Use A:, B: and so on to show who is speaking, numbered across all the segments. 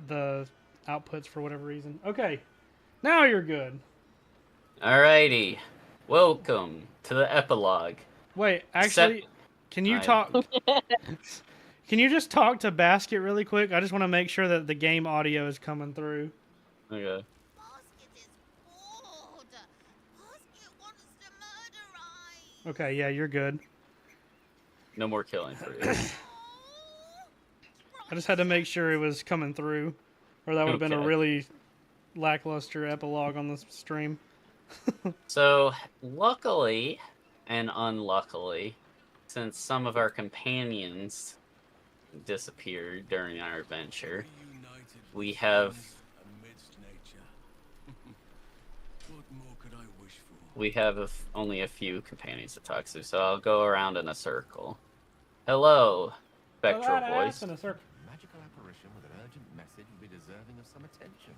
A: the outputs for whatever reason. Okay, now you're good.
B: Alrighty. Welcome to the epilogue.
A: Wait,
B: Set.
A: actually, can you
B: I
A: talk? Can you just talk to Basket really quick? I just want to make sure that the game audio is coming through.
B: okay.
C: Basket is bored. Basket wants to murderize.
A: Okay, yeah, you're good.
B: No more killing for you.
A: I just had to make sure it was coming through, or that would have been a
B: Okay.
A: really lackluster epilogue on this stream.
B: So, luckily and unluckily, since some of our companions disappeared during our adventure, we have only a few companions to talk to. So I'll go around in a circle. Hello, Spectral Voice.
A: In a circle.
D: Magical apparition with an urgent message would be deserving of some attention.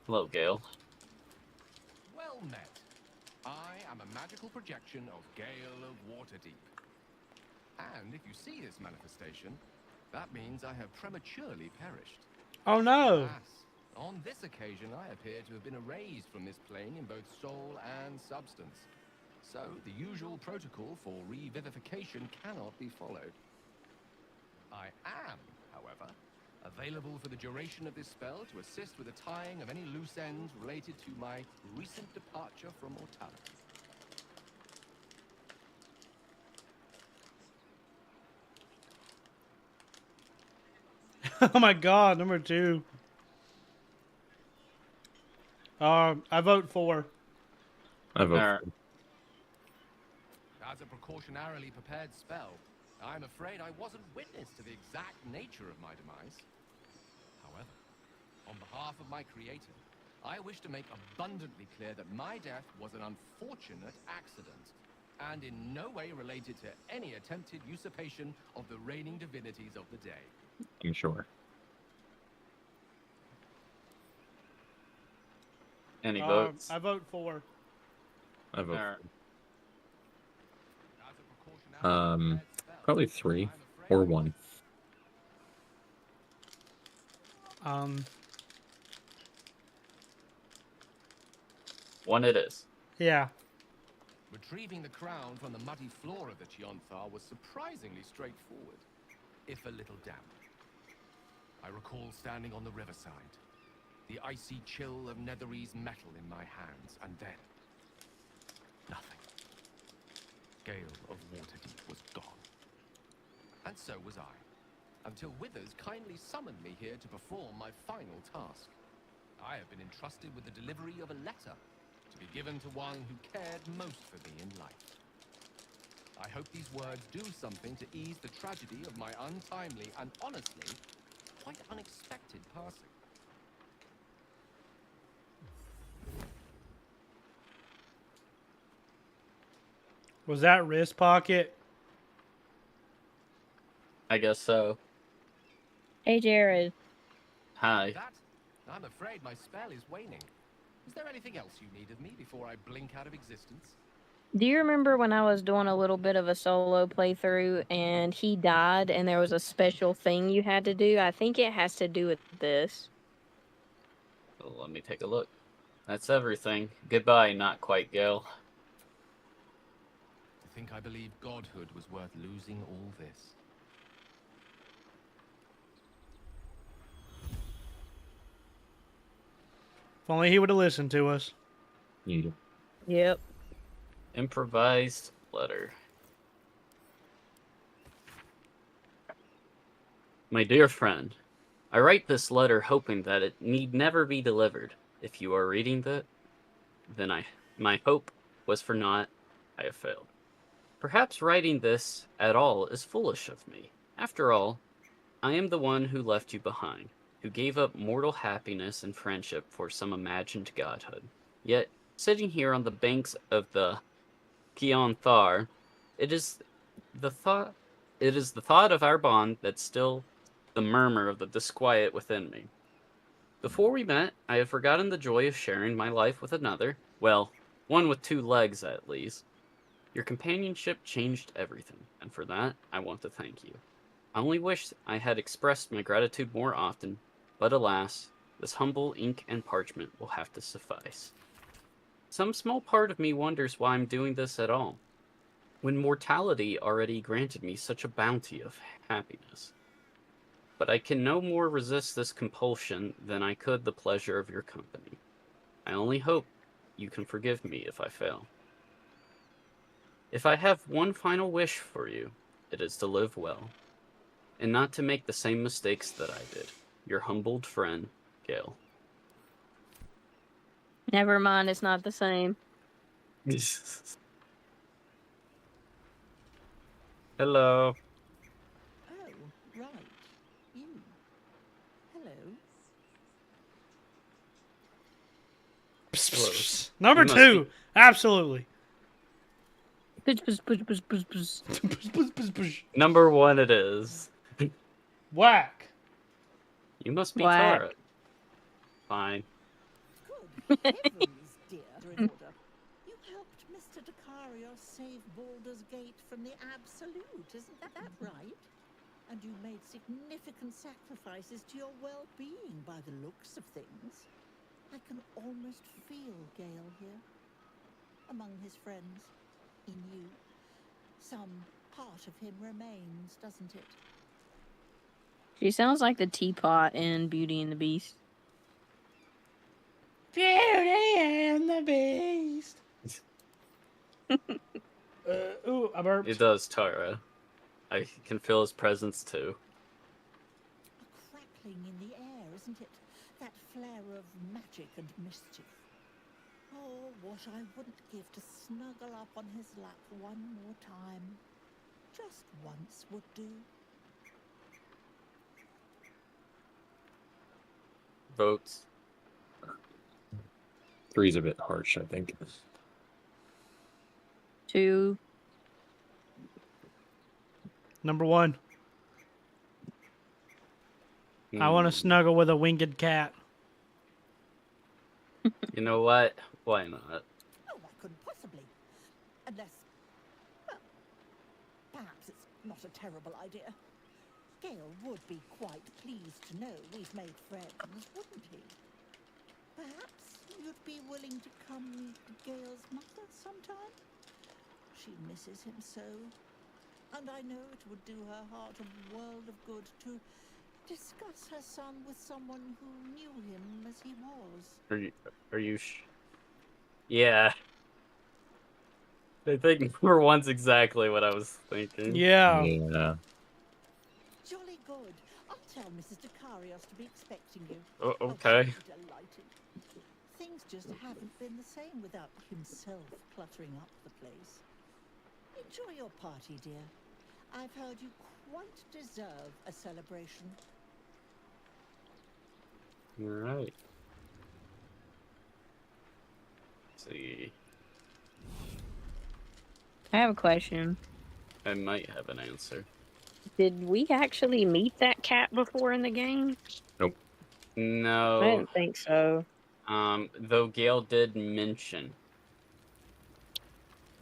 B: Hello, Gale.
D: Well met. I am a magical projection of Gale of Waterdeep. And if you see this manifestation, that means I have prematurely perished.
A: Oh no!
D: Alas, on this occasion I appear to have been erased from this plane in both soul and substance. So the usual protocol for revivification cannot be followed. I am, however, available for the duration of this spell to assist with the tying of any loose ends related to my recent departure from mortality.
A: Oh my god, number 2. I vote for.
E: I vote
B: Alright.
D: As a precautionarily prepared spell, I'm afraid I wasn't witness to the exact nature of my demise. However, on behalf of my creator, I wish to make abundantly clear that my death was an unfortunate accident, and in no way related to any attempted usurpation of the reigning divinities of the day.
E: I'm sure.
B: Any votes?
A: I vote for.
E: I vote.
B: Alright.
D: As a precautionarily prepared spell,
E: Probably 3
D: I'm
E: or
D: afraid
E: 1.
B: One it is.
A: Yeah.
D: Retrieving the crown from the muddy floor of the Chionthar was surprisingly straightforward, if a little damp. I recall standing on the riverside, the icy chill of Netherese metal in my hands, and then nothing. Gale of Waterdeep was gone. And so was I, until Withers kindly summoned me here to perform my final task. I have been entrusted with the delivery of a letter to be given to one who cared most for me in life. I hope these words do something to ease the tragedy of my untimely and honestly quite unexpected passing.
A: Was that wrist pocket?
B: I guess so.
F: Hey, Jared.
B: Hi.
D: That, I'm afraid my spell is waning. Is there anything else you need of me before I blink out of existence?
F: Do you remember when I was doing a little bit of a solo playthrough and he died and there was a special thing you had to do? I think it has to do with this.
B: Well, let me take a look. That's everything. Goodbye, not quite, Gale.
D: To think I believed godhood was worth losing all this.
A: If only he would have listened to us.
E: Yeah.
F: Yep.
B: Improvised letter. My dear friend, I write this letter hoping that it need never be delivered. If you are reading that, then my hope was for naught. I have failed. Perhaps writing this at all is foolish of me. After all, I am the one who left you behind, who gave up mortal happiness and friendship for some imagined godhood. Yet, sitting here on the banks of the Chionthar, it is the thought of our bond that's still the murmur of the disquiet within me. Before we met, I had forgotten the joy of sharing my life with another, well, one with 2 legs at least. Your companionship changed everything, and for that, I want to thank you. I only wish I had expressed my gratitude more often, But alas, this humble ink and parchment will have to suffice. Some small part of me wonders why I'm doing this at all, when mortality already granted me such a bounty of happiness. But I can no more resist this compulsion than I could the pleasure of your company. I only hope you can forgive me if I fail. If I have one final wish for you, it is to live well, and not to make the same mistakes that I did. Your humbled friend, Gale.
F: Never mind, it's not the same.
B: Hello.
G: Oh, right. You. Hello.
A: Number
B: You must
A: 2. Absolutely.
F: Push, push, push, push, push, push.
B: Number 1 it is.
A: Whack.
B: You must be
F: Whack.
B: Tara. Fine.
G: Good heavens, dear. In order. You helped Mr. Dicarios save Baldur's Gate from the Absolute, isn't that right? And you made significant sacrifices to your well-being by the looks of things. I can almost feel Gale here. Among his friends. In you. Some part of him remains, doesn't it?
F: She sounds like the teapot in Beauty and the Beast.
A: Beauty and the Beast. Ooh, I burped.
B: It does, Tara. I can feel his presence too.
G: A crackling in the air, isn't it? That flare of magic and mischief. Oh, what I wouldn't give to snuggle up on his lap one more time. Just once would do.
B: Votes.
E: 3's a bit harsh, I think.
F: 2.
A: Number 1. I want to snuggle with a winged cat.
B: You know what? Why not?
G: Oh, I couldn't possibly. Unless, well, perhaps it's not a terrible idea. Gale would be quite pleased to know we've made friends, wouldn't he? Perhaps you'd be willing to come meet Gale's mother sometime? She misses him so. And I know it would do her heart a world of good to discuss her son with someone who knew him as he was.
B: Are you Yeah. I think number 1's exactly what I was thinking.
A: Yeah.
E: Yeah.
G: Jolly good. I'll tell Mrs. Dicarios to be expecting you.
B: Oh,
G: Oh,
B: okay.
G: she'll be delighted. Things just haven't been the same without himself cluttering up the place. Enjoy your party, dear. I've heard you quite deserve a celebration.
B: Alright. See.
F: I have a question.
B: I might have an answer.
F: Did we actually meet that cat before in the game? I
B: No.
F: didn't think so.
B: Though Gale did mention.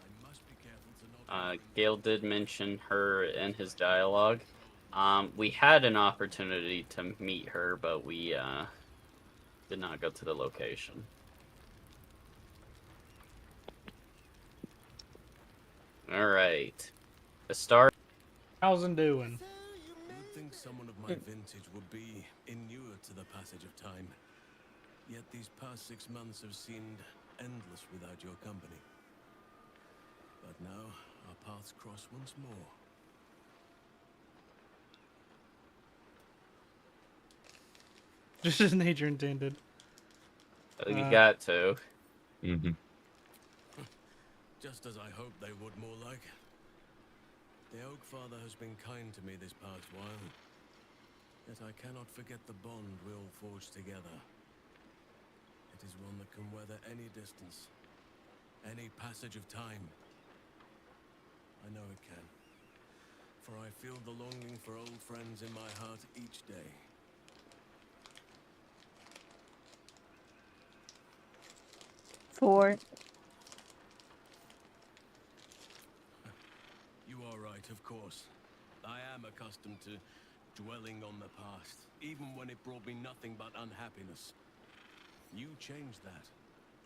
D: I must be careful to not
B: Gale did mention her in his dialogue. We had an opportunity to meet her, but we did not go to the location. Alright. The start.
A: How's it doing?
C: So you
D: You would
C: made
D: think someone of my vintage would be inured to the passage of time. Yet these past 6 months have seemed endless without your company. But now our paths cross once more.
A: Just as nature intended.
B: You got to.
E: Mm-hmm.
D: Just as I hoped they would, more like. The Oak Father has been kind to me this past while. Yet I cannot forget the bond we all forged together. It is one that can weather any distance, any passage of time. I know it can. For I feel the longing for old friends in my heart each day.
F: Four.
D: You are right, of course. I am accustomed to dwelling on the past, even when it brought me nothing but unhappiness. You changed that,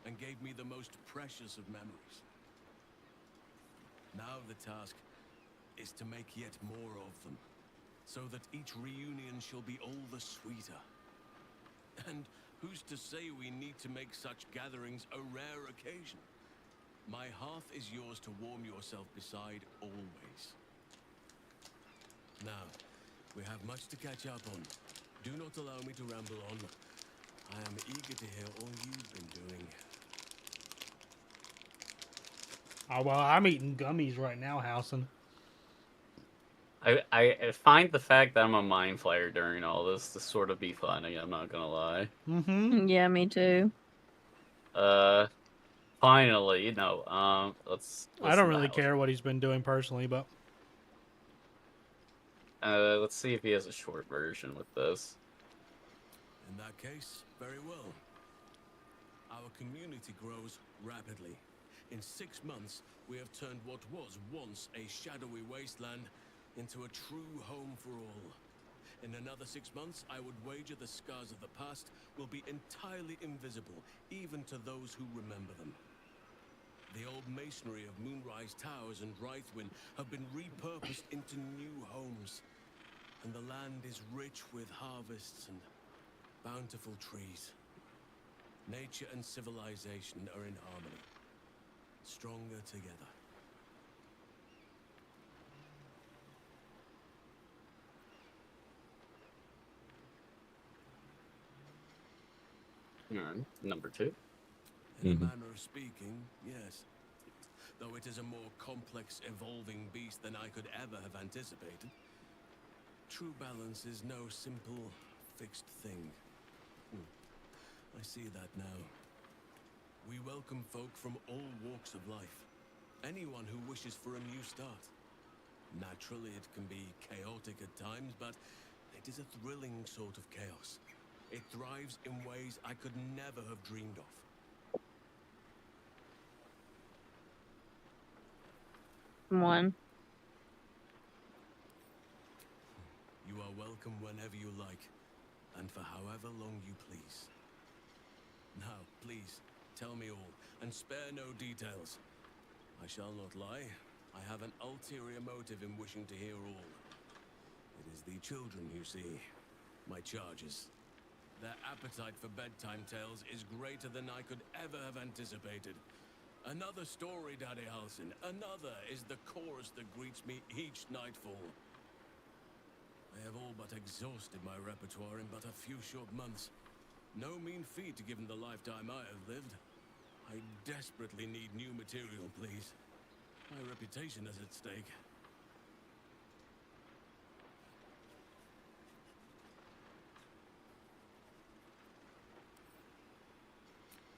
D: and gave me the most precious of memories. Now the task is to make yet more of them, so that each reunion shall be all the sweeter. And who's to say we need to make such gatherings a rare occasion? My hearth is yours to warm yourself beside always. Now, we have much to catch up on. Do not allow me to ramble on. I am eager to hear all you've been doing.
A: Oh, well, I'm eating gummies right now, Howson.
B: I find the fact that I'm a mind flayer during all this to sort of be funny, I'm not gonna lie.
A: Mm-hmm.
F: Yeah, me too.
B: Finally, let's
A: I don't
B: listen to
A: really
B: Howard.
A: care what he's been doing personally, but
B: Let's see if he has a short version with this.
D: In that case, very well. Our community grows rapidly. In 6 months, we have turned what was once a shadowy wasteland into a true home for all. In another 6 months, I would wager the scars of the past will be entirely invisible, even to those who remember them. The old masonry of Moonrise Towers and Rythwin have been repurposed into new homes, and the land is rich with harvests and bountiful trees. Nature and civilization are in harmony, stronger together.
B: Alright, number 2.
D: In a
E: Mhm.
D: manner of speaking, yes. Though it is a more complex, evolving beast than I could ever have anticipated. True balance is no simple, fixed thing. I see that now. We welcome folk from all walks of life. Anyone who wishes for a new start. Naturally, it can be chaotic at times, but it is a thrilling sort of chaos. It thrives in ways I could never have dreamed of.
F: One.
D: You are welcome whenever you like, and for however long you please. Now, please, tell me all, and spare no details. I shall not lie, I have an ulterior motive in wishing to hear all. It is the children, you see, my charges. Their appetite for bedtime tales is greater than I could ever have anticipated. Another story, Daddy Halsin, another is the chorus that greets me each nightfall. I have all but exhausted my repertoire in but a few short months. No mean feat given the lifetime I have lived. I desperately need new material, please. My reputation is at stake.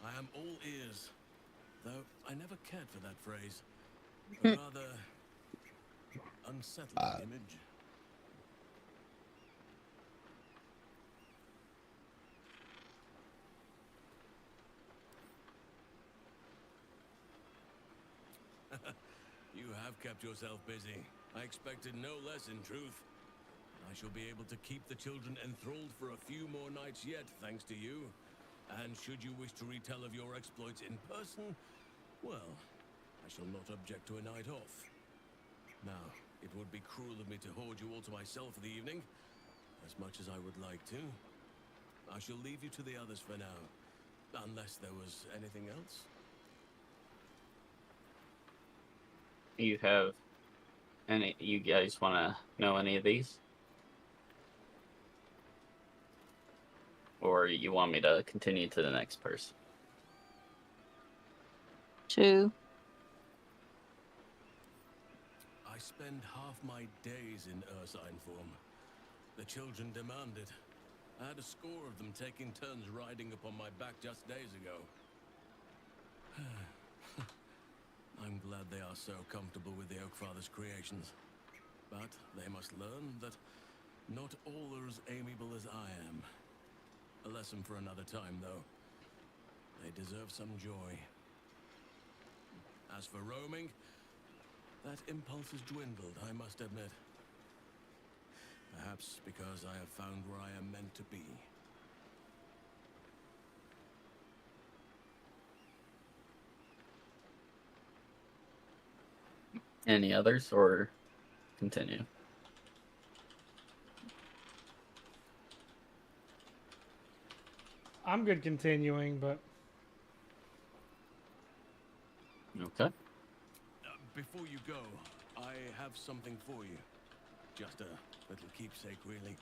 D: I am all ears, though I never cared for that phrase. A rather unsettling image. You have kept yourself busy. I expected no less, in truth. I shall be able to keep the children enthralled for a few more nights yet, thanks to you. And should you wish to retell of your exploits in person, well, I shall not object to a night off. Now, it would be cruel of me to hoard you all to myself for the evening, as much as I would like to. I shall leave you to the others for now, unless there was anything else.
B: You have any? You guys want to know any of these, or you want me to continue to the next person?
F: 2.
D: I spend half my days in Ursine form. The children demand it. I had a score of them taking turns riding upon my back just days ago. I'm glad they are so comfortable with the Oakfather's creations. But they must learn that not all are as amiable as I am. A lesson for another time, though. They deserve some joy. As for roaming, that impulse has dwindled, I must admit. Perhaps because I have found where I am meant to be.
B: Any others, or continue?
A: I'm good continuing, but
B: Okay.
D: Before you go, I have something for you. Just a little keepsake, really.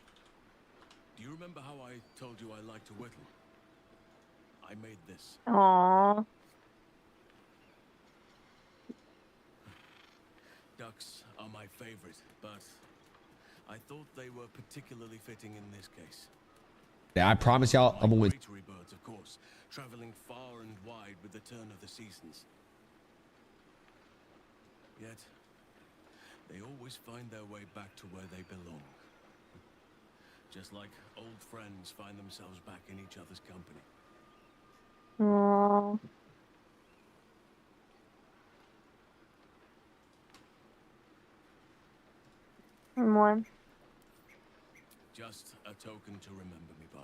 D: Do you remember how I told you I like to whittle? I made this.
F: Aww.
D: Ducks are my favorite, but I thought they were particularly fitting in this case.
H: Yeah, I promise y'all, I'm gonna win.
D: Migratory birds, of course, traveling far and wide with the turn of the seasons. Yet, they always find their way back to where they belong. Just like old friends find themselves back in each other's company.
F: Aww. One.
D: Just a token to remember me by.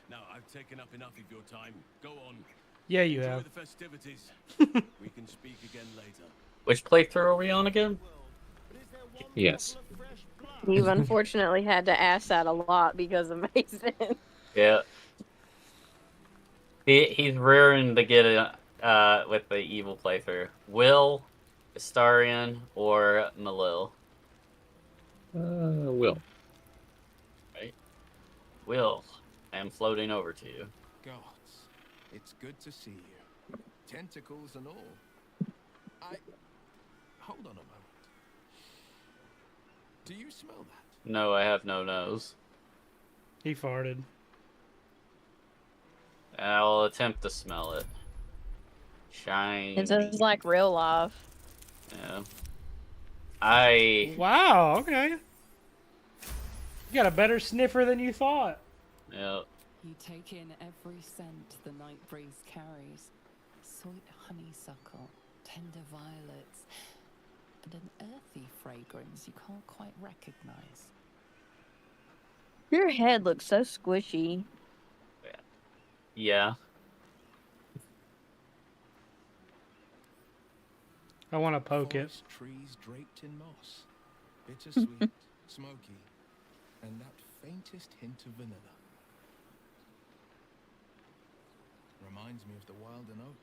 D: Now, I've taken up enough of your time. Go on.
A: yeah, you
D: Enjoy
A: have.
D: the festivities. We can speak again later.
B: Which playthrough are we on again?
E: Yes.
F: You've unfortunately had to ask that a lot because of Mason.
B: Yeah. He's rearing to get it with the evil playthrough. Will, Astarion, or Malil?
E: Will.
B: Will, I am floating over to you.
D: Gods, it's good to see you. Tentacles and all. Hold on a moment. Do you smell that?
B: No, I have no nose.
A: He farted.
B: I'll attempt to smell it. Shiny.
F: It's just like real life.
B: Yeah.
A: Wow. Okay. You got a better sniffer than you thought.
B: Yeah.
I: You take in every scent the night breeze carries. Sweet honeysuckle, tender violets, and an earthy fragrance you can't quite recognize.
F: Your head looks so squishy.
B: Yeah.
A: I want to poke it.
D: Forest trees draped in moss. Bittersweet, smoky, and that faintest hint of vanilla. Reminds me of the Wilden Oak,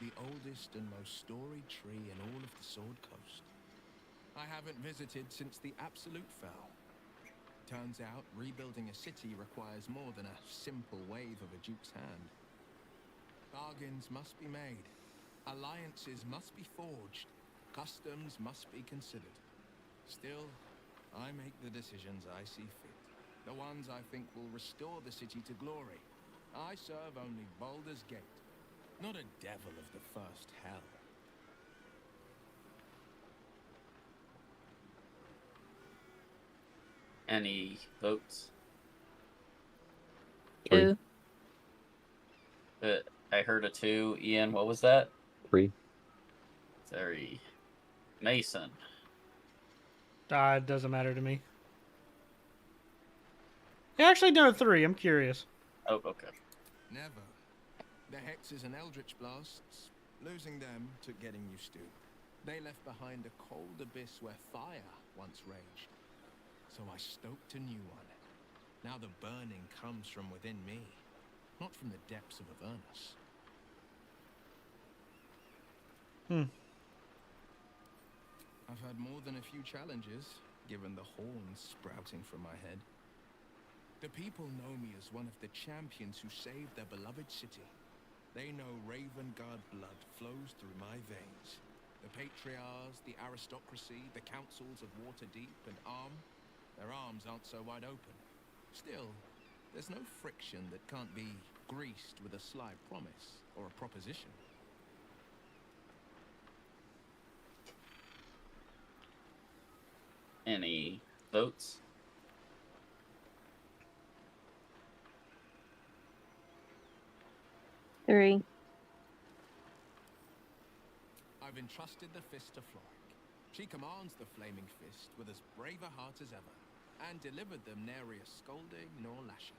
D: the oldest and most storied tree in all of the Sword Coast. I haven't visited since the Absolute fell. Turns out, rebuilding a city requires more than a simple wave of a duke's hand. Bargains must be made. Alliances must be forged. Customs must be considered. Still, I make the decisions I see fit. The ones I think will restore the city to glory. I serve only Baldur's Gate, not a devil of the first hell.
B: Any votes?
F: Two.
B: I heard a 2. Ian, what was that?
E: 3.
B: 3. Mason.
A: It doesn't matter to me. Yeah, actually, no, 3. I'm curious.
B: Oh, okay.
D: Never. The hexes and eldritch blasts, losing them took getting used to. They left behind a cold abyss where fire once raged. So I stoked a new one. Now the burning comes from within me, not from the depths of Avernus. I've had more than a few challenges, given the horns sprouting from my head. The people know me as one of the champions who saved their beloved city. They know Ravengard blood flows through my veins. The patriarchs, the aristocracy, the councils of Waterdeep and their arms aren't so wide open. Still, there's no friction that can't be greased with a sly promise or a proposition.
B: Any votes?
F: Three.
D: I've entrusted the fist to Floric. She commands the Flaming Fist with as brave a heart as ever. and delivered them nary a scolding nor lashing.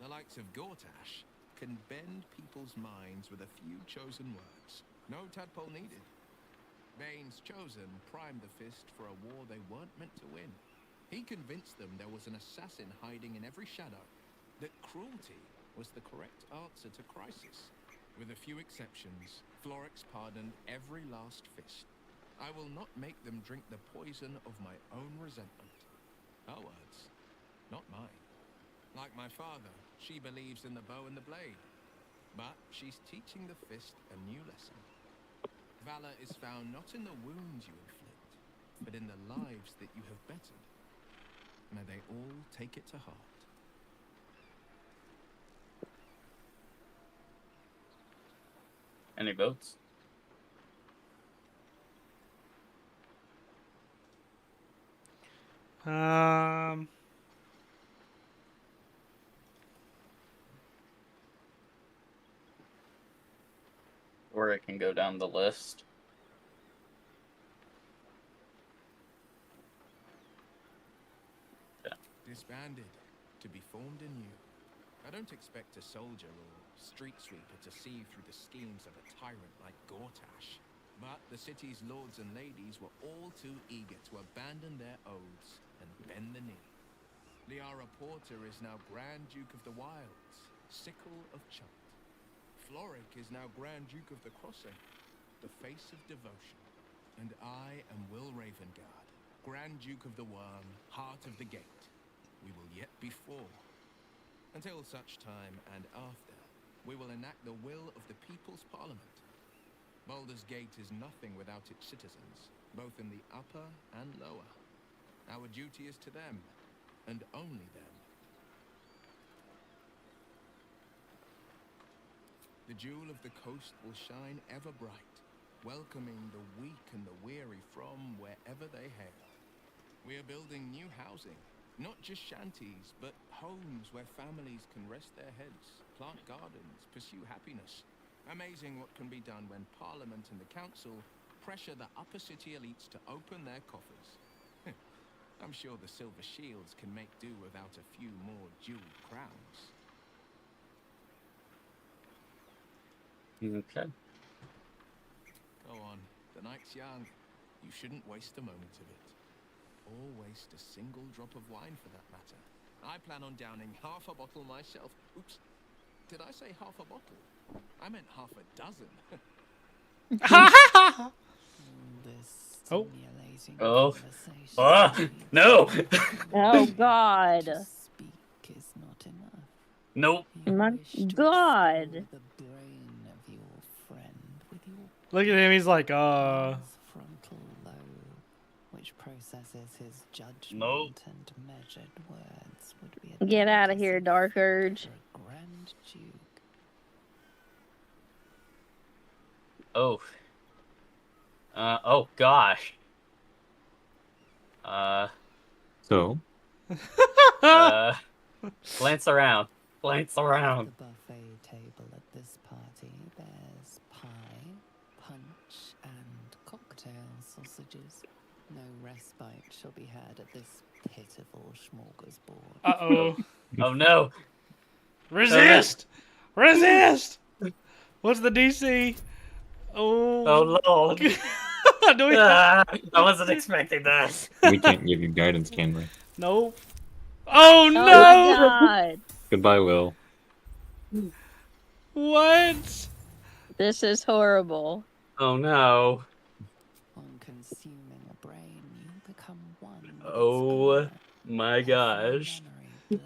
D: The likes of Gortash can bend people's minds with a few chosen words. No tadpole needed. Bane's chosen primed the fist for a war they weren't meant to win. He convinced them there was an assassin hiding in every shadow, that cruelty was the correct answer to crisis. With a few exceptions, Florix pardoned every last fist. I will not make them drink the poison of my own resentment. Her words, not mine. Like my father, she believes in the bow and the blade. But she's teaching the fist a new lesson. Valor is found not in the wounds you inflict, but in the lives that you have bettered. May they all take it to heart.
B: Any votes? Or it can go down the list. Yeah.
D: Disbanded, to be formed anew. I don't expect a soldier or street sweeper to see through the schemes of a tyrant like Gortash. But the city's lords and ladies were all too eager to abandon their oaths and bend the knee. Liara Porter is now Grand Duke of the Wilds, Sickle of Chunt. Floric is now Grand Duke of the Crossing, the face of devotion. And I am Will Ravengard, Grand Duke of the Worm, Heart of the Gate. We will yet be four. Until such time and after, we will enact the will of the People's Parliament. Baldur's Gate is nothing without its citizens, both in the upper and lower. Our duty is to them, and only them. The jewel of the coast will shine ever bright, welcoming the weak and the weary from wherever they hail. We are building new housing, not just shanties, but homes where families can rest their heads, plant gardens, pursue happiness. Amazing what can be done when Parliament and the Council pressure the upper city elites to open their coffers. I'm sure the Silver Shields can make do without a few more jeweled crowns.
B: Okay.
D: Go on, the night's young. You shouldn't waste a moment of it. Or waste a single drop of wine for that matter. I plan on downing half a bottle myself. Oops, did I say half a bottle? I meant half a dozen.
I: This
A: Oh.
I: stimulating
B: Oh.
I: conversation
B: No!
F: Oh God.
I: to speak is not enough.
B: Nope.
I: You
F: My
I: wish to
F: God.
I: explore the brain of your friend with your
A: Look at him. He's like,
I: frontal lobe, which processes his judgment
B: Nope.
I: and measured words, would be a
F: Get out of
I: delicacy
F: here, Dark Urge.
I: for a Grand Duke.
B: Oh. Oh gosh.
E: So,
B: Glance around. Glance around.
I: The buffet table at this party bears pie, punch, and cocktail sausages. No respite shall be had at this pitiful smorgasbord.
A: Uh-oh.
B: Oh no.
A: Resist! Resist! What's the DC? Oh.
B: Oh lord.
A: Do we...
B: I wasn't expecting that.
E: we can't give you guidance, can we?
A: Nope. Oh
F: Oh
A: no!
F: God.
E: Goodbye, Will.
A: What?
F: This is horrible.
B: Oh no.
I: On consuming a brain, you become one with its
B: Oh
I: owner.
B: my
I: Every
B: gosh.
I: memory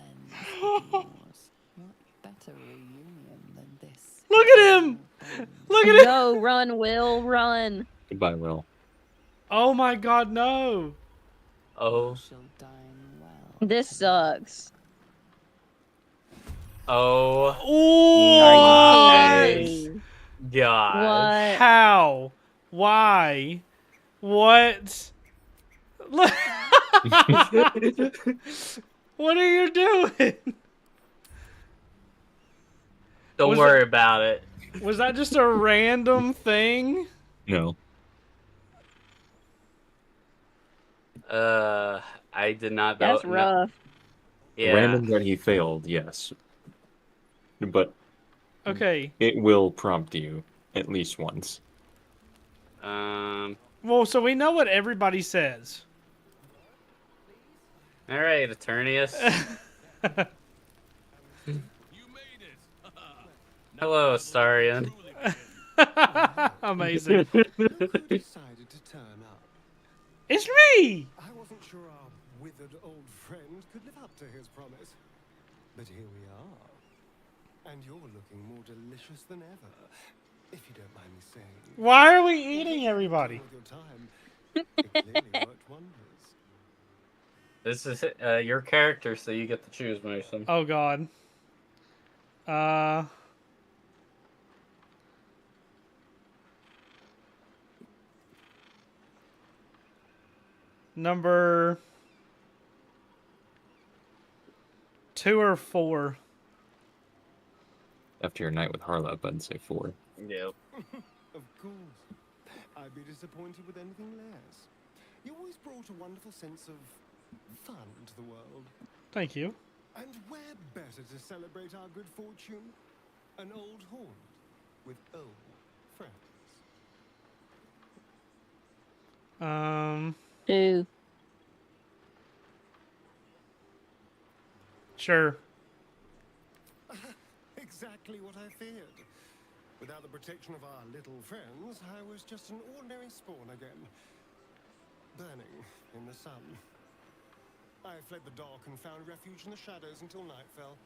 I: blends with yours. What better reunion than this?
A: Look at him!
I: Bond.
A: Look at him!
F: Go, run, Will, run.
E: Goodbye, Will.
A: Oh my God, no!
B: Oh.
I: Shall dine well.
F: This sucks.
B: Oh
F: Are you
B: my
F: kidding me?
B: god.
F: What?
A: How? Why? What? Look- What are you doing?
B: Don't
A: Was
B: worry about it.
A: Was that just a random thing?
E: No.
B: I did not.
F: That's
B: no-
F: rough.
B: Yeah.
E: Random that he failed, yes. But
A: Okay.
E: it will prompt you at least once.
A: Well, so we know what everybody says.
B: All right, Eternius.
D: You made it.
B: Hello, Astarion.
A: Amazing.
J: Who decided to turn up?
A: It's me!
J: I wasn't sure our withered old friend could live up to his promise. But here we are. And you're looking more delicious than ever, if you don't mind me saying.
A: Why are we eating everybody?
J: With your time, it clearly worked wonders.
B: This is your character, so you get to choose, Mason.
A: Oh, God. Number 2 or 4?
E: After your night with Harlop, I'd say 4.
B: Yep.
J: Of course. I'd be disappointed with anything less. You always brought a wonderful sense of fun to the world.
A: Thank you.
J: And where better to celebrate our good fortune? An old haunt with old friends.
F: 2.
A: Sure.
J: Exactly what I feared. Without the protection of our little friends, I was just an ordinary spawn again. Burning in the sun. I fled the dark and found refuge in the shadows until night fell.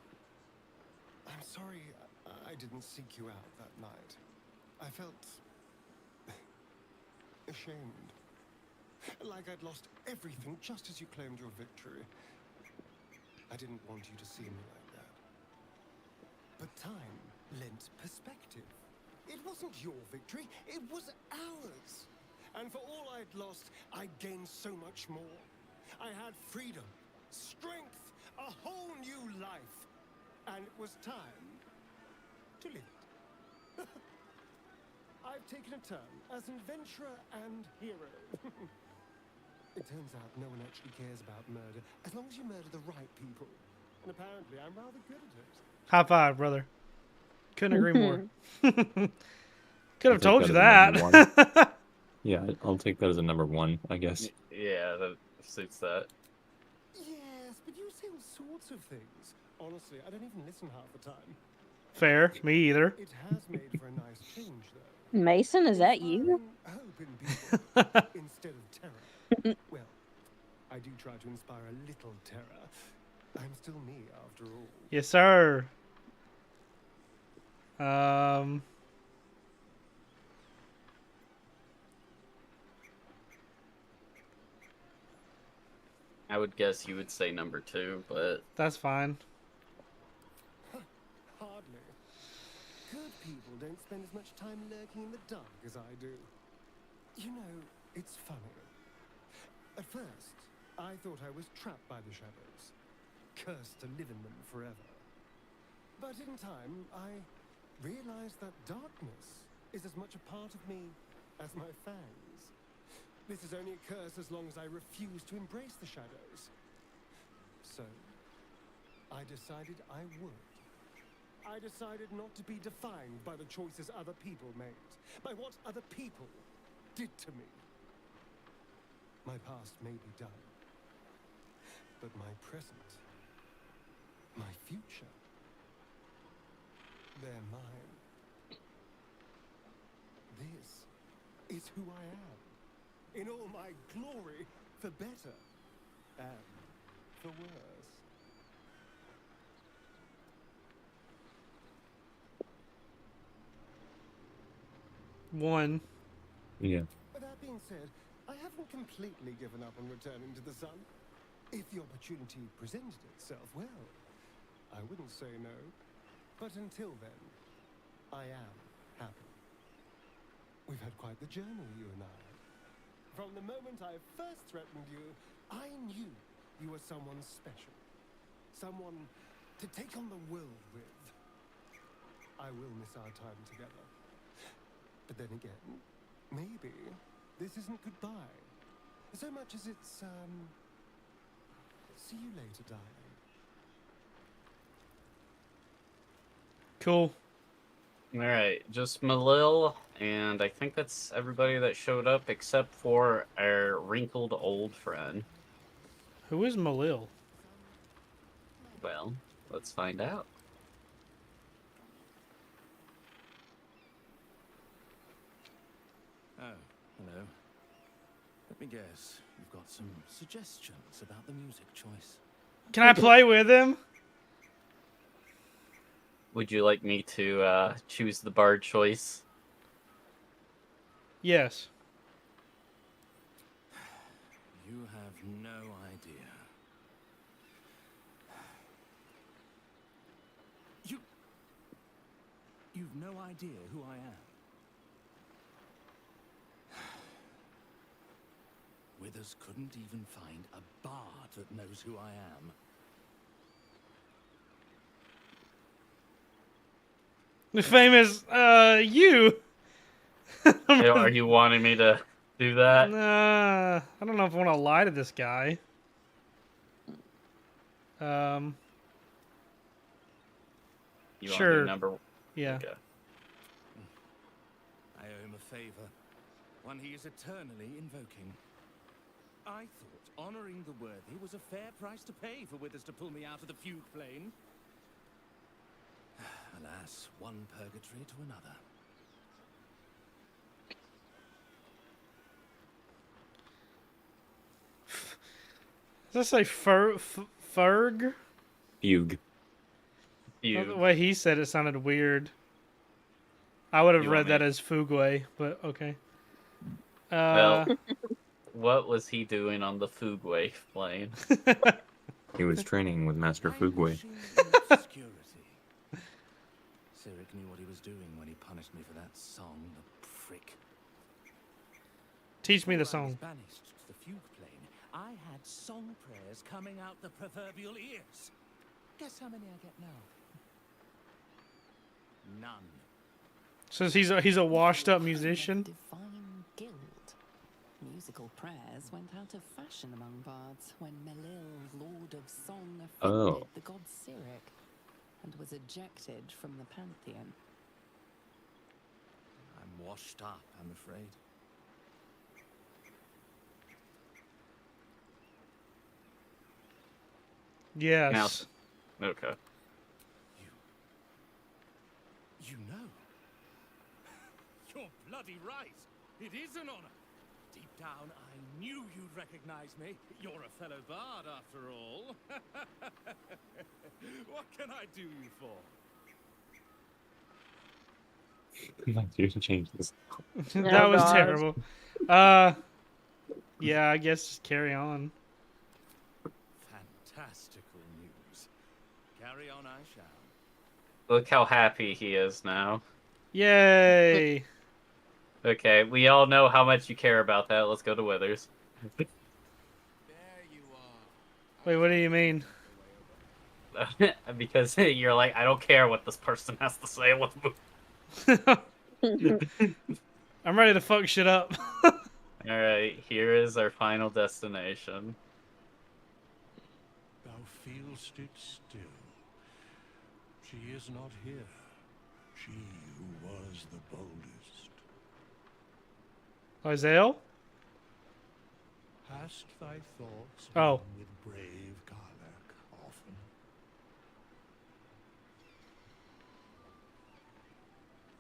J: I'm sorry I didn't seek you out that night. I felt ashamed. Like I'd lost everything just as you claimed your victory. I didn't want you to see me like that. But time lent perspective. It wasn't your victory, it was ours. And for all I'd lost, I gained so much more. I had freedom, strength, a whole new life. And it was time to live it. I've taken a turn as an adventurer and hero. It turns out no one actually cares about murder, as long as you murder the right people. And apparently I'm rather good at it.
A: High five, brother. Couldn't agree more. Could
E: I'll
A: have
E: take
A: told
E: that
A: you
E: as a number
A: that.
E: Yeah, I'll take that as a number 1, I guess.
B: Yeah, that suits that.
J: Yes, but you say all sorts of things. Honestly, I don't even listen half the time.
A: Fair. Me either.
J: It has made for a nice change, though.
F: Mason, is that you?
J: Inspiring hope in people instead of terror. Well, I do try to inspire a little terror. I'm still me, after all.
A: Yes, sir.
B: I would guess you would say number 2, but
A: That's fine.
J: Hardly. Good people don't spend as much time lurking in the dark as I do. You know, it's funny. At first, I thought I was trapped by the shadows, cursed to live in them forever. But in time, I realized that darkness is as much a part of me as my fangs. This is only a curse as long as I refuse to embrace the shadows. So, I decided I would. I decided not to be defined by the choices other people made, by what other people did to me. My past may be done, but my present, my future, they're mine. This is who I am, in all my glory, for better and for worse.
A: One.
E: Yeah.
J: That being said, I haven't completely given up on returning to the sun. If the opportunity presented itself, well, I wouldn't say no. But until then, I am happy. We've had quite the journey, you and I. From the moment I first threatened you, I knew you were someone special. Someone to take on the world with. I will miss our time together. But then again, maybe this isn't goodbye. So much as it's, See you later, darling.
A: Cool.
B: All right, just Malil, and I think that's everybody that showed up except for our wrinkled old friend.
A: Who is Malil?
B: Well, let's find out.
D: Oh, hello. Let me guess. You've got some suggestions about the music choice.
A: Can I play with him?
B: Would you like me to choose the bard choice?
A: Yes.
D: You have no idea. You've no idea who I am. Withers couldn't even find a bard that knows who I am.
A: The famous, you.
B: Are you wanting me to do that?
A: Nah, I don't know if I want to lie to this guy.
B: You want to
A: Sure.
B: do number?
A: Yeah.
B: Okay.
D: I owe him a favor, one he is eternally invoking. I thought honoring the worthy was a fair price to pay for Withers to pull me out of the fugue plane. Alas, one purgatory to another.
A: Does that say Ferg?
E: Fugue.
A: The way he said it sounded weird. I would have
B: You
A: read
B: want me
A: that
B: to-
A: as Fugway, but okay.
B: Well, what was he doing on the Fugway plane?
E: He was training with Master Fugway.
D: Cyric knew what he was doing when he punished me for that song, the prick.
A: Teach me the
D: Before I was
A: song.
D: banished to the fugue plane, I had song prayers coming out the proverbial ears. Guess how many I get now? None.
A: Says he's a washed up musician.
I: Divine guild. Musical prayers went out of fashion among bards when Melil, Lord of Song, offended
E: Oh.
I: the god Cyric and was ejected from the pantheon.
D: I'm washed up, I'm afraid.
A: Yes.
B: Okay.
D: You know. You're bloody right. It is an honor. Deep down, I knew you'd recognize me. You're a fellow bard, after all. What can I do you for?
E: You should change this.
A: That was
F: God.
A: terrible. Yeah, I guess just carry on.
D: Fantastical news. Carry on, I shall.
B: Look how happy he is now.
A: Yay!
B: Okay, we all know how much you care about that. Let's go to Withers.
D: There you are.
A: Wait, what do you mean?
B: Because you're like, I don't care what this person has to say. Let's move.
A: I'm ready to fuck shit up.
B: Alright, here is our final destination.
J: Thou feelst it still. She is not here. She who was the boldest.
A: Isaiah?
J: Hast thy thoughts
A: Oh.
J: been with brave Garlac often?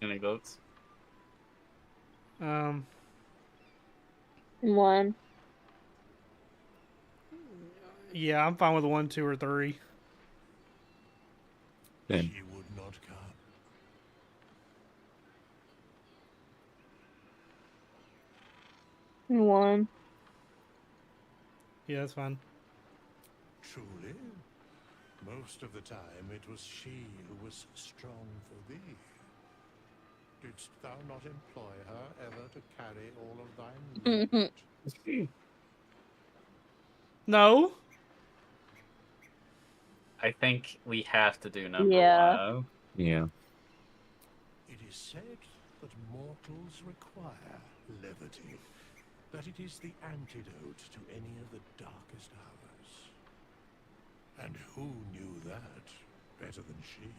B: Any votes?
F: One.
A: Yeah, I'm fine with 1, 2, or 3.
E: Then
J: She would not come.
F: One.
A: Yeah, that's fine.
J: Truly? Most of the time it was she who was strong for thee. Didst thou not employ her ever to carry all of thine loot?
A: No?
B: I think we have to do number
F: Yeah.
B: one.
E: yeah.
J: It is said that mortals require levity, that it is the antidote to any of the darkest hours.
K: And who knew that better than she?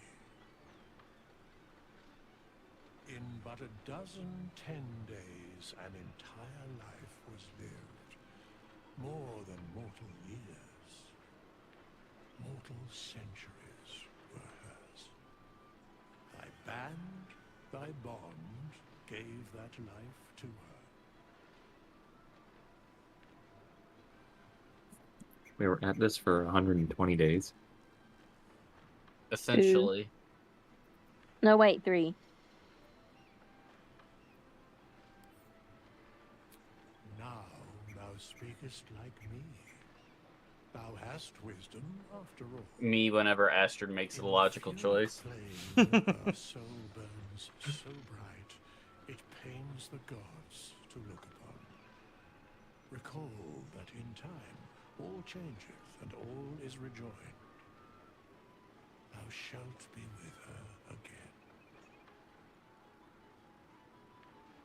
K: In but a dozen 10 days, an entire life was lived. More than mortal years. Mortal centuries were hers. Thy band, thy bond, gave that life to her.
E: We were at this for 120 days.
B: Essentially.
F: No, wait, 3.
K: Now thou speakest like me. Thou hast wisdom, after all.
B: Me whenever Astrid makes a logical choice.
K: Our soul burns so bright, it pains the gods to look upon. Recall that in time all changeth and all is rejoined. Thou shalt be with her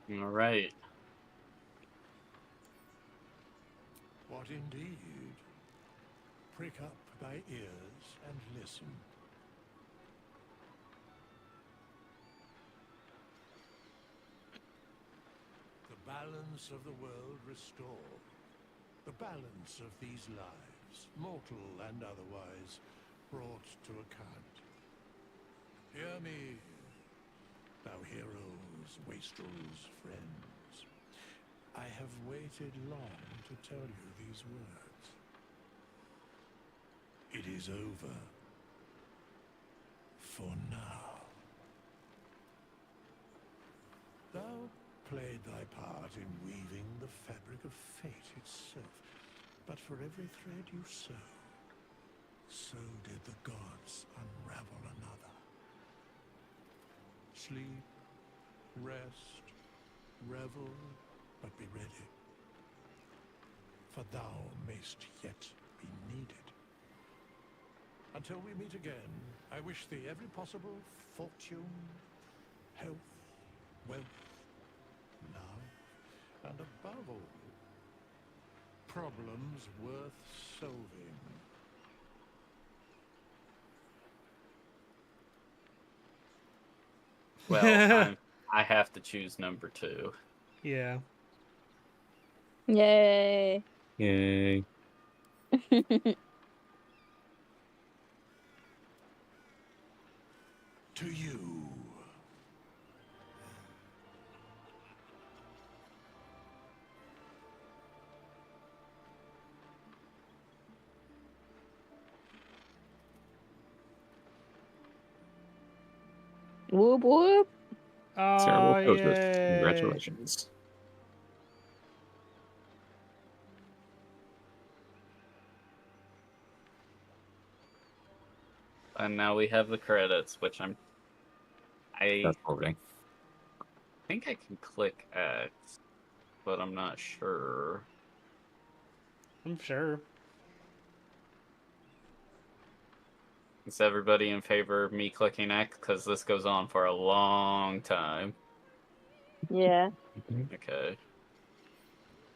K: again.
B: All right.
K: What indeed? Prick up thy ears and listen. The balance of the world restore. The balance of these lives, mortal and otherwise, brought to account. Hear me, thou heroes, wastrels, friends. I have waited long to tell you these words. It is over. For now. Thou played thy part in weaving the fabric of fate itself, but for every thread you sew, so did the gods unravel another. Sleep, rest, revel, but be ready, for thou mayst yet be needed. Until we meet again, I wish thee every possible fortune, health, wealth, love, and above all, problems worth solving.
B: Well, I have to choose number 2.
A: Yeah.
F: Yay.
E: Yay.
K: To you.
F: Whoop whoop.
A: Oh,
E: Sarah will
A: yeah.
E: Congratulations.
B: And now we have the credits, which I
E: That's voting.
B: think I can click X, but I'm not sure.
A: I'm sure.
B: Is everybody in favor of me clicking X? Because this goes on for a long time.
F: Yeah.
B: Okay.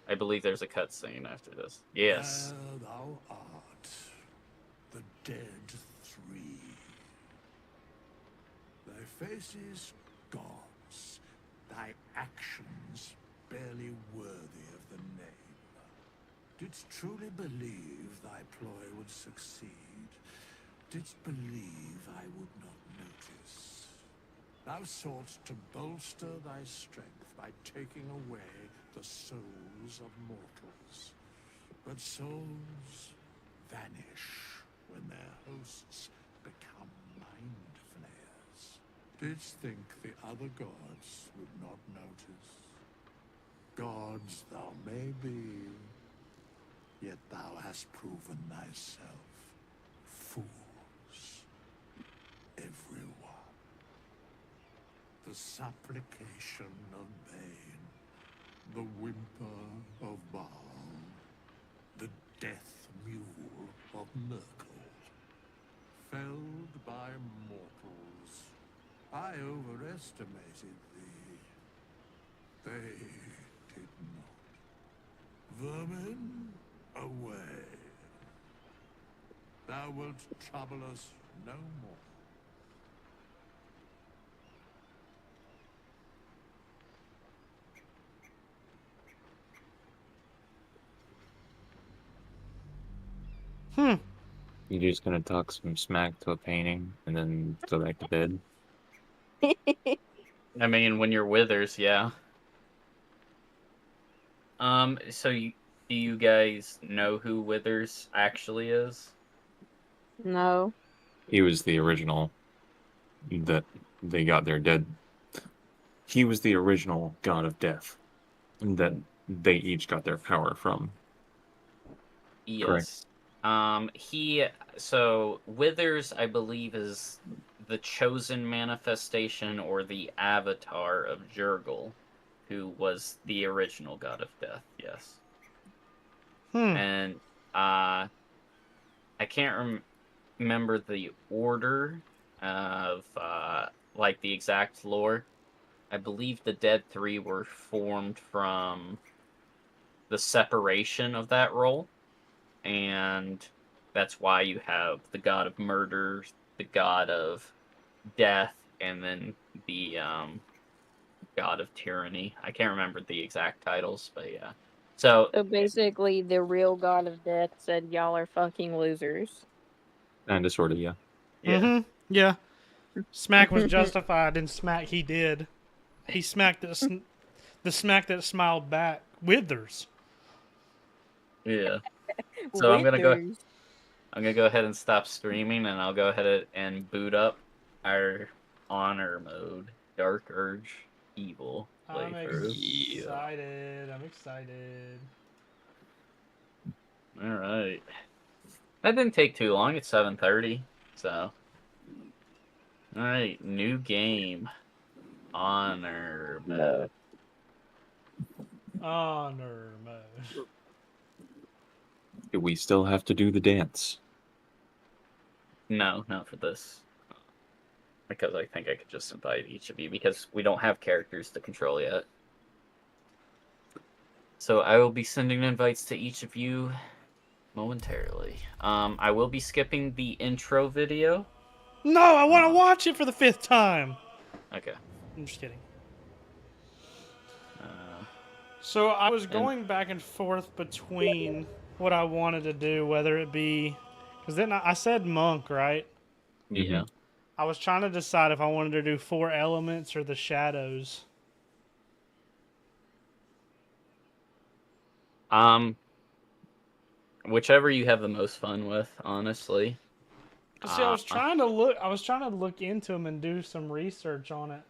B: I believe there's a cutscene after this. Yes.
K: There thou art, the dead 3. Thy faces gods, thy actions barely worthy of the name. Didst truly believe thy ploy would succeed? Didst believe I would not notice? Thou soughtst to bolster thy strength by taking away the souls of mortals. But souls vanish when their hosts become mind flayers. Didst think the other gods would not notice? Gods thou may be, yet thou hast proven thyself fools. Everyone. The supplication of Bane, the whimper of Baal, the death mule of Merkel. Felled by mortals, I overestimated thee. They did not. Vermin, away. thou wilt trouble us no more.
A: Hmm.
E: You're just gonna talk some smack to a painting and then go back to bed.
B: I mean, when you're Withers, yeah. So do you guys know who Withers actually is?
F: No.
E: He was the original that they got their dead. He was the original god of death that they each got their power from.
B: Yes. So Withers, I believe, is the chosen manifestation or the avatar of Jurgle, who was the original god of death. Yes. And I can't remember the order of like the exact lore. I believe the Dead Three were formed from the separation of that role, and that's why you have the god of murder, the god of death, and then the god of tyranny. I can't remember the exact titles, but yeah. So
F: basically, the real god of death said, "Y'all are fucking losers."
E: Kinda, sorta, yeah.
B: Yeah.
A: Mm-hmm. Yeah. Smack was justified, and smack he did. He smacked the smack that smiled back. Withers.
B: Yeah. So I'm gonna go ahead and stop streaming, and I'll go ahead and boot up our honor mode, Dark Urge Evil playthrough.
A: I'm excited.
B: All right. That didn't take too long. It's 7:30, so. All right, new game. Honor mode.
A: Honor mode.
E: Do we still have to do the dance?
B: No, not for this. Because I think I could just invite each of you because we don't have characters to control yet. So I will be sending invites to each of you momentarily. I will be skipping the intro video.
A: No, I want to watch it for the 5th time.
B: Okay.
A: I'm just kidding. So I was going back and forth between what I wanted to do, whether it be... Because then I said monk, right?
B: Yeah.
A: I was trying to decide if I wanted to do 4 elements or the shadows.
B: Whichever you have the most fun with, honestly.
A: See, I was trying to look into them and do some research on it.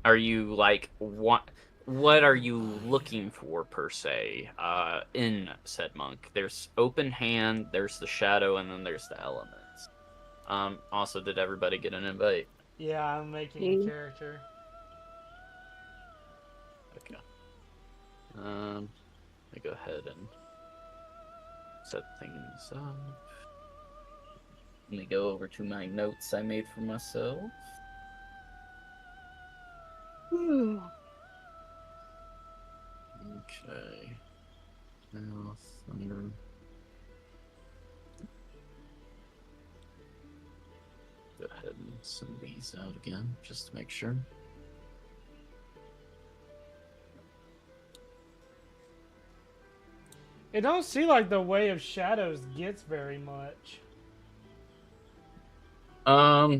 B: Are you like what are you looking for per se in said monk? There's open hand, there's the shadow, and then there's the elements. Also, did everybody get an invite?
A: Yeah, I'm making a character.
B: Okay. Let me go ahead and set things up. Let me go over to my notes I made for myself. Okay. Now, thunder. Go ahead and send these out again, just to make sure.
A: It don't seem like the Way of Shadows gets very much.
B: I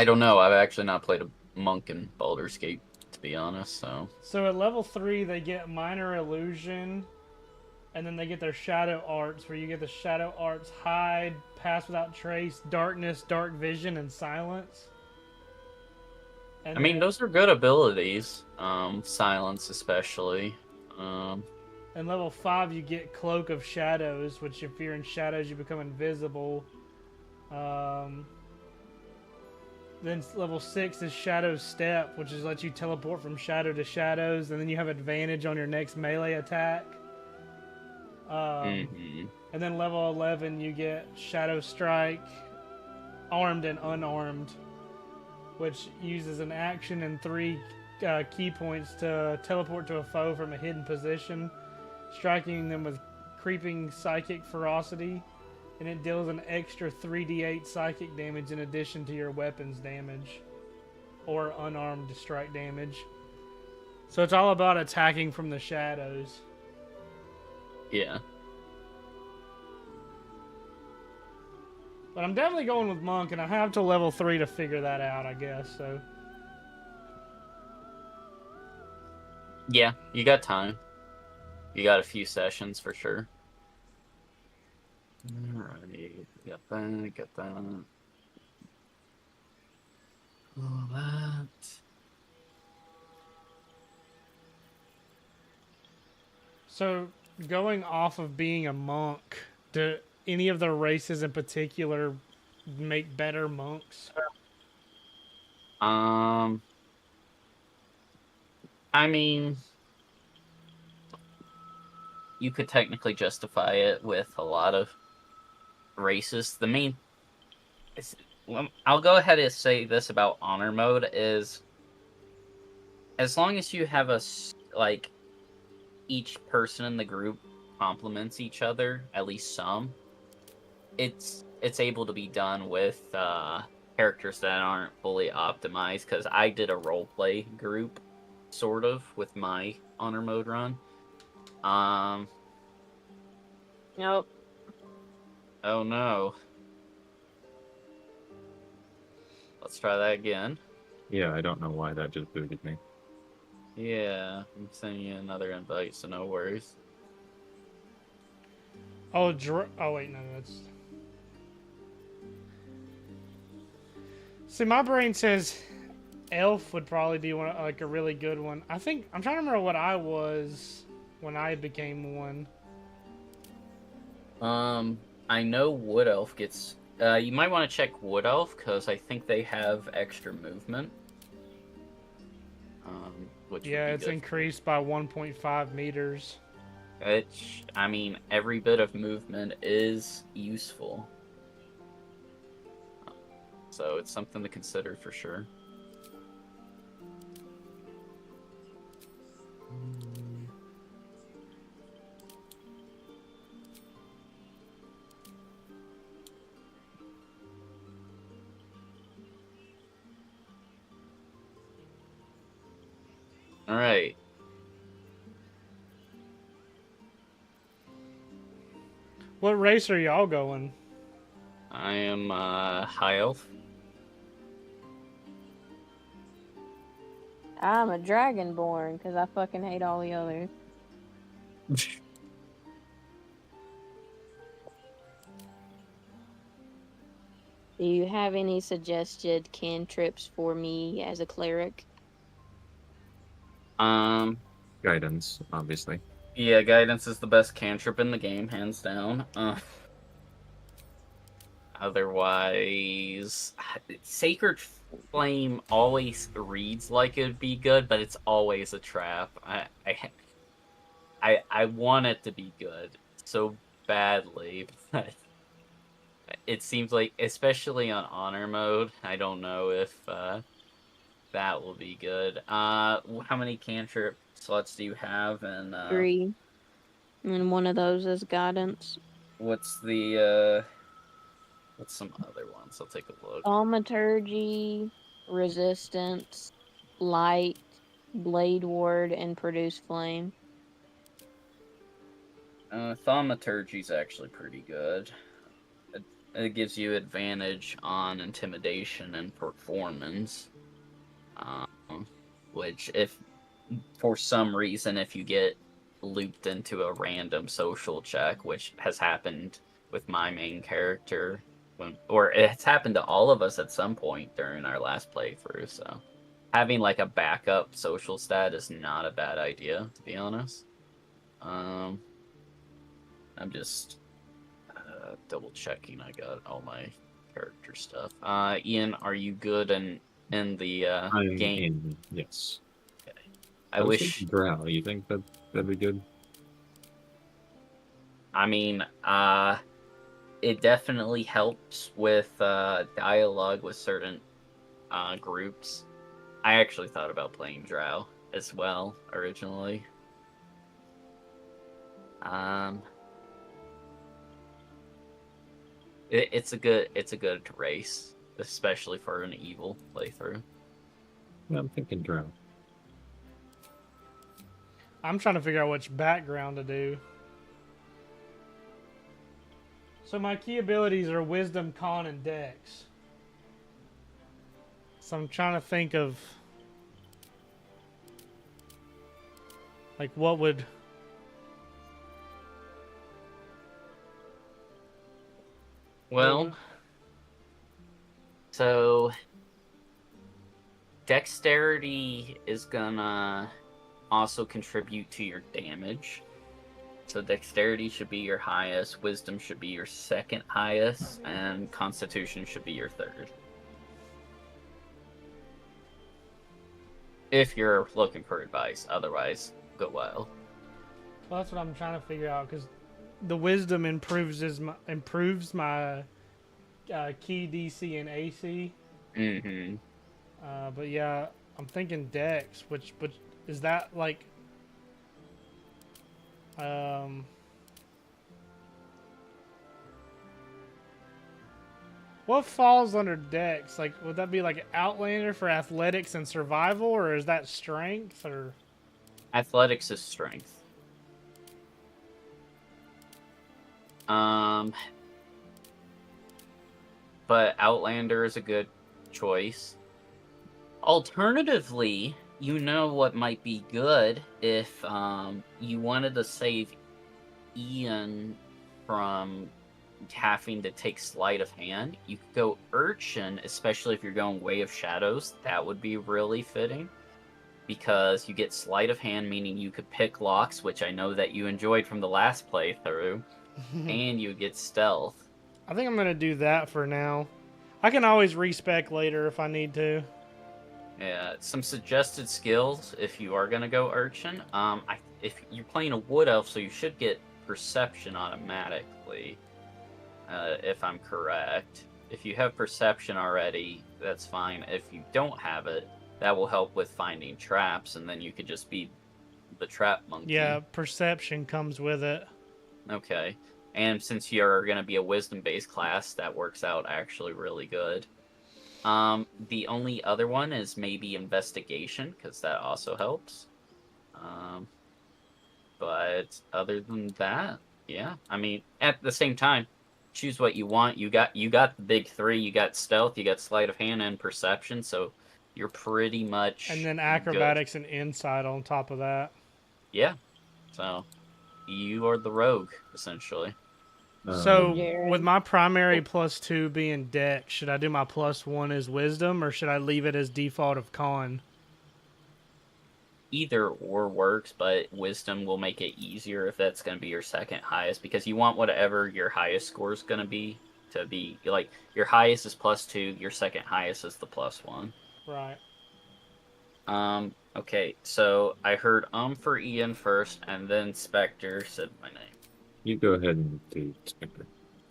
B: don't know. I've actually not played a monk in Baldur's Gate, to be honest, so...
A: So at level 3, they get Minor Illusion, and then they get their Shadow Arts, where you get the Shadow Arts Hide, Pass Without Trace, Darkness, Dark Vision, and Silence. And
B: I mean, those are good abilities. Silence especially.
A: And level 5, you get Cloak of Shadows, which if you're in shadows, you become invisible. Then level 6 is Shadow Step, which is lets you teleport from shadow to shadows, and then you have advantage on your next melee attack. And then level 11, you get Shadow Strike, Armed and Unarmed, which uses an action and 3 key points to teleport to a foe from a hidden position, striking them with creeping psychic ferocity. and it deals an extra 3d8 psychic damage in addition to your weapon's damage or unarmed strike damage. So it's all about attacking from the shadows.
B: Yeah.
A: But I'm definitely going with Monk, and I have till level 3 to figure that out, I guess, so...
B: Yeah, you got time. You got a few sessions for sure. Alrighty, got that. All that.
A: So, going off of being a monk, do any of the races in particular make better monks?
B: I mean, you could technically justify it with a lot of races. I'll go ahead and say this about honor mode is, as long as you have like, each person in the group complements each other, at least some, it's able to be done with characters that aren't fully optimized, because I did a roleplay group, sort of, with my honor mode run.
F: Nope.
B: Oh no. Let's try that again.
E: Yeah, I don't know why that just booted me.
B: Yeah, I'm sending you another invite, so no worries.
A: Oh, oh wait, no, that's... See, my brain says Elf would probably be one, like, a really good one. I'm trying to remember what I was when I became one.
B: I know Wood Elf gets... you might want to check Wood Elf, because I think they have extra movement.
A: Yeah, it's increased by 1.5 meters.
B: I mean, every bit of movement is useful. So it's something to consider for sure. All right.
A: What race are y'all going?
B: I am High Elf.
F: I'm a Dragonborn, because I fucking hate all the others. Do you have any suggested cantrips for me as a cleric?
E: Guidance, obviously.
B: Yeah, guidance is the best cantrip in the game, hands down. Otherwise, Sacred Flame always reads like it'd be good, but it's always a trap. I want it to be good so badly, but it seems like, especially on honor mode, I don't know if that will be good. How many cantrip slots do you have? And
F: 3. And one of those is guidance.
B: what's some other ones? I'll take a look.
F: Thaumaturgy, resistance, light, blade ward, and produce flame.
B: Thaumaturgy's actually pretty good. It gives you advantage on intimidation and performance. Which, if for some reason, if you get looped into a random social check, which has happened with my main character, or it's happened to all of us at some point during our last playthrough, so having like a backup social stat is not a bad idea, to be honest. I'm just double checking I got all my character stuff. Ian, are you good in the game?
E: Yes.
B: Okay. I wish
E: Drow. You think that'd be good?
B: I mean, it definitely helps with dialogue with certain groups. I actually thought about playing Drow as well originally. It's a good race, especially for an evil playthrough.
E: Yeah, I'm thinking drow.
A: I'm trying to figure out which background to do. So my key abilities are Wisdom, Con, and Dex. So I'm trying to think of like what would
B: Well, so dexterity is gonna also contribute to your damage. So dexterity should be your highest, wisdom should be your second highest, and constitution should be your third. If you're looking for advice, otherwise, go wild.
A: Well, that's what I'm trying to figure out because the wisdom improves my key DC and AC.
B: Mm-hmm.
A: But yeah, I'm thinking Dex, which is that like what falls under Dex? Like, would that be like Outlander for athletics and survival, or is that strength or?
B: Athletics is strength. But Outlander is a good choice. Alternatively, you know what might be good if you wanted to save Ian from having to take sleight of hand. You could go Urchin, especially if you're going Way of Shadows. That would be really fitting. Because you get sleight of hand, meaning you could pick locks, which I know that you enjoyed from the last playthrough, and you get stealth.
A: I think I'm going to do that for now. I can always respec later if I need to.
B: Yeah, some suggested skills if you are going to go Urchin. If you're playing a Wood Elf, so you should get Perception automatically, if I'm correct. If you have Perception already, that's fine. If you don't have it, that will help with finding traps, and then you could just be the trap monkey.
A: Yeah, Perception comes with it.
B: Okay. And since you're going to be a wisdom-based class, that works out actually really good. The only other one is maybe Investigation, because that also helps. But other than that, yeah. I mean, at the same time, choose what you want. You got the big three. You got Stealth, you got Sleight of Hand, and Perception, so you're pretty much
A: and then Acrobatics and Insight on top of that.
B: Yeah. So you are the rogue, essentially.
A: So with my primary +2 being Dex, should I do my +1 as Wisdom, or should I leave it as default of Con?
B: Either or works, but Wisdom will make it easier if that's going to be your second highest, because you want whatever your highest score is going to be like your highest is +2, your second highest is the +1.
A: Right.
B: Okay, so I heard for Ian first, and then Spectre said my name.
E: You go ahead and do Spectre.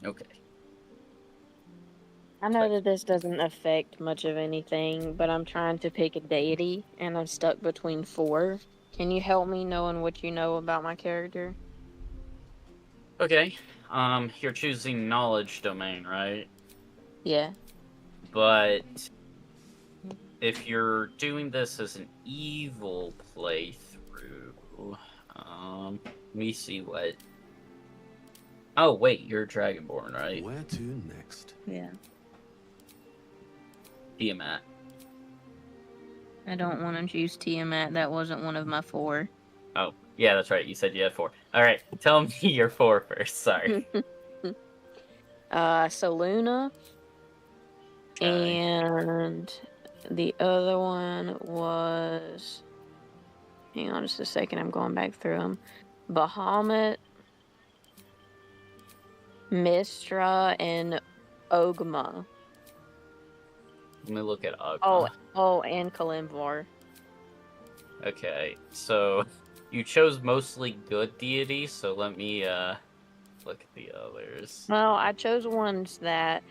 B: Okay.
F: I know that this doesn't affect much of anything, but I'm trying to pick a deity, and I'm stuck between 4. Can you help me knowing what you know about my character?
B: Okay. You're choosing Knowledge Domain, right?
F: Yeah.
B: But if you're doing this as an evil playthrough, let me see what... Oh, wait, you're Dragonborn, right?
L: Where to next?
F: Yeah.
B: Tiamat.
F: I don't want to choose Tiamat. That wasn't one of my 4.
B: Oh, yeah, that's right. You said you had 4. All right, tell me your 4 first. Sorry.
F: Selûne.
B: Okay.
F: And the other one was... Hang on just a second. I'm going back through them. Bahamut, Mistra, and Ogma.
B: Let me look at Ogma.
F: Oh, and Kalimvar.
B: Okay, so you chose mostly good deities, so let me look at the others.
F: Well, I chose ones that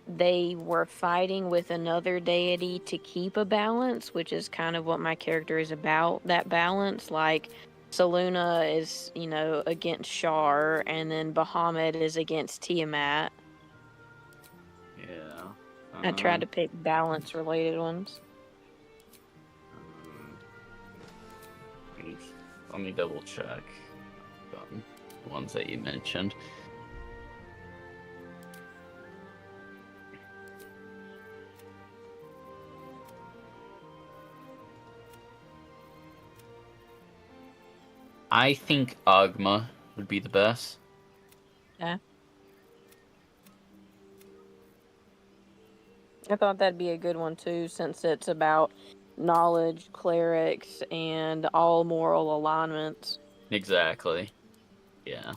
F: they were fighting with another deity to keep a balance, which is kind of what my character is about, that balance. Like, Selûne is, against Shar, and then Bahamut is against Tiamat.
B: Yeah.
F: I tried to pick balance related ones.
B: Let me double check the ones that you mentioned. I think Agma would be the best.
F: Yeah. I thought that'd be a good one too, since it's about knowledge, clerics, and all moral alignments.
B: Exactly. Yeah.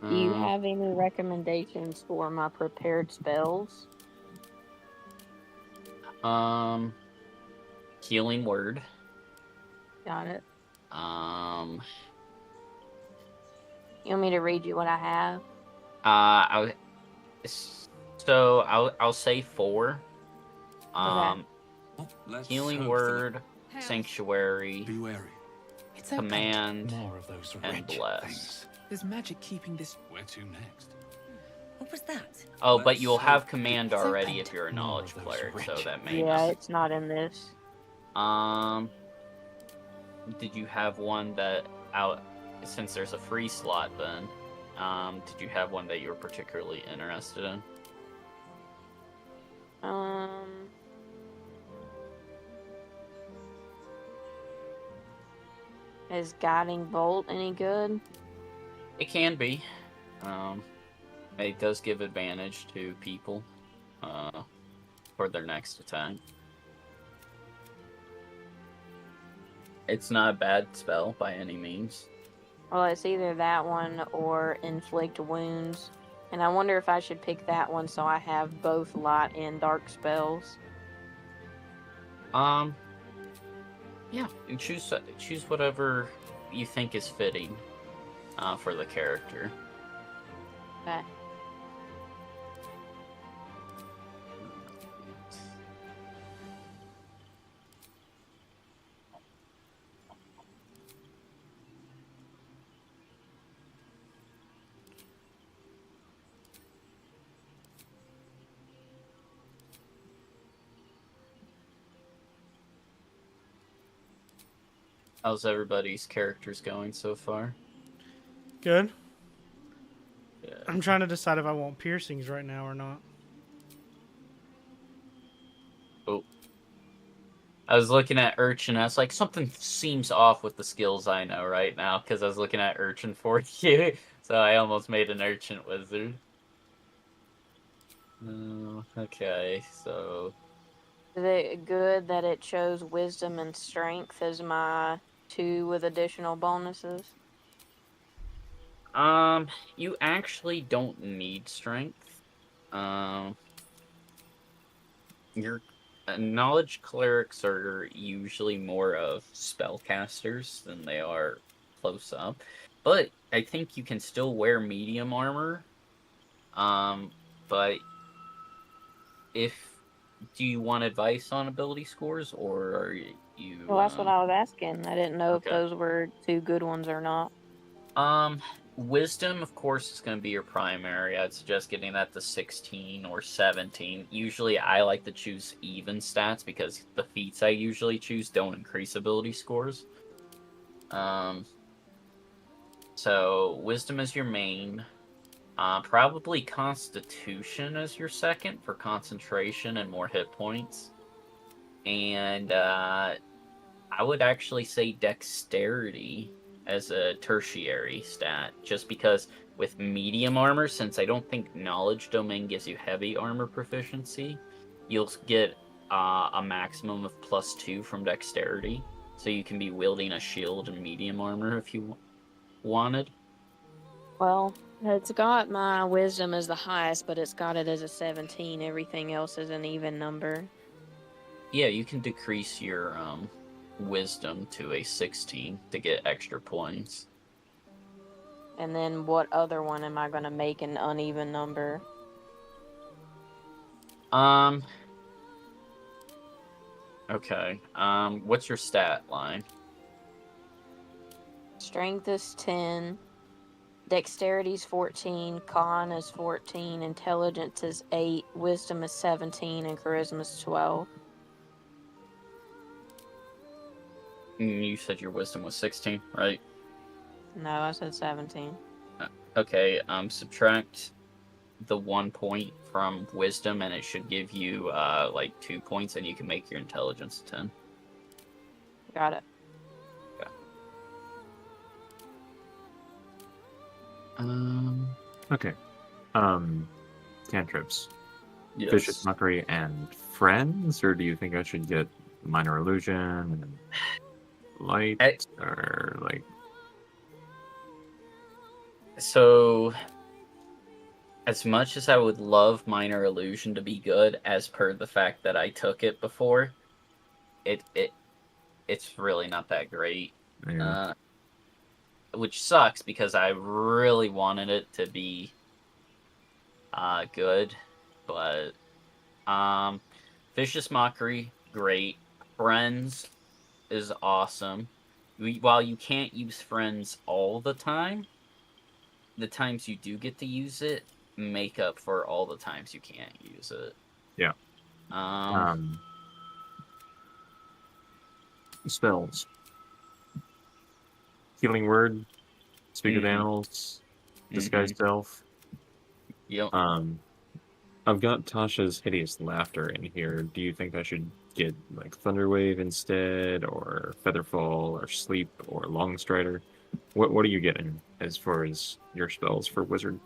F: Do you have any recommendations for my prepared spells?
B: Healing word.
F: Got it.
B: Um,
F: You want me to read you what I have?
B: I'll say 4. Healing word, sanctuary,
L: Be wary.
I: It's okay.
B: command,
L: More of those
B: and
L: wretched
B: bless.
L: things.
I: There's magic keeping this.
L: Where to next?
G: What was that?
B: Oh, but you'll
L: Let's
B: have
L: hope
B: command
I: it's
B: already
I: opened.
B: if you're a
L: More
B: knowledge
L: of those
B: cleric, so
L: wretched
B: that may
F: Yeah,
B: not.
F: it's not in this.
B: Did you have one that out? Since there's a free slot, then, did you have one that you were particularly interested in?
F: Is Guiding Bolt any good?
B: It can be. It does give advantage to people, for their next attack. It's not a bad spell by any means.
F: Well, it's either that one or Inflict Wounds. And I wonder if I should pick that one so I have both light and dark spells.
B: Yeah, you choose whatever you think is fitting, for the character.
F: Okay.
B: How's everybody's characters going so far?
A: Good.
B: Yeah.
A: I'm trying to decide if I want piercings right now or not.
B: Oh. I was looking at Urchin, I was like, something seems off with the skills I know right now, because I was looking at Urchin for you, so I almost made an Urchin wizard. Okay, so...
F: Is it good that it chose Wisdom and Strength as my 2 with additional bonuses?
B: You actually don't need strength. Your knowledge clerics are usually more of spellcasters than they are close up, but I think you can still wear medium armor. But do you want advice on ability scores, or are you?
F: Well, that's what I was asking. I didn't know
B: Okay.
F: if those were 2 good ones or not.
B: Wisdom, of course, is going to be your primary. I'd suggest getting that to 16 or 17. Usually, I like to choose even stats because the feats I usually choose don't increase ability scores. So, Wisdom is your main. Probably Constitution is your second for concentration and more hit points. And I would actually say Dexterity as a tertiary stat, just because with medium armor, since I don't think Knowledge Domain gives you heavy armor proficiency, you'll get a maximum of +2 from Dexterity, so you can be wielding a shield and medium armor if you wanted.
F: Well, it's got my Wisdom as the highest, but it's got it as a 17. Everything else is an even number.
B: Yeah, you can decrease your Wisdom to a 16 to get extra points.
F: And then what other one am I going to make an uneven number?
B: Okay. What's your stat line?
F: Strength is 10. Dexterity's 14, con is 14, intelligence is 8, wisdom is 17, and charisma is 12.
B: You said your wisdom was 16, right?
F: No, I said 17.
B: Okay, subtract the 1 point from wisdom, and it should give you, like, 2 points, and you can make your intelligence 10.
F: Got it.
E: Okay. Cantrips.
B: Yes.
E: Vicious Mockery and Friends, or do you think I should get Minor Illusion and Light, or like...
B: So, as much as I would love Minor Illusion to be good, as per the fact that I took it before, it's really not that great.
E: Yeah.
B: Which sucks, because I really wanted it to be good, but Vicious Mockery, great. Friends is awesome. While you can't use Friends all the time, the times you do get to use it make up for all the times you can't use it.
E: Yeah. Spells. Healing Word, Speak with Animals, Disguise Self.
B: Yep.
E: I've got Tasha's Hideous Laughter in here. Do you think I should get like Thunderwave instead, or Featherfall, or Sleep, or Longstrider? What are you getting as far as your spells for Wizard?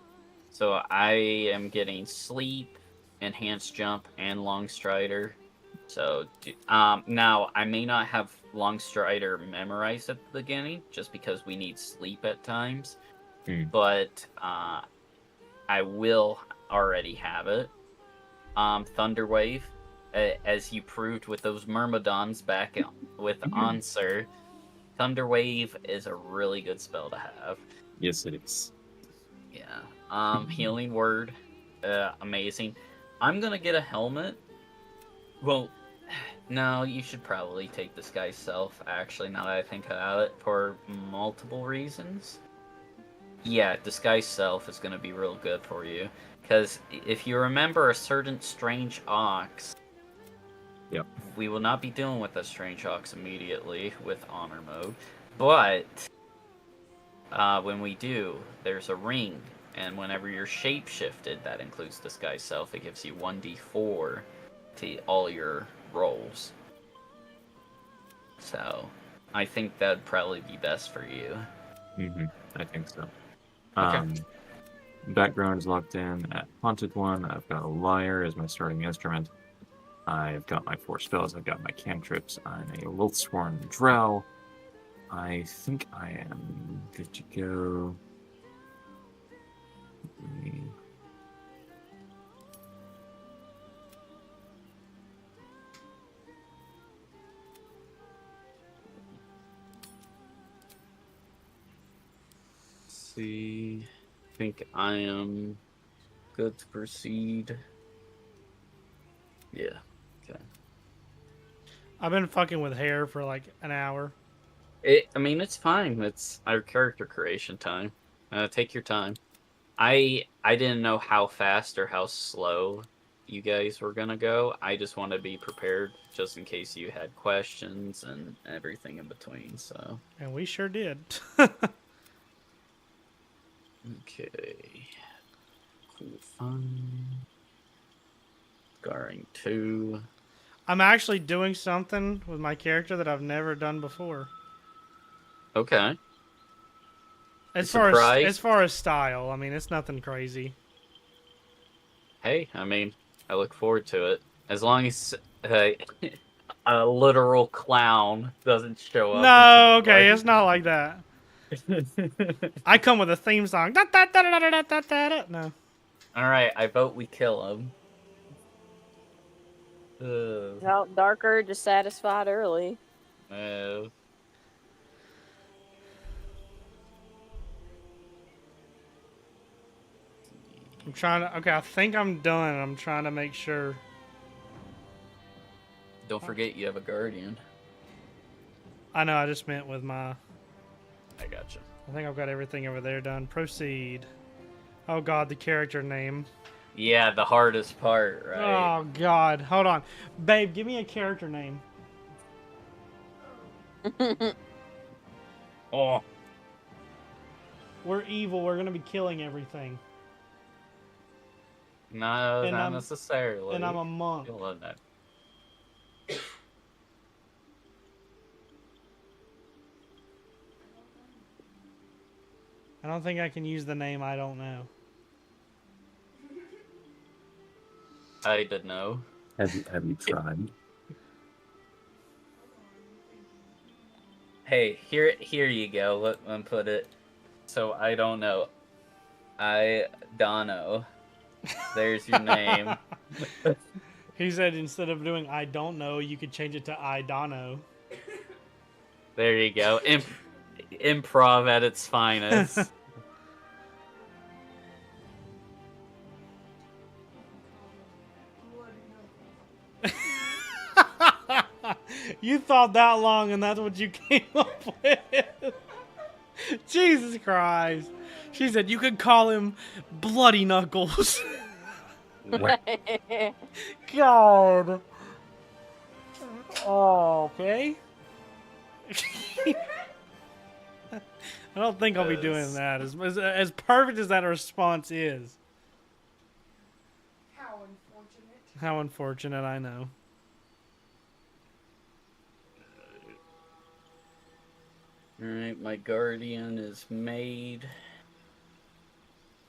B: So I am getting Sleep, Enhanced Jump, and Longstrider. So now I may not have Longstrider memorized at the beginning, just because we need Sleep at times. But I will already have it. Thunderwave, as you proved with those Myrmidons back with Answer, Thunderwave is a really good spell to have.
E: Yes, it is.
B: Yeah. Healing Word, amazing. I'm gonna get a helmet. Well, no, you should probably take Disguise Self, actually, now that I think about it, for multiple reasons. Yeah, Disguise Self is gonna be real good for you. Because if you remember a certain Strange Ox,
E: yep,
B: we will not be dealing with a Strange Ox immediately with Honor Mode, but when we do, there's a ring, and whenever you're shape-shifted, that includes Disguise Self, it gives you 1d4 to all your rolls. So, I think that'd probably be best for you.
E: I think so.
B: Okay.
E: Background is locked in at Haunted One. I've got a Lyre as my starting instrument. I've got my 4 spells. I've got my cantrips. I'm a Loathsworn Drow. I think I am good to go. Let me...
B: see. I think I am good to proceed. Yeah. Okay.
A: I've been fucking with hair for like an hour.
B: I mean, it's fine. It's our character creation time. Take your time. I didn't know how fast or how slow you guys were gonna go. I just wanted to be prepared just in case you had questions and everything in between. So.
A: And we sure did.
B: Okay. Cool. Fun. Scarring 2.
A: I'm actually doing something with my character that I've never done before.
B: Okay.
A: As far as style, I mean, it's nothing crazy.
B: Hey, I mean, I look forward to it. As long as a literal clown doesn't show up.
A: No, okay, it's not like that. I come with a theme song. Da, da, da, da, da, da, da, da, da. No.
B: Alright, I vote we kill him.
F: Well, Dark Urge is satisfied early.
B: No.
A: I'm trying to... Okay, I think I'm done. I'm trying to make sure.
B: Don't forget you have a guardian.
A: I know, I just meant with my...
B: I gotcha.
A: I think I've got everything over there done. Proceed. Oh god, the character name.
B: Yeah, the hardest part, right?
A: Oh god, hold on. Babe, give me a character name.
B: Oh.
A: We're evil, we're gonna be killing everything.
B: No,
A: And
B: not
A: I'm-
B: necessarily.
A: And I'm a monk.
B: You'll learn that.
A: I don't think I can use the name I don't know.
B: I didn't know.
E: Have you tried?
B: Hey, here you go. Let me put it. So I don't know. I Dono. There's your name.
A: He said instead of doing I don't know, you could change it to I don't know.
B: There you go. Improv at its finest.
A: You thought that long and that's what you came up with. Jesus Christ. She said you could call him Bloody Knuckles. God. Oh, okay. I don't think I'll be doing that. As perfect as that response is.
L: How unfortunate.
A: How unfortunate, I know.
B: Alright, my guardian is made.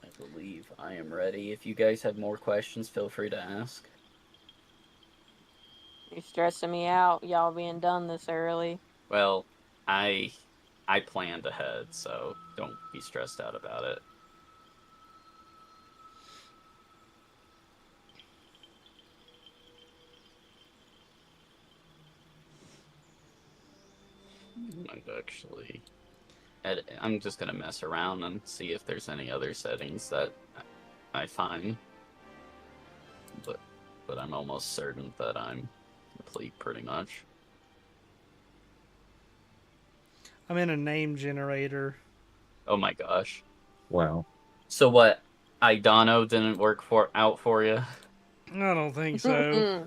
B: I believe I am ready. If you guys have more questions, feel free to ask.
F: You're stressing me out, y'all being done this early.
B: Well, I planned ahead, so don't be stressed out about it. I'm just gonna mess around and see if there's any other settings that I find. But I'm almost certain that I'm complete pretty much.
A: I'm in a name generator.
B: Oh my gosh.
E: Wow.
B: So what? Idono didn't work out for you?
A: I don't think so.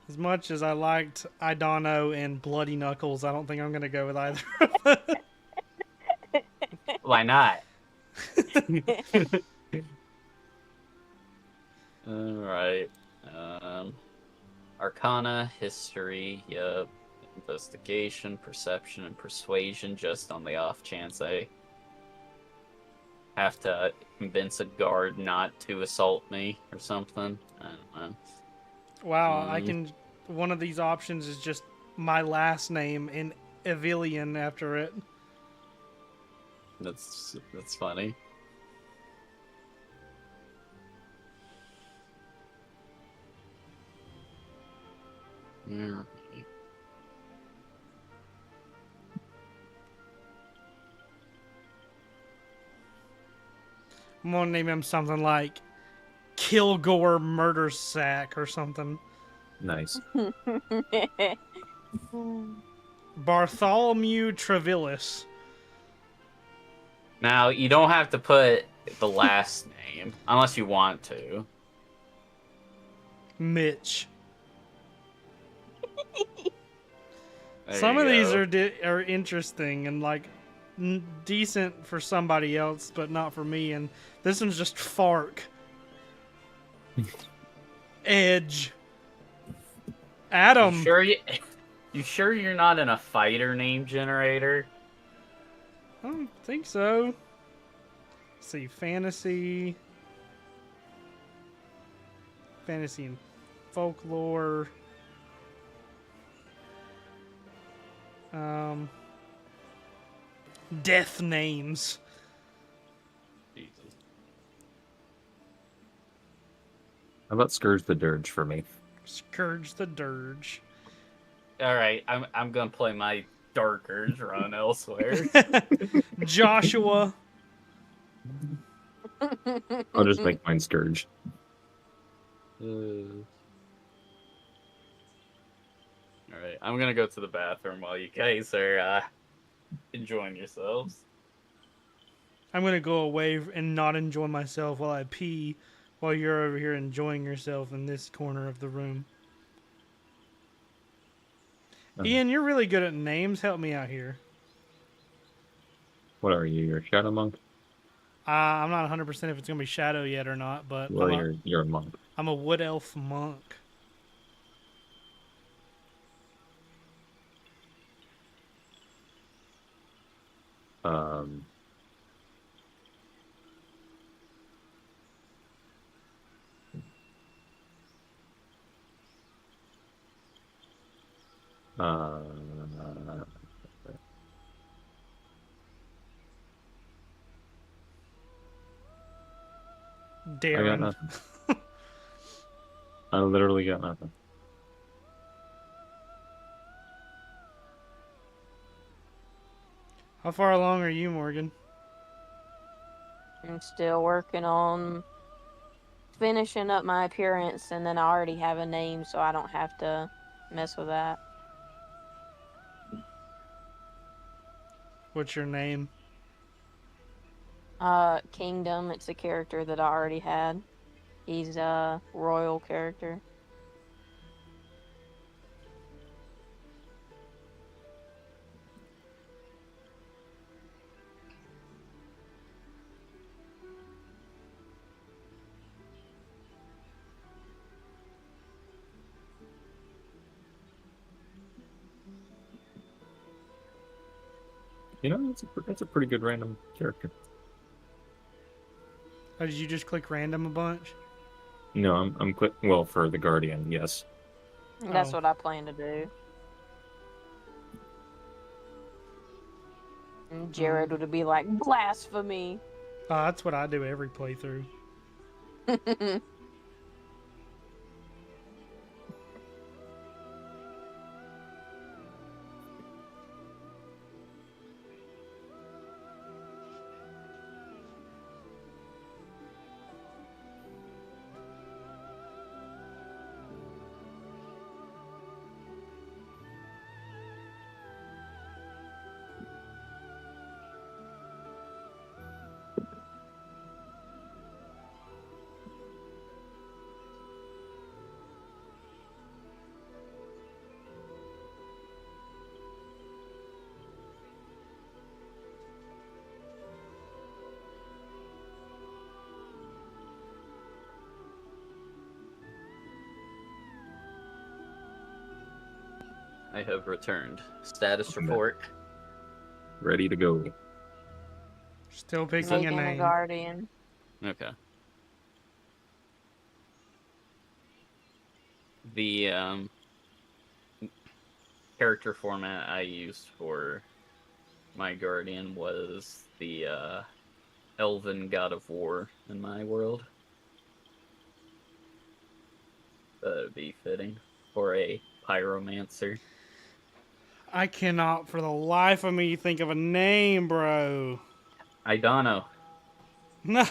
A: As much as I liked Idono and Bloody Knuckles, I don't think I'm going to go with either of them.
B: Why not? Alright. Arcana, history, yep. Investigation, perception, and persuasion, just on the off chance I have to convince a guard not to assault me or something. I don't know.
A: Wow, I can... One of these options is just my last name in Evilian after it.
B: That's funny. Yeah.
A: I'm gonna name him something like Kilgore Murder Sack or something.
E: Nice.
A: Bartholomew Trevillis.
B: Now, you don't have to put the last name, unless you want to.
A: Mitch.
B: There
A: Some
B: you
A: of these
B: go.
A: are interesting and like decent for somebody else, but not for me. And this one's just Fark. Edge. Adam.
B: You sure you're not in a fighter name generator?
A: I don't think so. Let's see, fantasy and folklore. Death names.
B: Jesus.
E: How about Scourge the Dirge for me?
A: Scourge the Dirge.
B: All right, I'm gonna play my darker run elsewhere.
A: Joshua.
E: I'll just make mine Scourge.
B: All right, I'm gonna go to the bathroom while you guys are enjoying yourselves.
A: I'm gonna go away and not enjoy myself while I pee, while you're over here enjoying yourself in this corner of the room. Ian, you're really good at names. Help me out here.
E: What are you? You're a shadow monk?
A: I'm not 100% if it's gonna be shadow yet or not, but
E: Well, you're a monk.
A: I'm a wood elf monk.
E: I got
A: Darren.
E: nothing. I literally got nothing.
A: How far along are you, Morgan?
F: I'm still working on finishing up my appearance, and then I already have a name, so I don't have to mess with that.
A: What's your name?
F: Kingdom. It's a character that I already had. He's a royal character.
E: You know, that's a pretty good random character.
A: Oh, did you just click random a bunch?
E: No, I'm well, for the Guardian, yes.
F: That's what I plan to do. And Jared would be like, blasphemy!
A: That's what I do every playthrough.
B: I have returned. Status report.
E: Ready to go.
A: Still picking a
F: Making
A: name.
F: guardian.
B: Okay. The character format I used for my guardian was the elven god of war in my world. That would be fitting for a pyromancer.
A: I cannot for the life of me think of a name, bro.
B: I don't know.
A: No.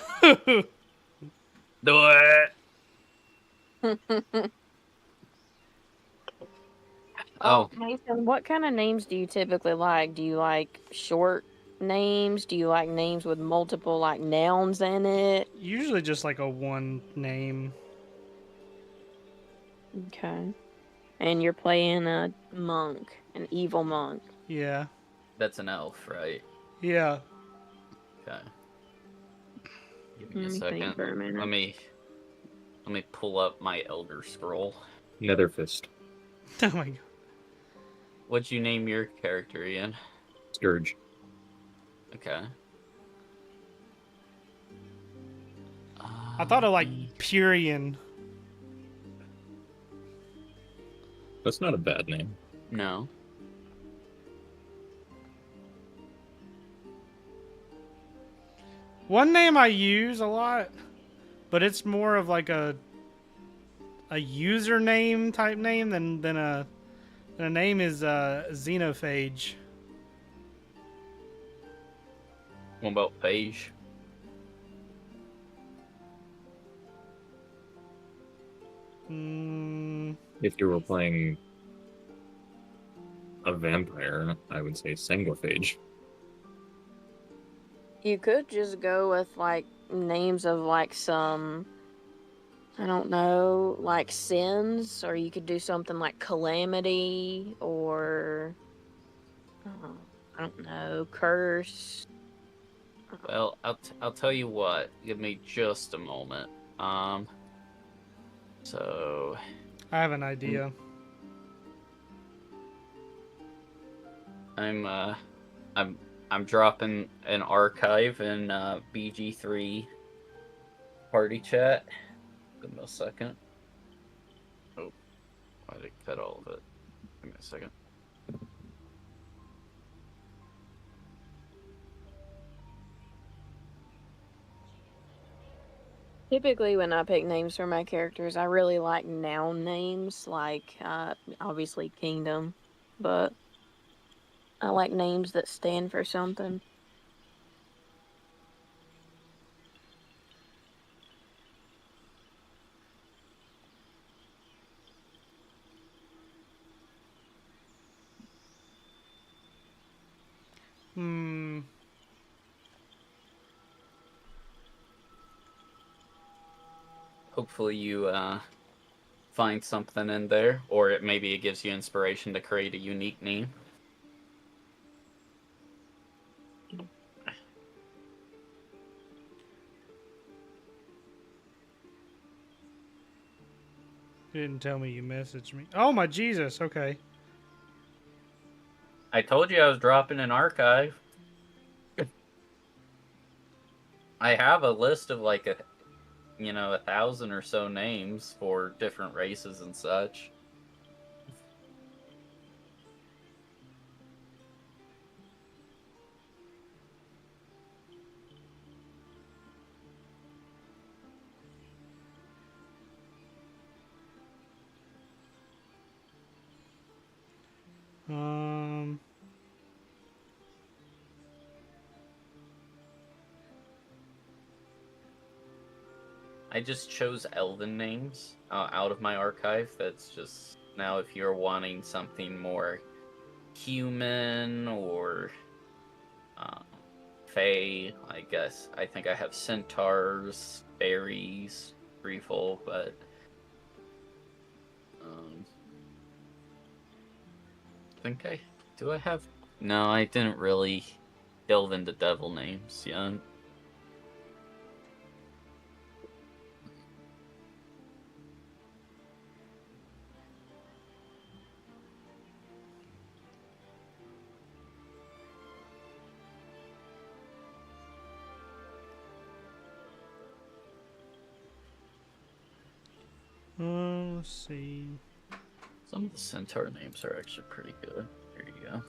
B: Do it. Oh,
F: Nathan, what kind of names do you typically like? Do you like short names? Do you like names with multiple like nouns in it?
A: Usually just like a one name.
F: Okay. And you're playing a monk, an evil monk.
A: Yeah.
B: that's an elf, right?
A: Yeah.
B: Okay. Give me a
F: Let me think
B: second.
F: for a minute.
B: Let me pull up my Elder Scroll.
E: Netherfist.
A: Oh my god.
B: What'd you name your character, Ian?
E: Scourge.
B: Okay.
A: I thought of like Purian.
E: That's not a bad name.
B: No.
A: One name I use a lot, but it's more of like a username type name than a name is Xenophage.
B: What about Phage?
E: If you were playing a vampire, I would say Sanguiphage.
F: You could just go with like names of like some, I don't know, like sins, or you could do something like calamity, or I don't know, curse.
B: Well, I'll tell you what. Give me just a moment. So
A: I have an idea.
B: I'm dropping an archive in BG3 party chat. Give me a second. Oh, why did it cut all of it? Give me a second.
F: Typically, when I pick names for my characters, I really like noun names, like obviously kingdom, but I like names that stand for something.
B: Hopefully you find something in there, or maybe it gives you inspiration to create a unique name.
A: You didn't tell me you messaged me. Oh my Jesus, okay.
B: I told you I was dropping an archive. I have a list of like 1,000 or so names for different races and such. I just chose elven names out of my archive. That's just now if you're wanting something more human or fae, I guess. I think I have centaurs, fairies, threefold, but do I have? No, I didn't really delve into devil names yet.
A: Let's see.
B: Some of the centaur names are actually pretty good. There you go.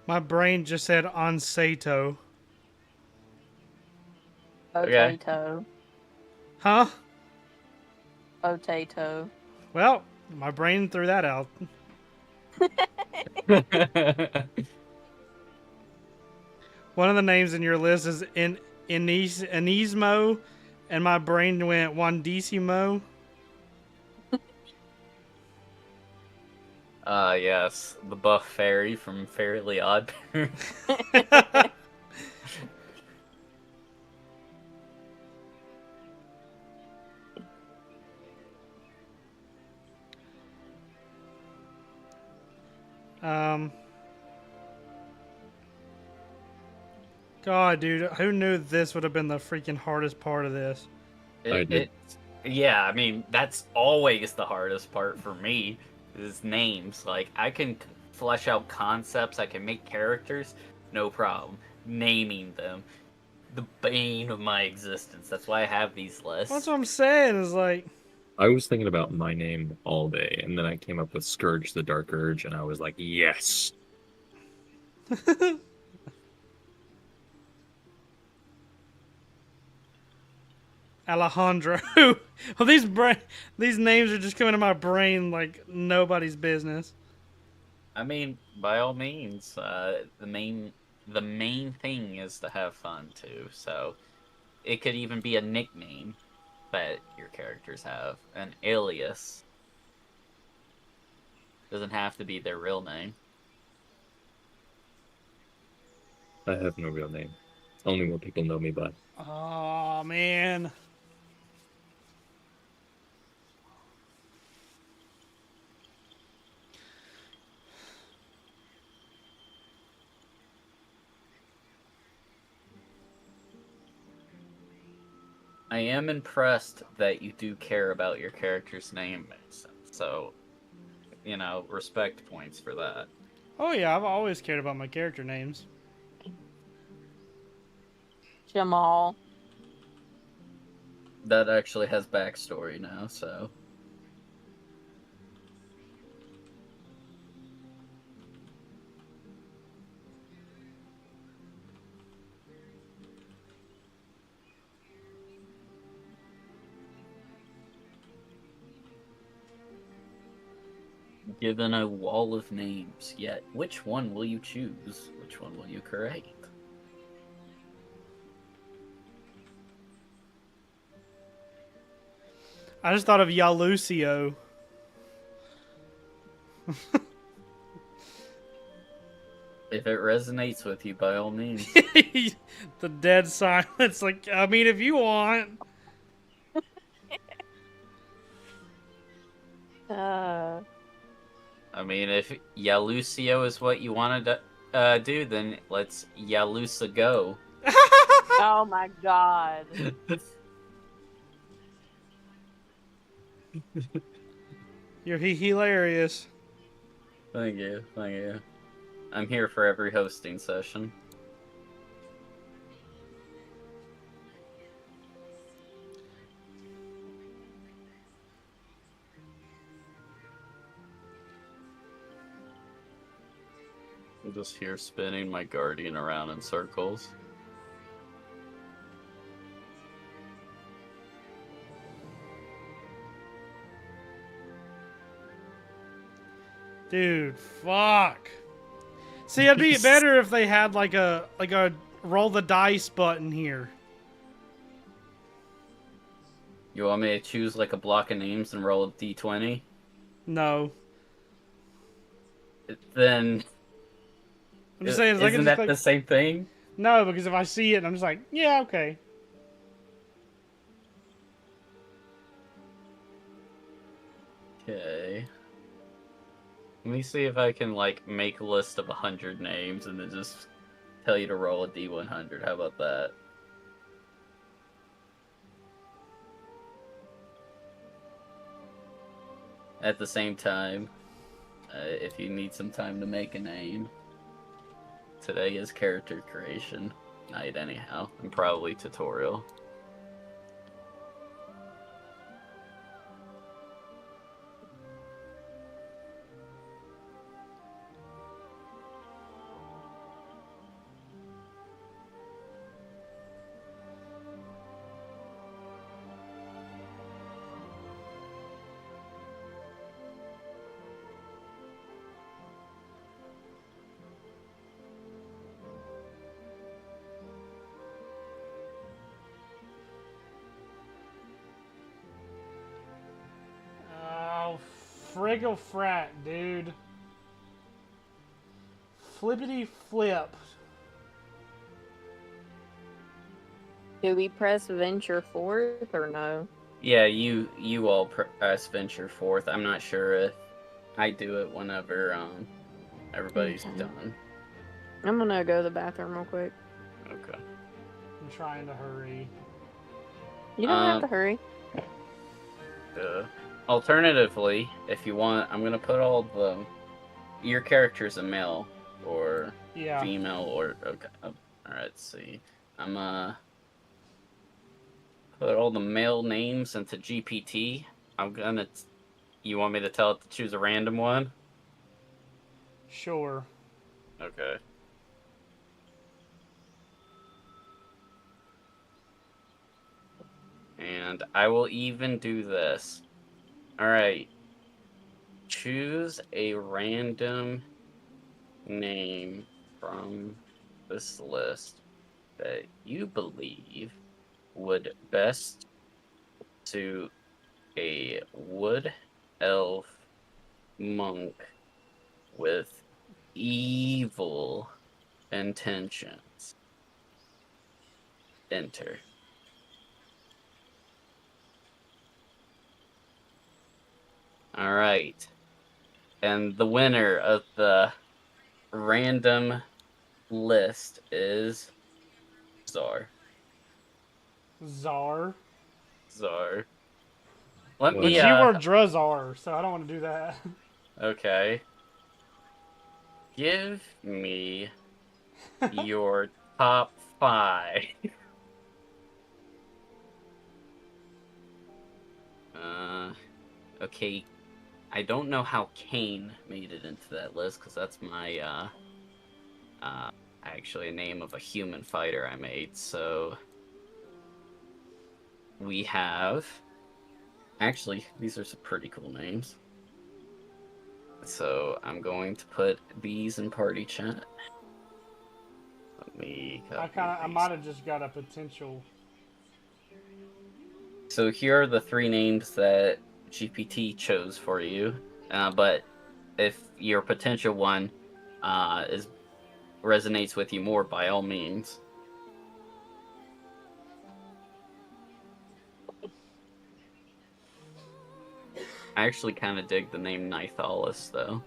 A: My brain just said Onsato.
F: Potato.
A: Huh?
F: Potato.
A: Well, my brain threw that out. One of the names in your list is Enismo, and my brain went Wandissimo.
B: Yes, the buff fairy from Fairly Odd Parents.
A: God, dude, who knew this would have been the freaking hardest part of this?
B: Yeah, I mean, that's always the hardest part for me, is names. Like, I can flesh out concepts, I can make characters, no problem. Naming them. the bane of my existence. That's why I have these lists.
A: That's what I'm saying. Is like,
E: I was thinking about my name all day, and then I came up with Scourge the Dark Urge, and I was like, yes.
A: Alejandro. Well, these names are just coming to my brain like nobody's business.
B: I mean, by all means, the main thing is to have fun too. So it could even be a nickname that your characters have, an alias. Doesn't have to be their real name.
E: I have no real name. Only what people know me by.
A: Oh man.
B: I am impressed that you do care about your character's name, Mason. So, you know, respect points for that.
A: Oh yeah, I've always cared about my character names.
F: Jamal.
B: That actually has backstory now, so. Given a wall of names, yet which one will you choose? Which one will you create?
A: I just thought of Yalucio.
B: If it resonates with you, by all means.
A: The dead silence. Like, I mean, if you want.
B: I mean, if Yalucio is what you wanted to do, then let's Yalusa go.
F: Oh my god.
A: You're hilarious.
B: Thank you, thank you. I'm here for every hosting session. I'm just here spinning my guardian around in circles.
A: Dude, fuck. See, it'd be better if they had like a roll the dice button here.
B: You want me to choose like a block of names and roll a d20?
A: No.
B: Then
A: I'm just saying,
B: isn't that the same thing?
A: No, because if I see it, I'm just like, yeah, okay.
B: Okay. Let me see if I can like make a list of 100 names and then just tell you to roll a d100. How about that? At the same time, if you need some time to make a name, today is character creation night anyhow, and probably tutorial.
A: Oh, friggle frat, dude. Flippity flip.
F: Do we press venture forth or no?
B: Yeah, you all press venture forth. I'm not sure if I do it whenever everybody's done.
F: I'm gonna go to the bathroom real quick.
B: Okay.
A: I'm trying to hurry.
F: You don't have to hurry.
B: Alternatively, if you want, I'm gonna put all the your character's a male or
A: Yeah.
B: female or okay. All right, let's see. I'm put all the male names into GPT. You want me to tell it to choose a random one?
A: Sure.
B: Okay. And I will even do this. Alright. Choose a random name from this list that you believe would best suit a wood elf monk with evil intentions. Enter. Alright. And the winner of the random list is Czar.
A: Czar.
B: Czar. Let
A: But
B: me,
A: you were Drazar, so I don't want to do that.
B: Okay. Give me your top 5. Okay. I don't know how Kane made it into that list, because that's my, actually a name of a human fighter I made, so... We have... Actually, these are some pretty cool names. So, I'm going to put these in party chat. Let me...
A: I might have just got a potential...
B: So here are the 3 names that GPT chose for you, but if your potential one resonates with you more, by all means. I actually kind of dig the name Nithalis, though.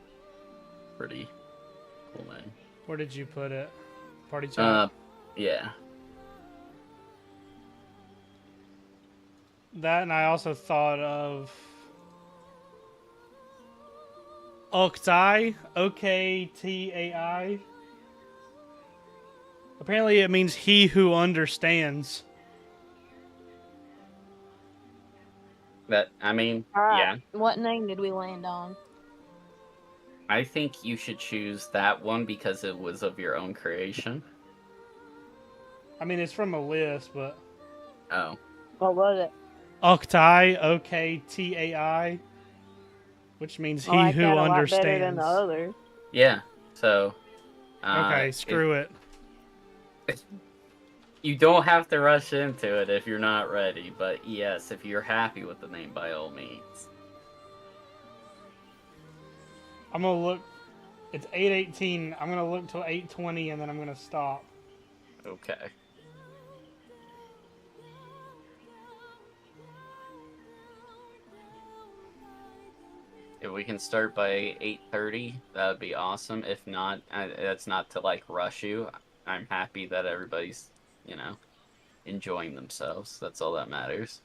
B: Pretty cool name.
A: Where did you put it? Party chat?
B: Yeah.
A: That, and I also thought of Oktai, O-K-T-A-I. Apparently it means he who understands.
B: Yeah.
F: What name did we land on?
B: I think you should choose that one because it was of your own creation.
A: I mean, it's from a list, but...
B: Oh.
F: What was it?
A: Oktai, O-K-T-A-I. Which means he
F: like
A: who
F: that a lot
A: understands.
F: better than the other.
B: Yeah, so...
A: okay, screw it.
B: You don't have to rush into it if you're not ready, but yes, if you're happy with the name, by all means.
A: I'm gonna look. It's 8:18. I'm gonna look till 8:20, and then I'm gonna stop.
B: Okay. If we can start by 8:30, that would be awesome. If not, that's not to like rush you. I'm happy that everybody's, enjoying themselves. That's all that matters.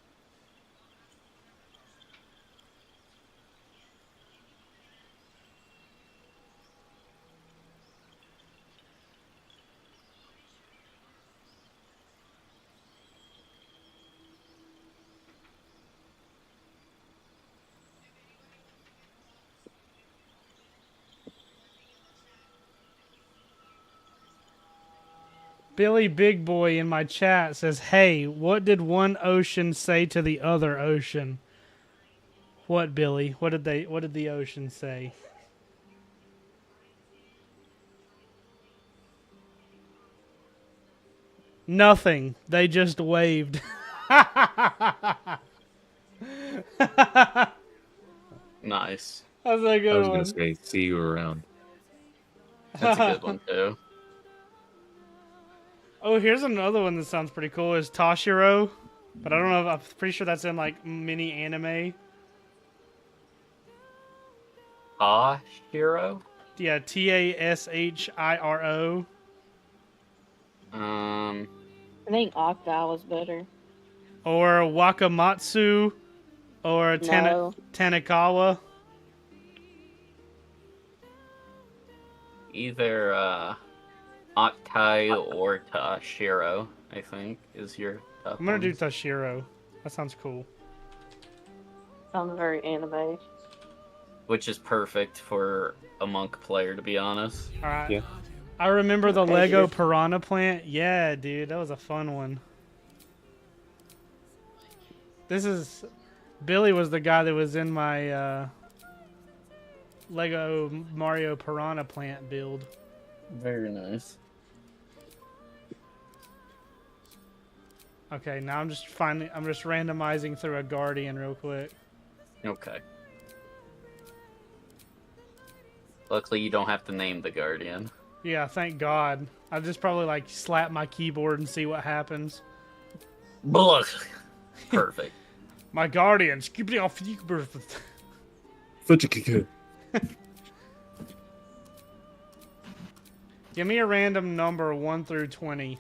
A: Billy Big Boy in my chat says, "Hey, what did one ocean say to the other ocean?" What, Billy? What did the ocean say? Nothing. They just waved.
B: Nice.
A: That's a good one.
E: I was going to say, see you around.
B: That's a good one, too.
A: Oh, here's another one that sounds pretty cool. Is Toshiro, but I don't know. I'm pretty sure that's in like mini anime.
B: Hiro?
A: Yeah, Tashiro.
F: I think Octa was better.
A: Or Wakamatsu, or
F: No.
A: Tanakawa.
B: Either Octai or Tashiro, I think, is your top
A: I'm gonna do
B: ones.
A: Toshiro. That sounds cool.
F: Sounds very anime.
B: Which is perfect for a monk player, to be honest.
A: All right.
E: Yeah.
A: I remember the
F: Okay,
A: Lego
F: dude.
A: Piranha Plant. Yeah, dude, that was a fun one. Billy was the guy that was in my Lego Mario Piranha Plant build.
B: Very nice.
A: Okay, now I'm just randomizing through a Guardian real quick.
B: Okay. Luckily, you don't have to name the Guardian.
A: Yeah, thank God. I just probably like slap my keyboard and see what happens.
B: Perfect.
A: My Guardian, skippity off.
E: Such a kick.
A: Give me a random number 1 through 20.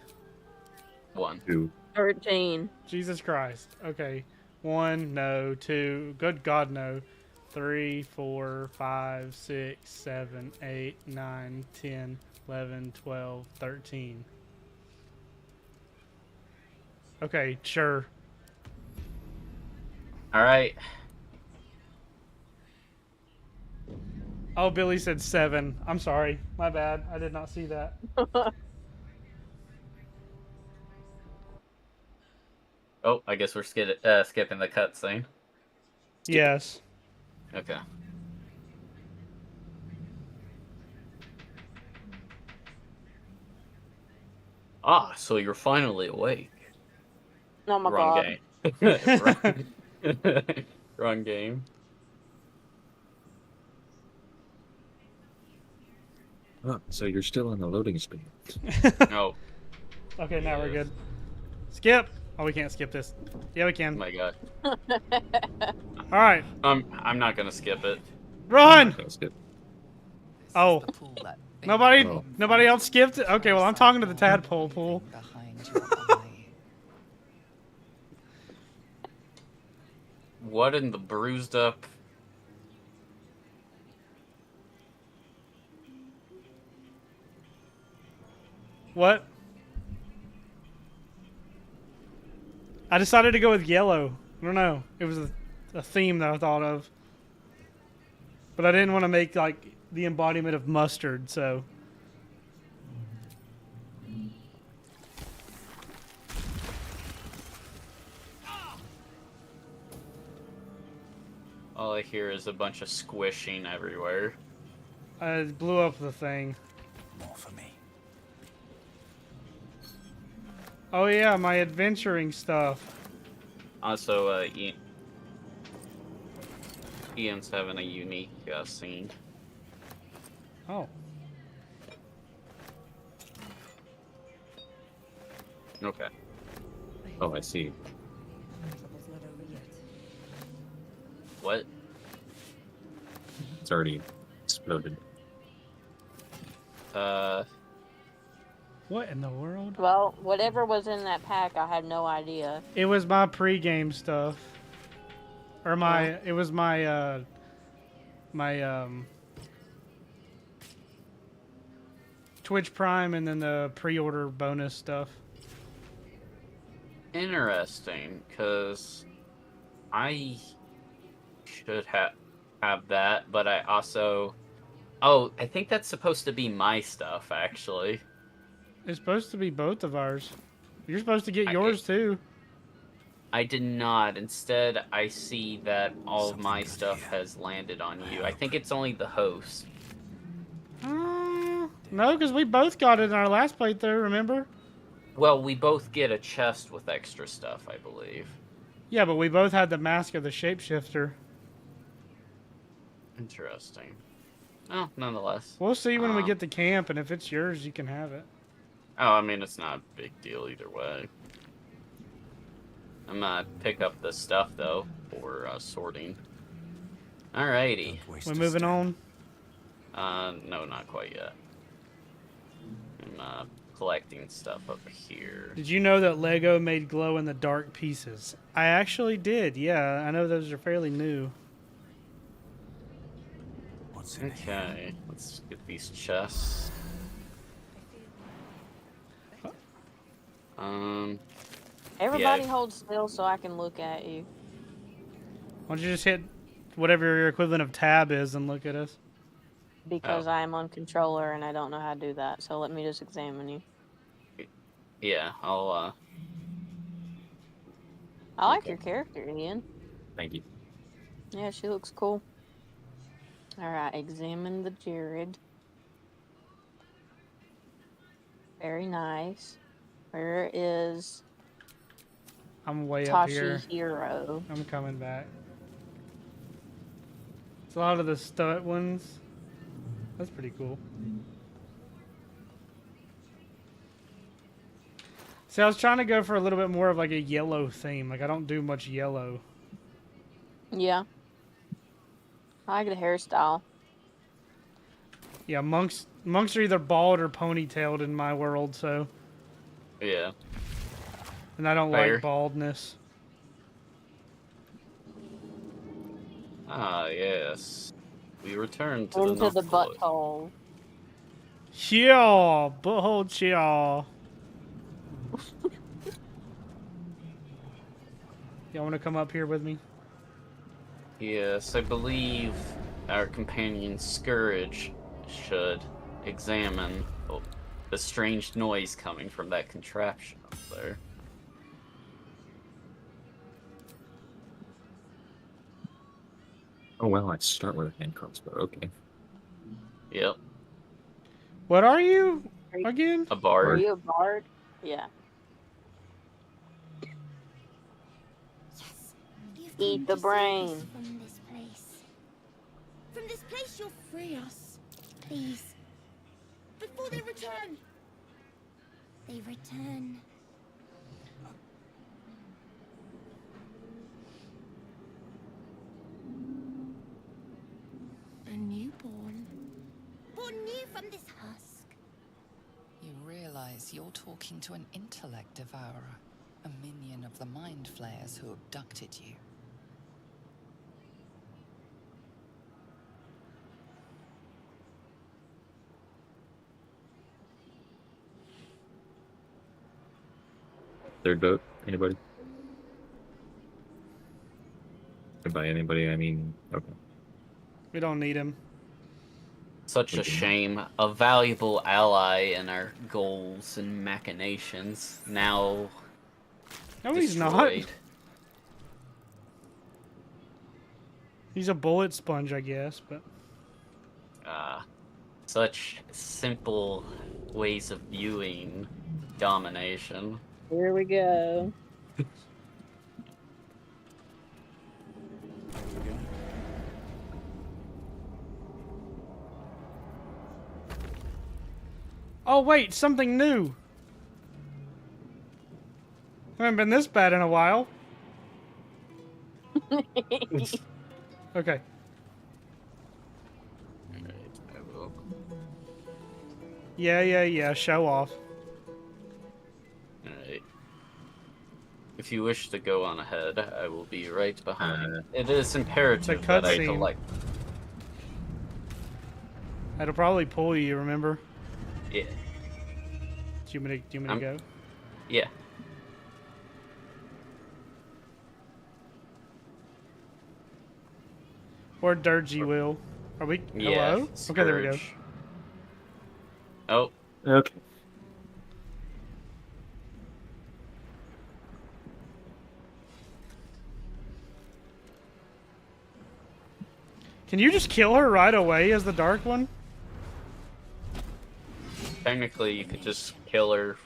B: 1.
E: 2.
F: 13.
A: Jesus Christ. Okay. 1, no. 2, good God, no. 3, 4, 5, 6, 7, 8, 9, 10, 11, 12, 13. Okay, sure.
B: Alright.
A: Oh, Billy said 7. I'm sorry. My bad. I did not see that.
B: Oh, I guess we're skipping the cutscene.
A: Yes.
B: Okay. Ah, so you're finally awake.
F: Oh my
B: Wrong
F: God.
B: game. Wrong game.
E: Oh, so you're still in the loading screen.
B: No.
A: Okay, now we're good. Skip! Oh, we can't skip this. Yeah, we
B: Oh
A: can.
B: my God.
A: Alright.
B: I'm not gonna skip it.
A: Run!
E: That's good.
A: Oh. Nobody else skipped it? Okay, well, I'm talking to the tadpole pool.
B: What in the bruised up?
A: What? I decided to go with yellow. I don't know. It was a theme that I thought of. But I didn't want to make, like, the embodiment of mustard, so...
B: All I hear is a bunch of squishing everywhere.
A: I blew up the thing.
K: More for me.
A: Oh yeah, my adventuring stuff.
B: Also, Ian's having a unique scene.
A: Oh.
B: Okay.
E: Oh, I see.
B: What?
E: It's already exploded.
A: What in the world?
F: Well, whatever was in that pack, I have no idea.
A: It was my pre-game stuff. Or my... It was my, Twitch Prime and then the pre-order bonus stuff.
B: Interesting, because I should have that, but I also... Oh, I think that's supposed to be my stuff, actually.
A: It's supposed to be both of ours. You're supposed to get yours too.
B: I did not. Instead, I see that all of my stuff has landed on you. I think it's only the host.
A: No, because we both got it in our last playthrough, remember?
B: Well, we both get a chest with extra stuff, I believe.
A: Yeah, but we both had the Mask of the Shapeshifter.
B: Interesting. Oh, nonetheless.
A: We'll see when we get to camp, and if it's yours, you can have it.
B: Oh, I mean, it's not a big deal either way. I'm gonna pick up the stuff, though, for sorting. Alrighty.
A: We're moving on.
B: No, not quite yet. I'm collecting stuff over here.
A: Did you know that Lego made glow-in-the-dark pieces? I actually did, yeah. I know those are fairly new.
B: Okay, let's get these chests.
F: Everybody hold still so I can look at you.
A: Why don't you just hit whatever your equivalent of tab is and look at us?
F: Because I am on controller and I don't know how to do that. So let me just examine you.
B: Yeah, I'll
F: I like your character, Ian.
E: Thank you.
F: Yeah, she looks cool. Alright, examine the Jared. Very nice. Where is
A: I'm way up
F: Tashi
A: here.
F: Hero?
A: I'm coming back. It's a lot of the stud ones. That's pretty cool. See, I was trying to go for a little bit more of like a yellow theme. Like, I don't do much yellow.
F: Yeah. I like the hairstyle.
A: Yeah, monks are either bald or ponytailed in my world, so.
B: Yeah.
A: And I don't like baldness.
B: Ah, yes. We return to
F: Into the
B: Knockfloor.
F: butthole.
A: Yeah, butthole chia. Y'all want to come up here with me?
B: Yes, I believe our companion Scourge should examine the strange noise coming from that contraption up there.
E: Oh well, I start with a hand crossbow. Okay.
B: Yep.
A: What are you again?
B: A bard.
F: Are you a bard? Yeah. Eat the brain.
C: From this place. From this place you'll free us. Please. Before they return. They return. A newborn. Born new from this husk.
I: You realize you're talking to an intellect devourer, a minion of the mind flayers who abducted you.
E: Third vote. Anybody? And by anybody, I mean okay.
A: We don't need him.
B: Such a shame. A valuable ally in our goals and machinations. Now
A: No, he's not.
B: destroyed.
A: He's a bullet sponge, I guess, but.
B: Such simple ways of viewing domination.
F: Here we go.
A: Oh wait, something new. Haven't been this bad in a while. Okay. Yeah. Show off.
B: Alright. If you wish to go on ahead, I will be right behind. It is imperative that I
A: cutscene.
B: collect.
A: That'll probably pull you, remember?
B: Yeah.
A: Do you want me to go?
B: Yeah.
A: Or Dirgy will. Are we?
B: Yeah,
A: Hello? Okay, there we go.
B: Scourge. Oh.
E: Okay.
A: Can you just kill her right away as the dark one?
B: Technically, you could just kill her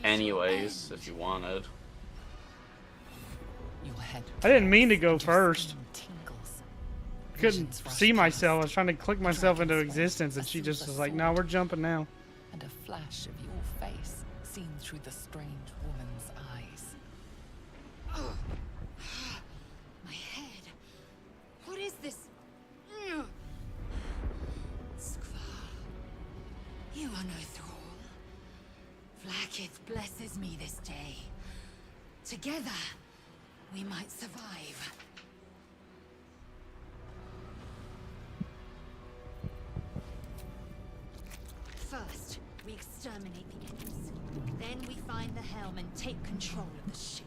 B: anyways if you wanted.
A: I didn't mean to go first. Couldn't see myself. I was trying to click myself into existence, and she just was like, "No, we're jumping now."
I: And a flash of your face seen through the strange woman's eyes.
C: Oh. My head. What is this? Skvar. You are no thrall. Vlaakith blesses me this day. Together, we might survive. First,
L: We exterminate the imps. Then we find the helm and take control of the ship.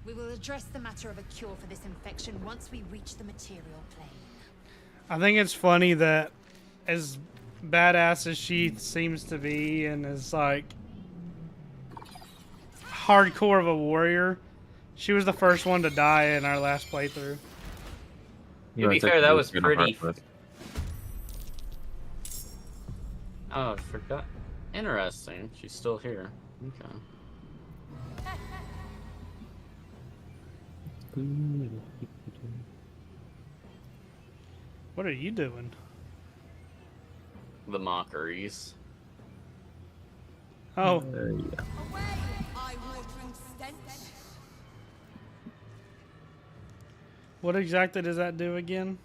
L: We will address the matter of a cure for this infection once we reach the material plane.
A: I think it's funny that as badass as she seems to be and as like hardcore of a warrior, she was the first one to die in our last playthrough.
B: To be fair, that was pretty. Oh, I forgot. Interesting. She's still here. Okay.
A: What are you doing?
B: The mockeries.
A: Oh.
E: Yeah.
L: Eye-watering stench.
A: What exactly does that do again?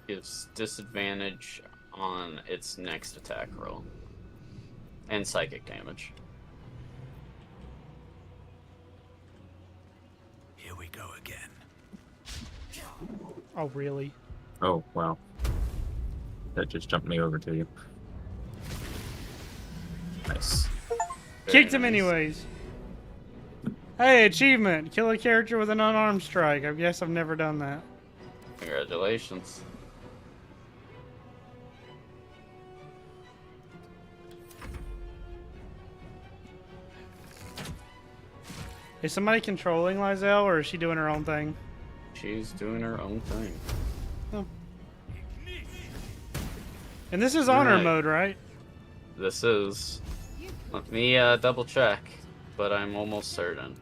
B: Gives disadvantage on its next attack roll. And psychic damage.
K: Here we go again.
A: Oh, really?
E: Oh, wow. That just jumped me over to you. Nice.
A: Kicked him anyways. Hey, achievement. Kill a character with an unarmed strike. I guess I've never done that.
B: Congratulations.
A: Is somebody controlling Lizelle, or is she doing her own thing?
B: She's doing her own thing.
A: Oh. And this is honor
B: Right.
A: mode, right?
B: This is. Let me double check, but I'm almost certain.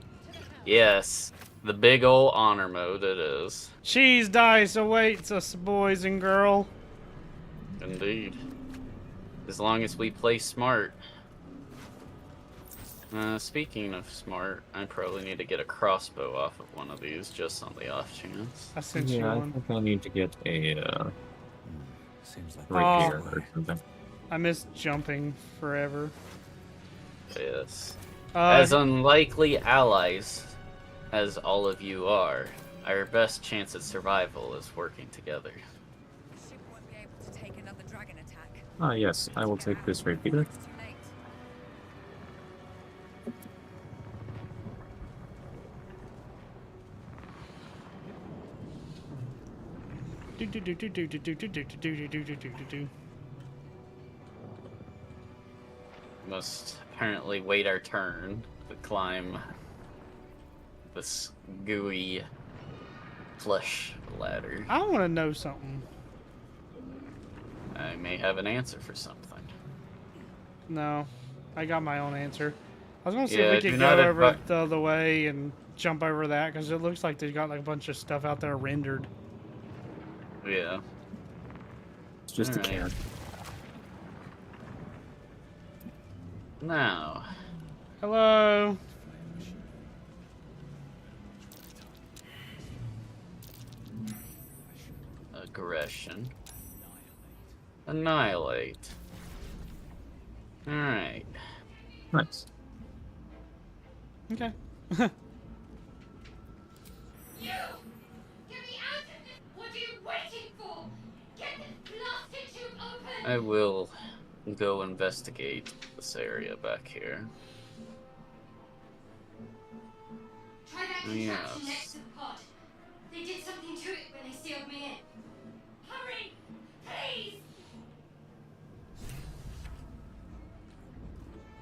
B: Yes, the big ol' honor mode it is.
A: Cheese dice awaits us, boys and girl.
B: Indeed. As long as we play smart. Speaking of smart, I probably need to get a crossbow off of one of these, just on the off chance.
A: I sent you
E: I
A: one.
E: think I need to get a
K: Seems like
E: rapier or something.
A: I miss jumping forever.
B: Yes.
A: Uh,
B: As unlikely allies as all of you are, our best chance at survival is working together.
L: The ship won't be able to take another dragon attack.
E: Ah, yes, I will take this rapier.
L: It's too late.
B: Must apparently wait our turn to climb this gooey flesh ladder.
A: I want to know something.
B: I may have an answer for something.
A: No, I got my own answer. I was gonna see
B: Yeah,
A: if we
B: do
A: could
B: not
A: go over
B: advi-
A: it the other way and jump over that, because it looks like they got like a bunch of stuff out there rendered.
B: Yeah.
E: It's just a
B: Alright.
E: can.
B: Now,
A: Hello.
B: aggression. Annihilate. Alright.
E: Nice.
A: Okay.
C: You! Get me out of this! What are you waiting for? Get this blasted tube open!
B: I will go investigate this area back here.
C: Try that contraption
B: Yes.
C: next to the pod. They did something to it when they sealed me in. Hurry! Please!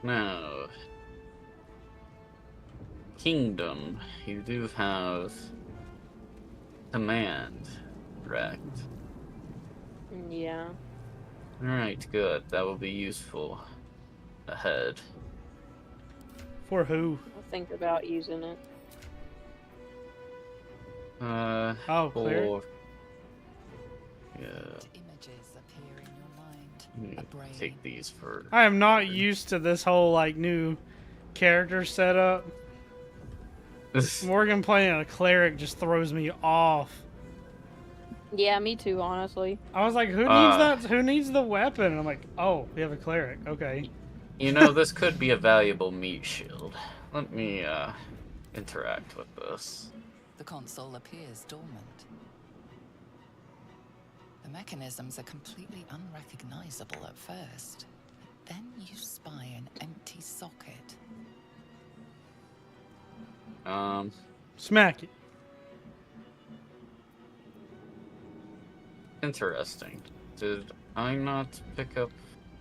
B: Now, Kingdom, you do have command, correct?
F: Yeah.
B: Alright, good. That will be useful ahead.
A: For who?
F: I'll think about using it.
A: Oh, clear.
B: For... Yeah,
I: Images appear in your mind. A brain.
B: take these for...
A: I am not used to this whole like new character setup. Morgan playing a cleric just throws me off.
F: Yeah, me too, honestly.
A: I was like, who needs that? Who needs the weapon? And I'm like, oh, we have a cleric. Okay.
B: You know, this could be a valuable meat shield. Let me, interact with this.
I: The console appears dormant. The mechanisms are completely unrecognizable at first. But then you spy an empty socket.
A: Smack it.
B: Interesting. Did I not pick up?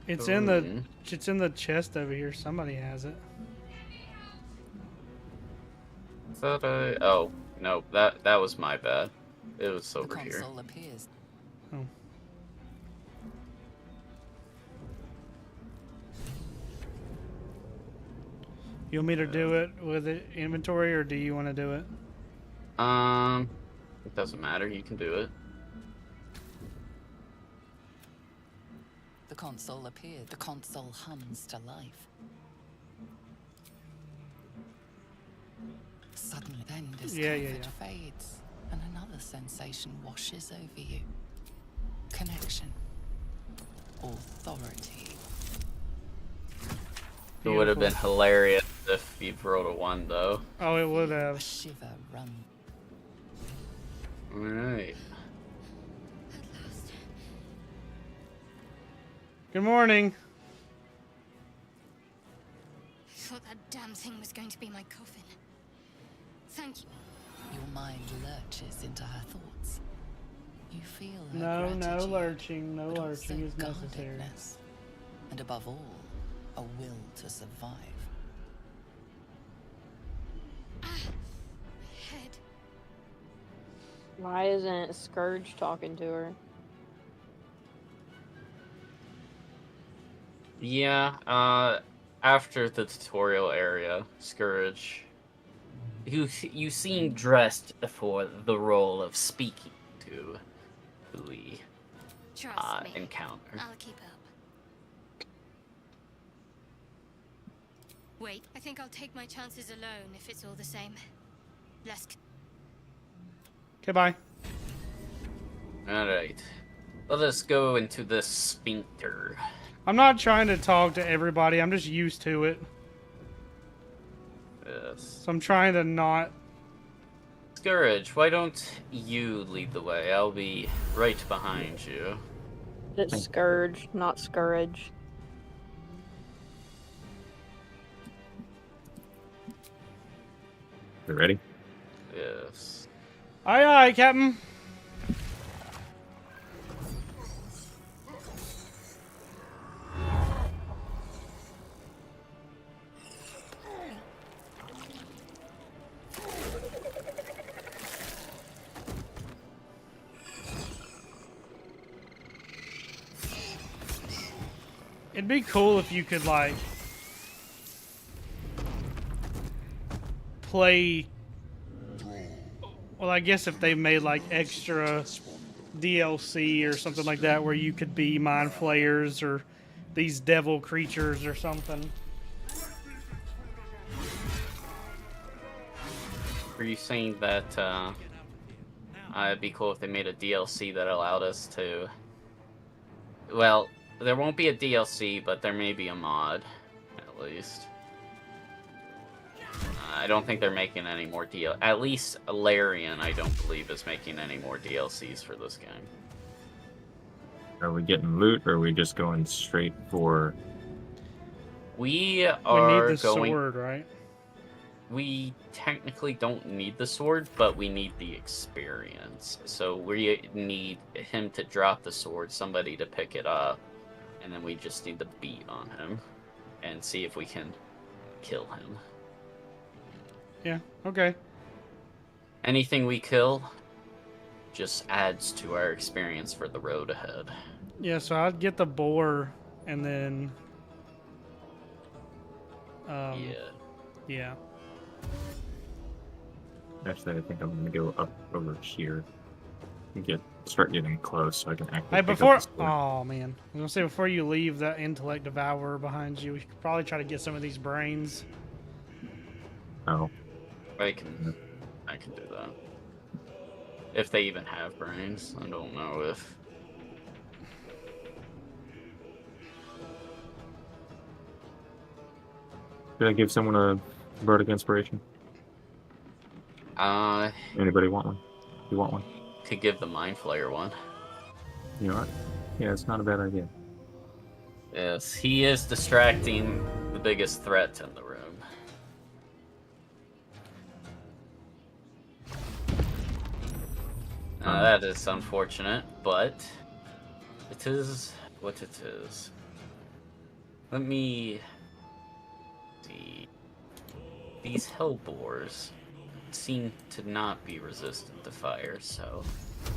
A: It's
B: the
A: in the
B: rune?
A: it's in the chest over here. Somebody has it.
B: Thought I. Oh no, that was my bad. It was
I: The
B: over here.
I: console appears.
A: Oh. You want me to do it with it inventory, or do you want to do it?
B: It doesn't matter. You can do it.
I: The console appeared. The console hums to life. Suddenly, then discomfort fades, and another sensation washes over you. Connection. Authority.
B: It would have been hilarious if you rolled a 1, though.
A: Oh, it would have.
I: A shiver run.
B: Alright.
A: Good morning.
L: I thought that damn thing was going to be my coffin. Thank you.
I: Your mind lurches into her thoughts. You feel her
A: No, no
I: gratitude,
A: lurching. No
I: but
A: lurching
I: also
A: is necessary.
I: guardedness, and above all, a will to survive.
L: Head.
F: Why isn't Scourge talking to her?
B: Yeah, after the tutorial area, Scourge, you seem dressed for the role of speaking to who we
L: Trust me.
B: encounter.
L: I'll keep up. Wait, I think I'll take my chances alone if it's all the same. Less.
A: Okay, bye.
B: Alright. Let us go into the sphincter.
A: I'm not trying to talk to everybody. I'm just used to it.
B: Yes.
A: So I'm trying to not.
B: Scourge, why don't you lead the way? I'll be right behind you.
F: It's Scourge, not Scourge.
E: You ready?
B: Yes.
A: Aye, aye, Captain. It'd be cool if you could, like, play. Well, I guess if they made, like, extra DLC or something like that where you could be mind flayers or these devil creatures or something.
B: Were you saying that it'd be cool if they made a DLC that allowed us to... Well, there won't be a DLC, but there may be a mod, at least. I don't think they're making any more At least Larian, I don't believe, is making any more DLCs for this game.
E: Are we getting loot, or are we just going straight for...
B: We are
A: need the
B: going...
A: sword, right?
B: We technically don't need the sword, but we need the experience. So we need him to drop the sword, somebody to pick it up, and then we just need to beat on him and see if we can kill him.
A: Yeah, okay.
B: Anything we kill just adds to our experience for the road ahead.
A: Yeah, so I'd get the boar and then... Yeah.
E: Actually, I think I'm gonna go up over here and start getting close so I can actually
A: Hey,
E: pick up
A: before...
E: the sword.
A: Oh, man. I was gonna say, before you leave that Intellect Devourer behind you, we should probably try to get some of these brains.
E: Oh.
B: I can do that. If they even have brains. I don't know if...
E: Did I give someone a Bardic Inspiration? Anybody want one? You want one?
B: Could give the Mind Flayer one.
E: You know what? Yeah, it's not a bad idea.
B: Yes, he is distracting the biggest threat in the room. That is unfortunate, but it is what it is. Let me see. These hellbores seem to not be resistant to fire, so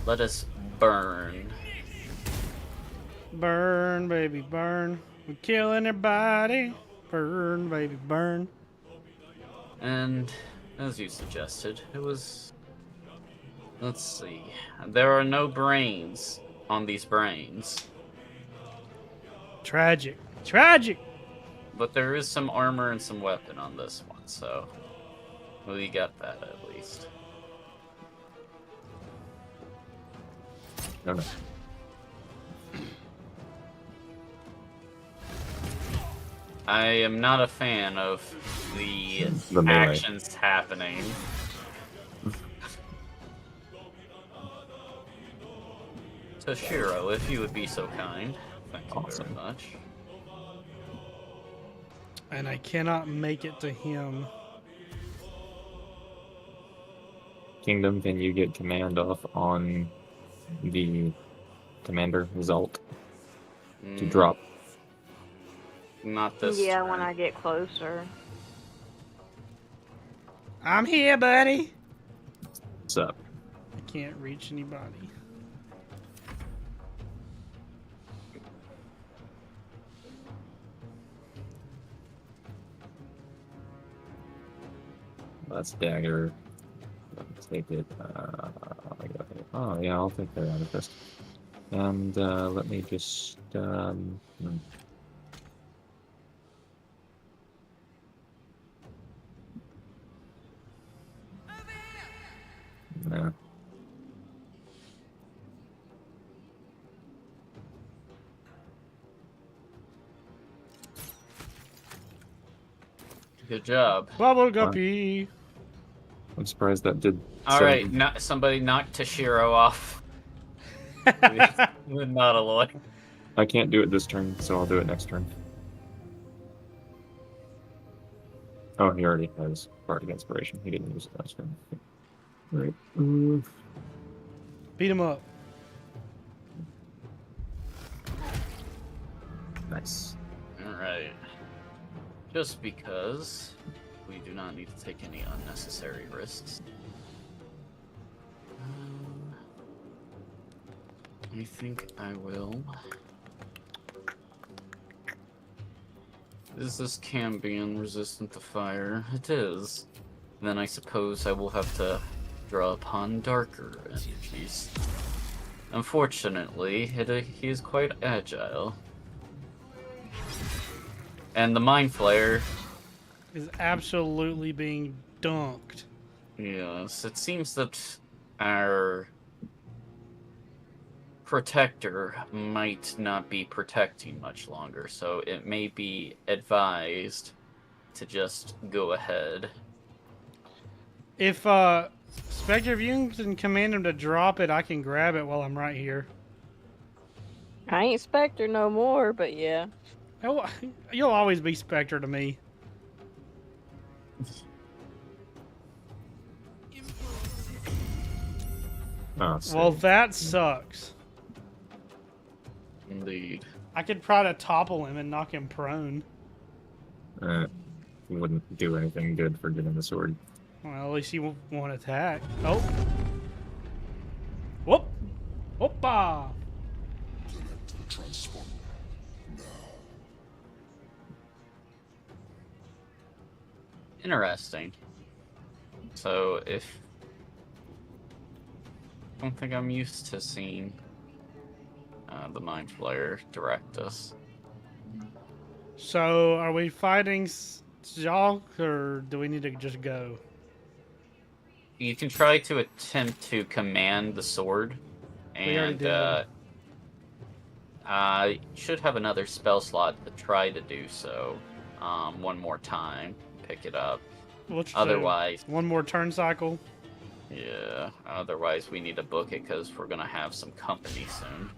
B: let us burn.
A: Burn, baby, burn. We're killing everybody. Burn, baby, burn.
B: And as you suggested, it was... Let's see. There are no brains on these brains.
A: Tragic. Tragic!
B: But there is some armor and some weapon on this one, so we got that at least.
E: No.
B: I am not a fan of the
E: melee.
B: actions happening. Toshiro, if you would be so kind. Thank you very much.
A: And I cannot make it to him.
E: Kingdom, can you get command off on the commander result to drop?
B: Not this
F: Yeah,
B: turn.
F: when I get closer.
A: I'm here, buddy.
E: What's up?
A: I can't reach anybody.
E: That's dagger. Take it. Oh yeah, I'll take that out of this. And let me just. Nah.
B: Good job.
A: Bubble guppy.
E: I'm surprised that did.
B: Alright, somebody knock Toshiro off. Not Aloy.
E: I can't do it this turn, so I'll do it next turn. Oh, he already has Bardic Inspiration. He didn't use it last turn. Right.
A: Beat him up.
E: Nice.
B: Alright. Just because we do not need to take any unnecessary risks. I think I will. Is this Cambion resistant to fire? It is. Then I suppose I will have to draw upon darker energies. Unfortunately, he is quite agile. And the Mind Flayer
A: is absolutely being dunked.
B: Yes, it seems that our protector might not be protecting much longer, so it may be advised to just go ahead.
A: If Spectre, if you can command him to drop it, I can grab it while I'm right here.
F: I ain't Spectre no more, but yeah.
A: You'll always be Spectre to me.
E: Oh,
A: well, that sucks.
B: Indeed.
A: I could try to topple him and knock him prone.
E: He wouldn't do anything good for getting the sword.
A: Well, at least he won't attack. Oh. Whoop. Whoopa.
B: Interesting. So if... I don't think I'm used to seeing the Mind Flayer direct us.
A: So, are we fighting Zhao, or do we need to just go?
B: You can try to attempt to command the sword, and should have another spell slot to try to do so one more time. Pick it up.
A: Let's
B: Otherwise,
A: one more turn cycle.
B: Yeah, otherwise we need to book it because we're gonna have some company soon.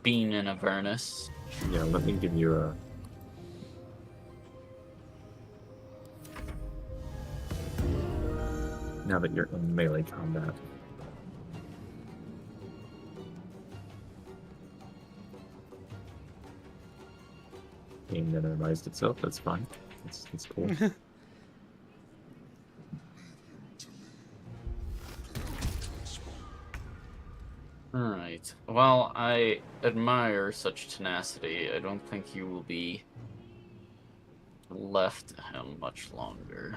B: Bean in Avernus.
E: Yeah, let me give you a... Now that you're in melee combat. Game minimized itself, that's fine. That's cool.
B: Alright. Well, I admire such tenacity. I don't think you will be left to him much longer.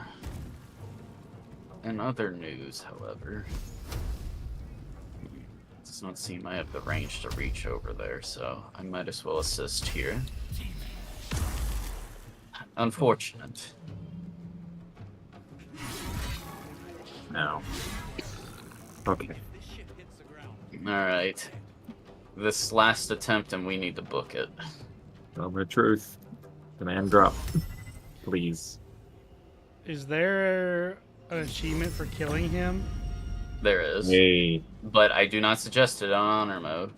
B: In other news, however, it does not seem I have the range to reach over there, so I might as well assist here. Unfortunate.
E: Now. Okay.
B: Alright. This last attempt and we need to book it.
E: Moment of truth. Demand drop. Please.
A: Is there an achievement for killing him?
B: There is.
E: Yay.
B: But I do not suggest it on honor mode.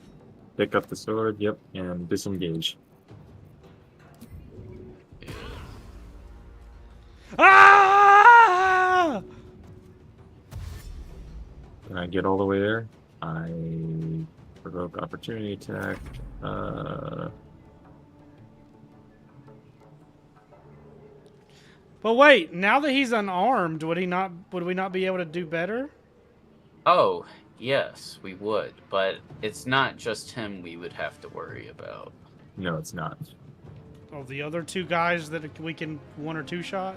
E: Pick up the sword, yep, and disengage.
A: Ah!
E: Can I get all the way there? I provoke opportunity attack.
A: But wait, now that he's unarmed, would we not be able to do better?
B: Oh, yes, we would. But it's not just him we would have to worry about.
E: No, it's not.
A: Oh, the other two guys that we can one or two shot?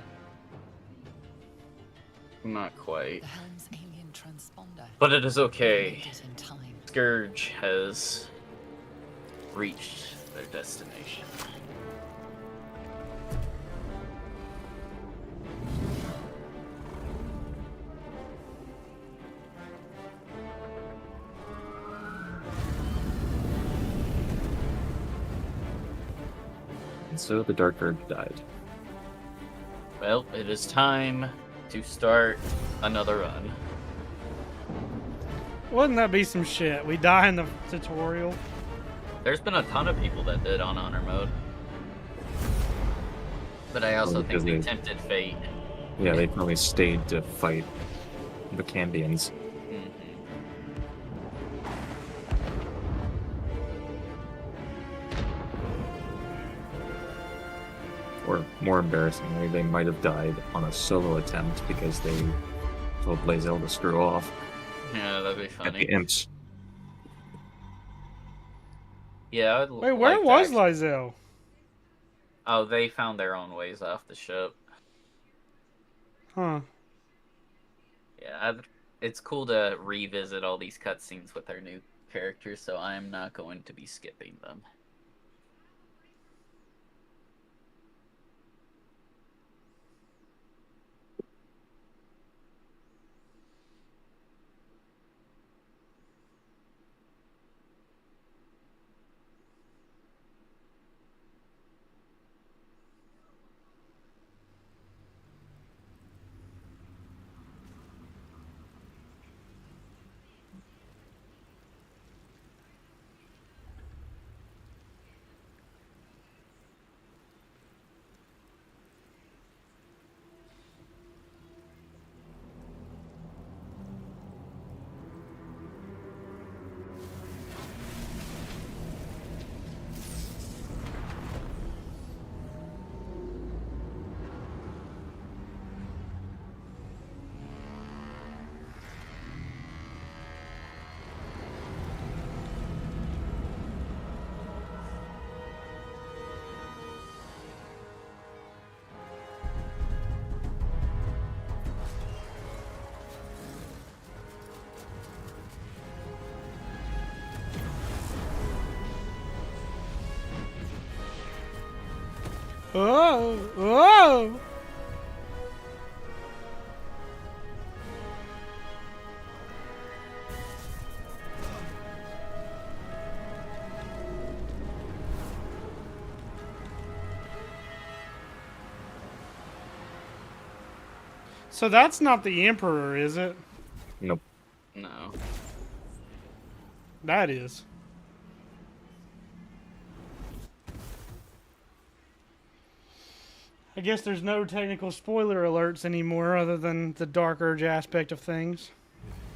B: Not quite.
I: The helm's alien transponder.
B: But it is okay.
I: Made it in time.
B: Scourge has reached their destination.
E: And so the Dark Urge died.
B: Well, it is time to start another run.
A: Wouldn't that be some shit? We die in the tutorial.
B: There's been a ton of people that did on honor mode. But I also think they tempted fate.
E: Yeah, they probably stayed to fight the Cambians. Or, more embarrassingly, they might have died on a solo attempt because they told Lae'zel to screw off.
B: Yeah, that'd be
E: At
B: funny.
E: the imps.
B: Yeah, I'd
A: Wait, where
B: like
A: was
B: to
A: Lae'zel?
B: Oh, they found their own ways off the ship.
A: Huh.
B: Yeah, it's cool to revisit all these cutscenes with our new characters, so I'm not going to be skipping them.
A: Oh! Oh! So that's not the Emperor, is it?
B: No.
A: That is. I guess there's no technical spoiler alerts anymore other than the Dark Urge aspect of things.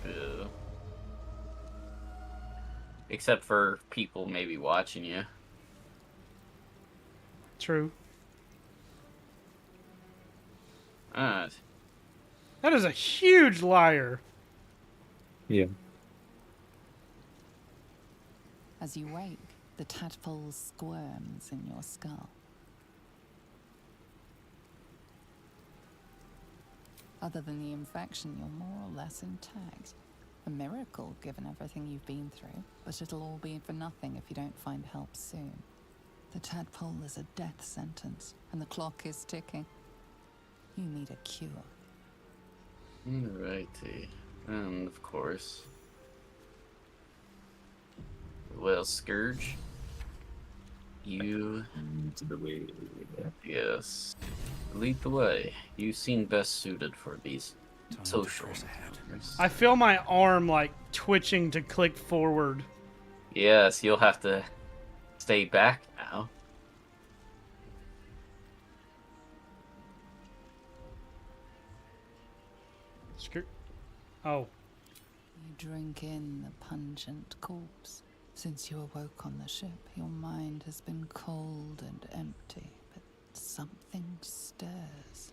B: Ew. Except for people maybe watching you.
A: True.
B: Alright.
A: That is a huge liar.
E: Yeah.
I: As you wake, the tadpole squirms in your skull. Other than the infection, you're more or less intact. A miracle, given everything you've been through, but it'll all be for nothing if you don't find help soon. The tadpole is a death sentence, and the clock is ticking. You need a cure.
B: Alrighty. And of course. Well, Scourge. You. Yes. Lead the way. You seem best suited for these social matters.
A: I feel my arm like twitching to click forward.
B: Yes, you'll have to stay back now.
A: Oh.
I: You drink in the pungent corpse. Since you awoke on the ship, your mind has been cold and empty, but something stirs.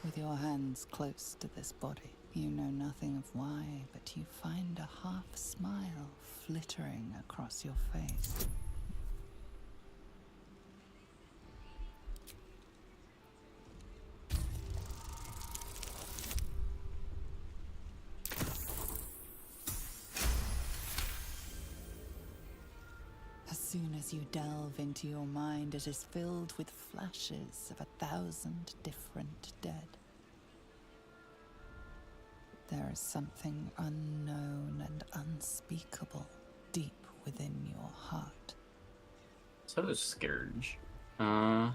I: With your hands close to this body, you know nothing of why, but you find a half smile flittering across your face. As soon as you delve into your mind, it is filled with flashes of 1,000 different dead. There is something unknown and unspeakable deep within your heart.
B: So is Scourge. I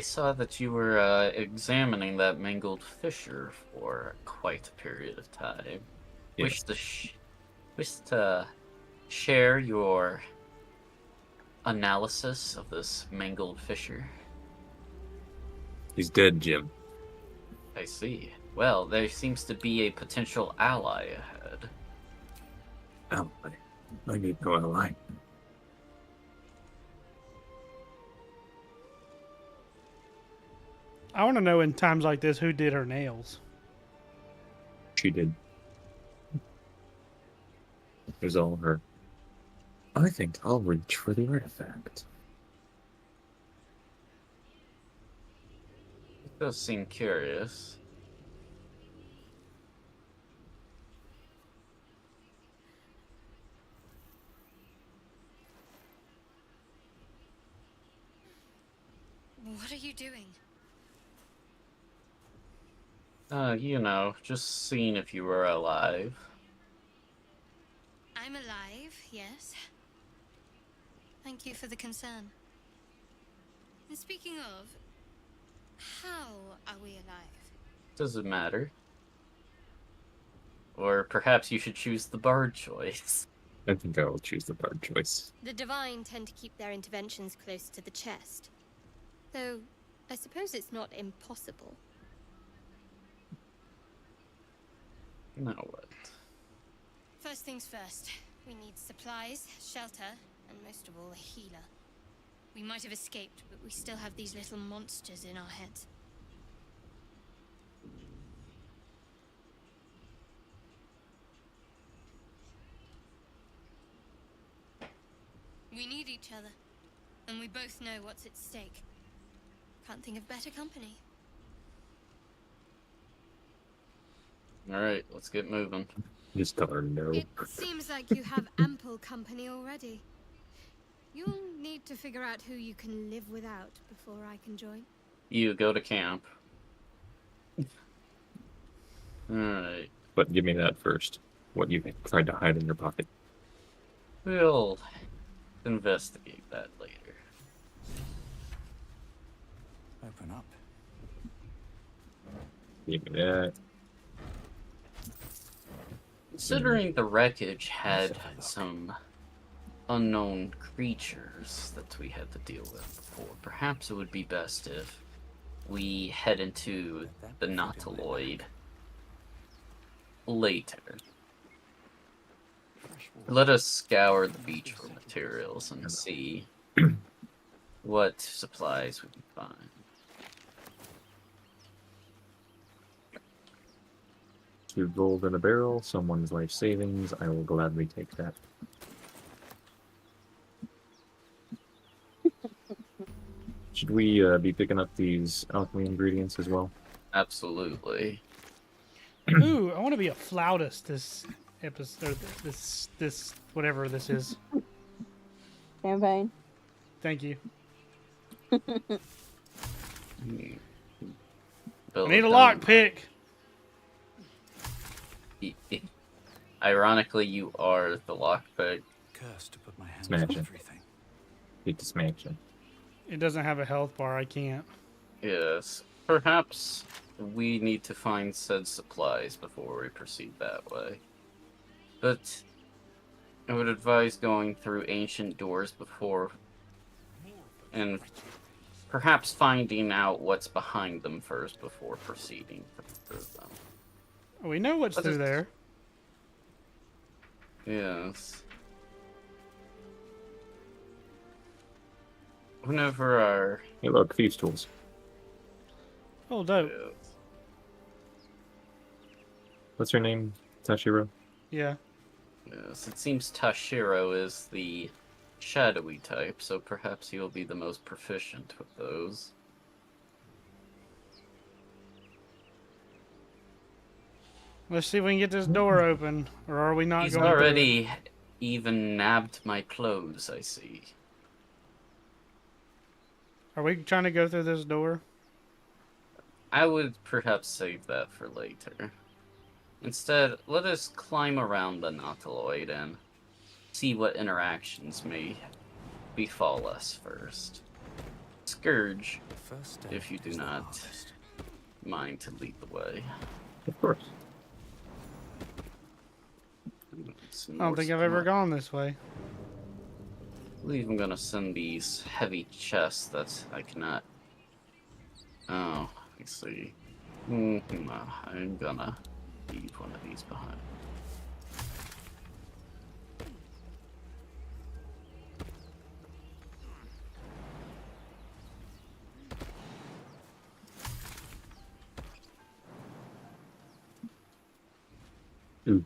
B: saw that you were examining that mangled fissure for quite a period of time.
E: Yeah.
B: Wish to share your analysis of this mangled fissure?
E: He's dead, Jim.
B: I see. Well, there seems to be a potential ally ahead.
E: Ally? I need no ally.
A: I want to know in times like this who did her nails.
E: She did. It was all her. I think I'll reach for the artifact.
B: It does seem curious.
L: What are you doing?
B: You know, just seeing if you were alive.
L: I'm alive, yes. Thank you for the concern. And speaking of, how are we alive?
B: Does it matter? Or perhaps you should choose the bard choice.
E: I think I will choose the bard choice.
M: The Divine tend to keep their interventions close to the chest. Though, I suppose it's not impossible.
B: Now what?
M: First things first. We need supplies, shelter, and most of all, a healer. We might have escaped, but we still have these little monsters in our heads. We need each other, and we both know what's at stake. Can't think of better company.
B: Alright, let's get moving.
E: Just tell her no.
M: It seems like you have ample company already. You'll need to figure out who you can live without before I can join.
B: You go to camp. Alright.
E: But give me that first. What you tried to hide in your pocket.
B: We'll investigate that later.
N: Open up.
E: Give me that.
B: Considering the wreckage had some unknown creatures that we had to deal with before, perhaps it would be best if we head into the Nautiloid later. Let us scour the beach for materials and see what supplies we can find.
E: 2 gold in a barrel, someone's life savings. I will gladly take that. Should we be picking up these alchemy ingredients as well?
B: Absolutely.
A: Ooh, I want to be a flautist this episode, this whatever this is.
F: Campaign.
A: Thank you.
B: Build
A: I need a
B: them.
A: lockpick.
B: Ironically, you are the lockpick.
N: Cursed to put my hands
E: Smash
N: on
E: it.
N: everything.
E: Need to smash it.
A: It doesn't have a health bar. I can't.
B: Yes. Perhaps we need to find said supplies before we proceed that way. But I would advise going through ancient doors before, and perhaps finding out what's behind them first before proceeding through them.
A: We know what's through there.
B: Yes. Whenever our...
E: Hey look, thieves' tools.
A: Oh, dope.
E: What's her name? Tashiro?
A: Yeah.
B: Yes, it seems Tashiro is the shadowy type, so perhaps he will be the most proficient with those.
A: Let's see if we can get this door open, or are we not
B: He's
A: going through it?
B: already even nabbed my clothes, I see.
A: Are we trying to go through this door?
B: I would perhaps save that for later. Instead, let us climb around the Nautiloid and see what interactions may befall us first. Scourge, if you do not mind to lead the way.
E: Of course.
A: I don't think I've ever gone this way.
B: I believe I'm gonna send these heavy chests that I cannot... Oh, I see. I'm gonna leave one of these behind.
E: Ooh.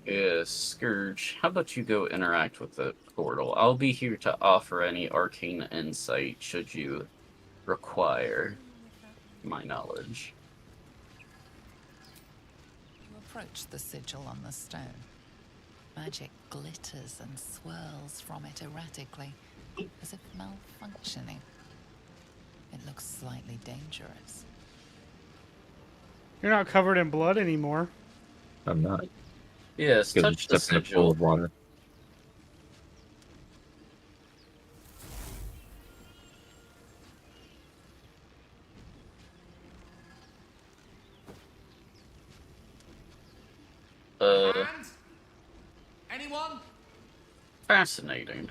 B: Yes, Scourge, how about you go interact with the portal? I'll be here to offer any arcane insight should you require my knowledge.
I: You approach the sigil on the stone. Magic glitters and swirls from it erratically, as if malfunctioning. It looks slightly dangerous.
A: You're not covered in blood anymore.
E: I'm not.
B: Yes,
E: Because
B: touch
E: it's
B: the
E: just in a pool
B: sigil.
E: of water.
D: Anyone?
B: Fascinating.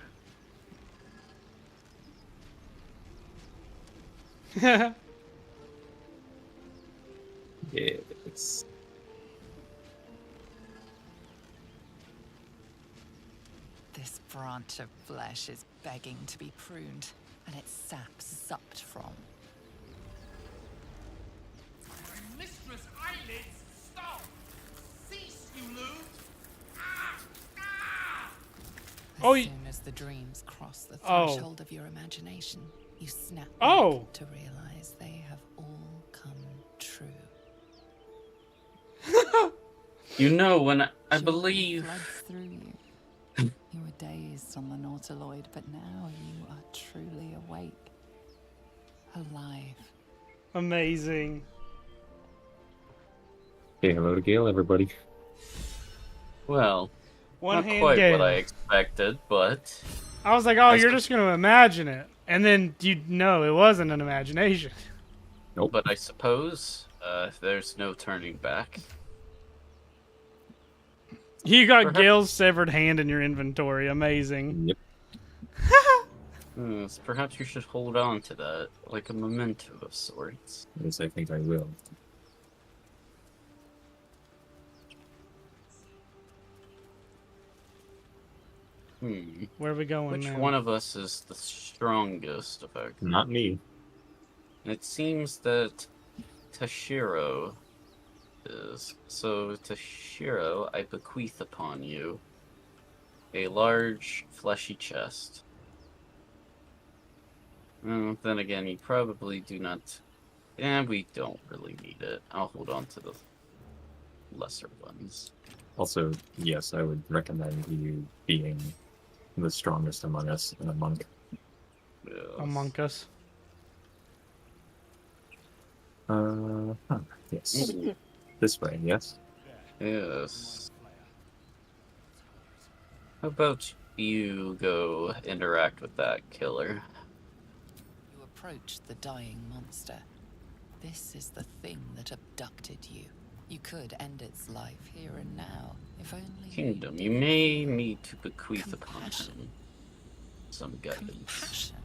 E: Yes.
I: This branch of flesh is begging to be pruned, and its sap sucked from.
D: Mistress Eyelids, stop! Cease, you loon!
I: As
A: Oh,
I: soon as the dreams cross the
A: Oh.
I: threshold of your imagination, you snap
A: Oh.
I: back to realize they have all come true.
B: You know, when I
I: Joy
B: believe...
I: floods through you. You were dazed on the Nautiloid, but now you are truly awake. Alive.
A: Amazing.
E: Say hello to Gale, everybody.
B: Well,
A: One
B: not
A: hand
B: quite
A: Gale.
B: what I expected, but...
A: I was like, oh, you're just going to imagine it. And then you know it wasn't an imagination.
E: Nope.
B: But I suppose there's no turning back.
A: You got
B: Perhaps-
A: Gale's severed hand in your inventory. Amazing.
E: Yep.
B: Yes, perhaps you should hold on to that, like a memento of sorts.
E: Yes, I think I will.
A: Where are we going
B: Which
A: now?
B: one of us is the strongest of our group?
E: Not me.
B: It seems that Tashiro is. So, Tashiro, I bequeath upon you a large, fleshy chest. Then again, you probably do not. And we don't really need it. I'll hold on to the lesser ones.
E: Also, yes, I would recommend you being the strongest among us and a monk.
B: Yes.
A: Among us.
E: Yes. This way, yes?
B: Yes. How about you go interact with that killer?
I: You approach the dying monster. This is the thing that abducted you. You could end its life here and now, if only...
B: Kingdom, you may need to bequeath upon him some guidance.
I: Compassion.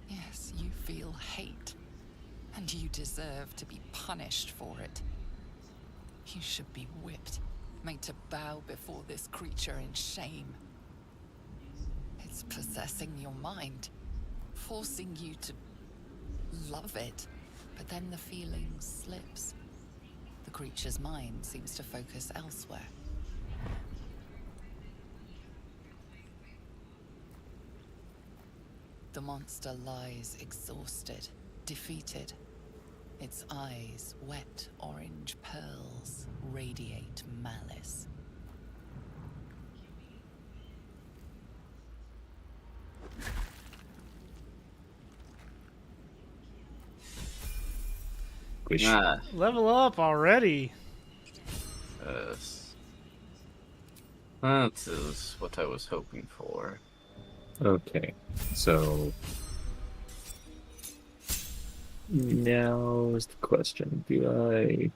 I: Yes, you feel hate, and you deserve to be punished for it. You should be whipped, made to bow before this creature in shame. It's possessing your mind, forcing you to love it, but then the feeling slips. The creature's mind seems to focus elsewhere. The monster lies exhausted, defeated. Its eyes, wet orange pearls, radiate malice.
E: Wish.
A: Level up already.
B: Yes. That is what I was hoping for.
E: Okay, so now is the question: do I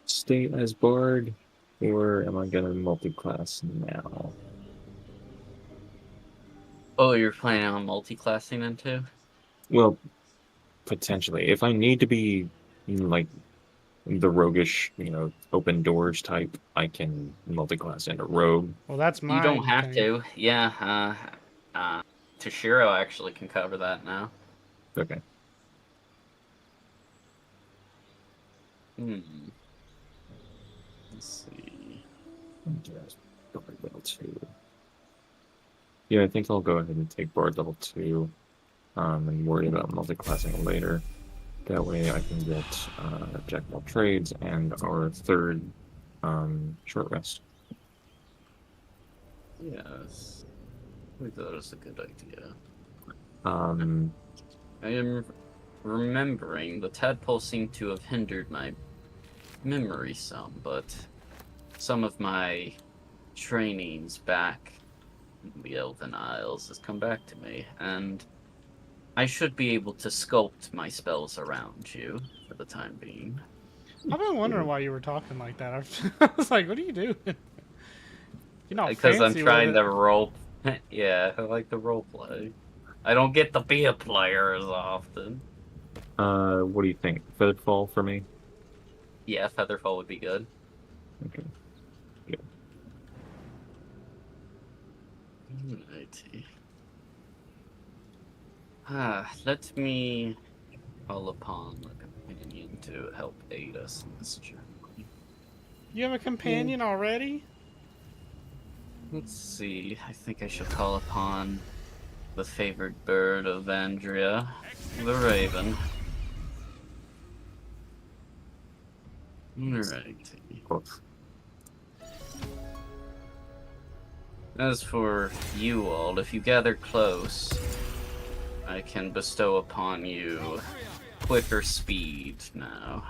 E: stay as Bard, or am I gonna multi-class now?
B: Oh, you're planning on multi-classing then too?
E: Well, potentially. If I need to be like the roguish, open doors type, I can multi-class into rogue.
A: Well, that's my
B: You don't have
A: thing.
B: to. Yeah, Tashiro actually can cover that now.
E: Okay.
B: Let's see.
E: Just Bard level 2. Yeah, I think I'll go ahead and take Bard level 2, and worry about multi-classing later. That way I can get Jack of all trades and our third short rest.
B: Yes. I think that is a good idea.
E: I
B: am remembering the tadpole seemed to have hindered my memory some, but some of my trainings back in the Elven Isles has come back to me, and I should be able to sculpt my spells around you for the time being.
A: I've been wondering why you were talking like that. I was like, what are you doing? You're not
B: Because I'm
A: fancy
B: trying
A: with
B: to
A: it.
B: role... Yeah, I like to role play. I don't get to be a player as often.
E: what do you think? Featherfall for me?
B: Yeah, Featherfall would be good.
E: Okay. Good.
B: Alrighty. Let me call upon a companion to help aid us in this journey.
A: You have a companion already?
B: Let's see, I think I should call upon the favored bird of Andrea, the raven. Alrighty. As for you all, if you gather close, I can bestow upon you quicker speed now.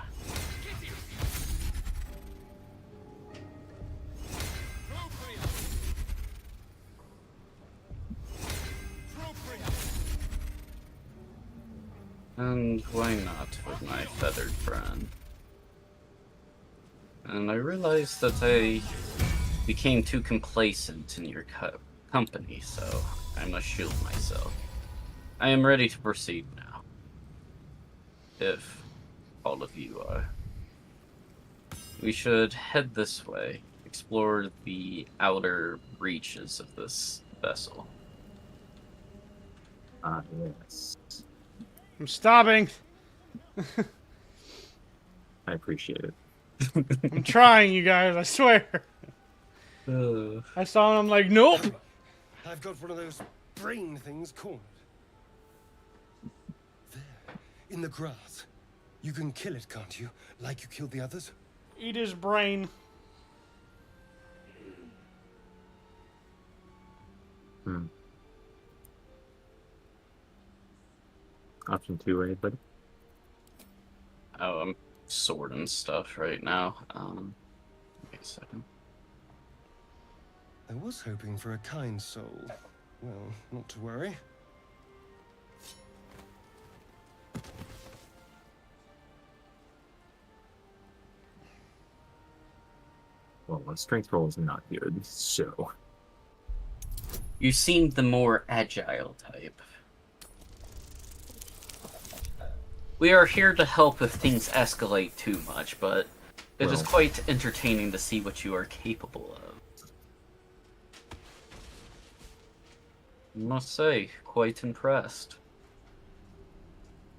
B: And why not with my feathered friend? And I realized that I became too complacent in your company, so I must shield myself. I am ready to proceed now. If all of you are. We should head this way, explore the outer reaches of this vessel.
E: Ah, yes.
A: I'm stopping.
E: I appreciate it.
A: I'm trying, you guys. I swear. I saw him. I'm like, nope.
J: I've got one of those brain things cornered. There, in the grass. You can kill it, can't you? Like you killed the others?
A: Eat his brain.
E: Option 2A, buddy.
B: Oh, I'm sorting stuff right now. Wait a second.
J: I was hoping for a kind soul. Well, not to worry.
E: Well, my strength roll is not good, so...
B: You seemed the more agile type. We are here to help if things escalate too much, but it is quite entertaining to see what you are capable of. I must say, quite impressed.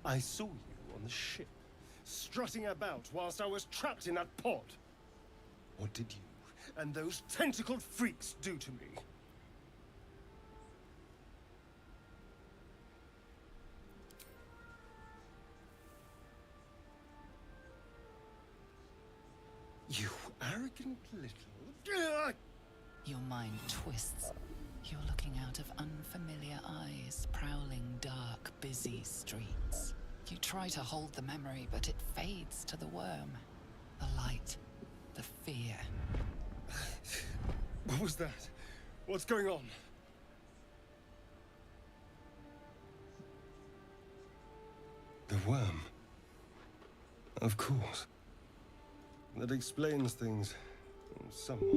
J: I saw you on the ship, strutting about whilst I was trapped in that pod. What did you and those tentacled freaks do to me? You arrogant little...
I: Your mind twists. You're looking out of unfamiliar eyes, prowling dark, busy streets. You try to hold the memory, but it fades to the worm. The light, the fear.
J: What was that? What's going on? The worm. Of course. That explains things. Somewhat.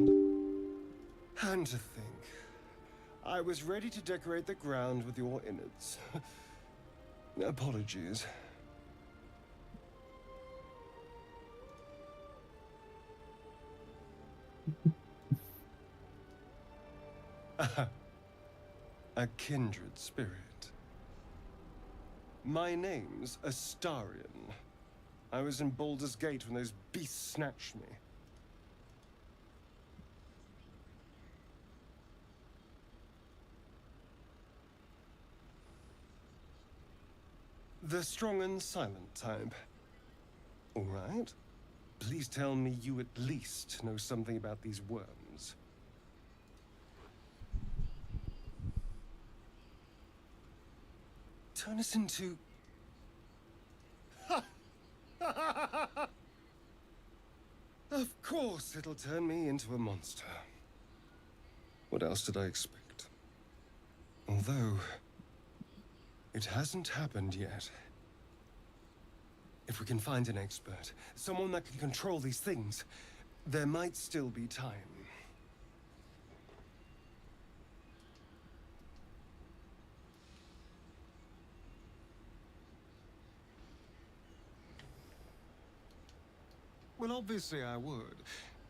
J: And to think, I was ready to decorate the ground with your innards. Apologies. A kindred spirit. My name's Astarion. I was in Baldur's Gate when those beasts snatched me. The strong and silent type. All right. Please tell me you at least know something about these worms. Turn us into... Of course it'll turn me into a monster. What else did I expect? Although... it hasn't happened yet. If we can find an expert, someone that can control these things, there might still be time. Well, obviously I would.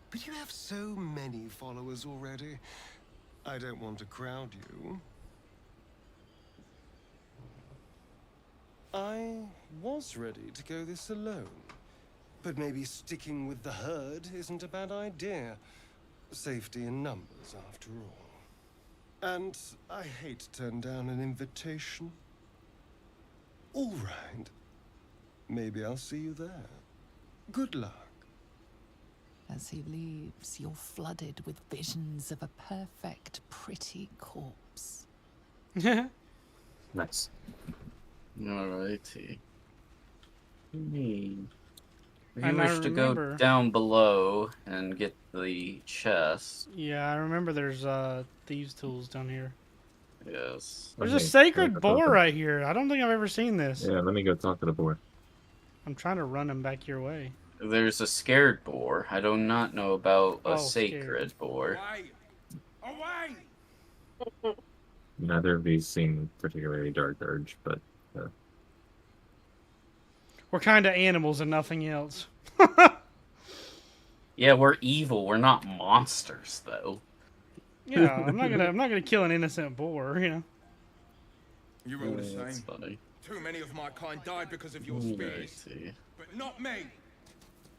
J: But you have so many followers already. I don't want to crowd you. I was ready to go this alone. But maybe sticking with the herd isn't a bad idea. Safety in numbers, after all. And I hate to turn down an invitation. All right. Maybe I'll see you there. Good luck.
I: As he leaves, you're flooded with visions of a perfect, pretty corpse.
E: Nice.
B: Alrighty. If you
A: And I
B: wish to go
A: remember-
B: down below and get the chest,
A: Yeah, I remember there's thieves' tools down here.
B: Yes.
A: There's a
E: Okay,
A: sacred
E: let's
A: boar
E: open.
A: right here. I don't think I've ever seen this.
E: Yeah, let me go talk to the boar.
A: I'm trying to run him back your way.
B: There's a scared boar. I do not know about a
A: Oh,
B: sacred boar.
D: Away!
E: Neither of these seem particularly dark urge, but
A: We're kind of animals and nothing else.
B: Yeah, we're evil. We're not monsters, though.
A: Yeah, I'm not gonna kill an innocent boar, you know.
D: You're all the
B: That's
D: same.
B: funny.
D: Too many of my kind died because of your
B: I
D: spears.
B: see.
D: But not me!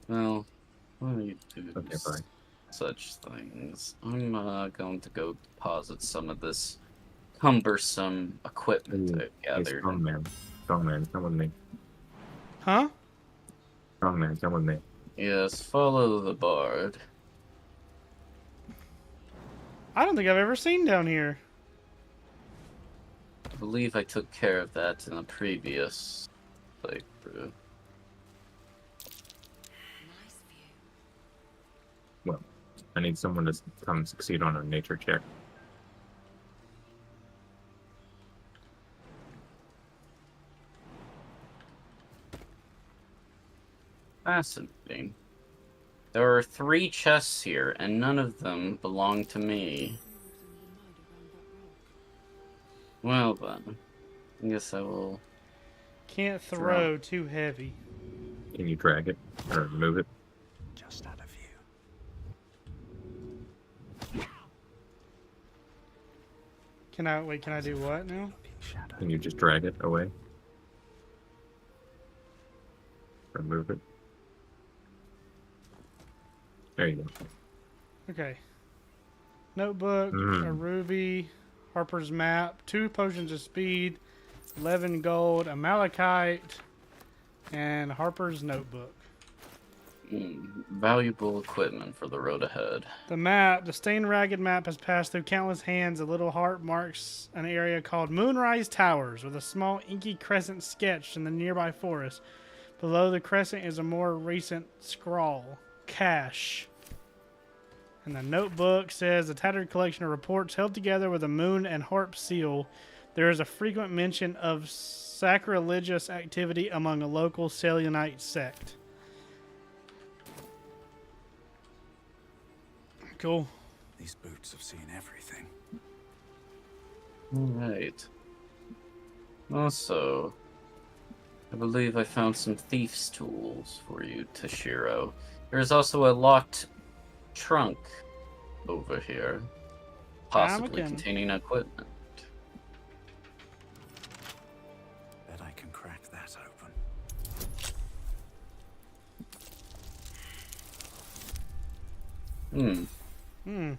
B: Well, let me do
E: okay, fine.
B: such things. I'm going to go deposit some of this cumbersome equipment I've
E: Hey,
B: gathered.
E: strongman, come with me.
A: Huh?
E: Strongman, come with me.
B: Yes, follow the bard.
A: I don't think I've ever seen down here.
B: I believe I took care of that in a previous playthrough.
E: Well, I need someone to come succeed on a nature check.
B: Fascinating. There are 3 chests here, and none of them belong to me. Well then, I guess I will...
A: Can't throw too heavy.
E: Can you drag it or move it?
N: Just out of view.
A: Can I do what now?
E: Can you just drag it away? Or move it? There you go.
A: Okay. Notebook, a
E: Mm.
A: ruby, Harper's map, 2 potions of speed, 11 gold, a malachite, and Harper's notebook.
B: Valuable equipment for the road ahead.
A: The stained ragged map has passed through countless hands. A little heart marks an area called Moonrise Towers with a small inky crescent sketched in the nearby forest. Below the crescent is a more recent scrawl, Cash. And the notebook says a tattered collection of reports held together with a moon and harp seal. There is a frequent mention of sacrilegious activity among a local Selionite sect. Cool.
N: These boots have seen everything.
B: Alright. Also, I believe I found some thief's tools for you, Toshiro. There's also a locked trunk over here, possibly containing equipment.
N: Bet I can crack that open.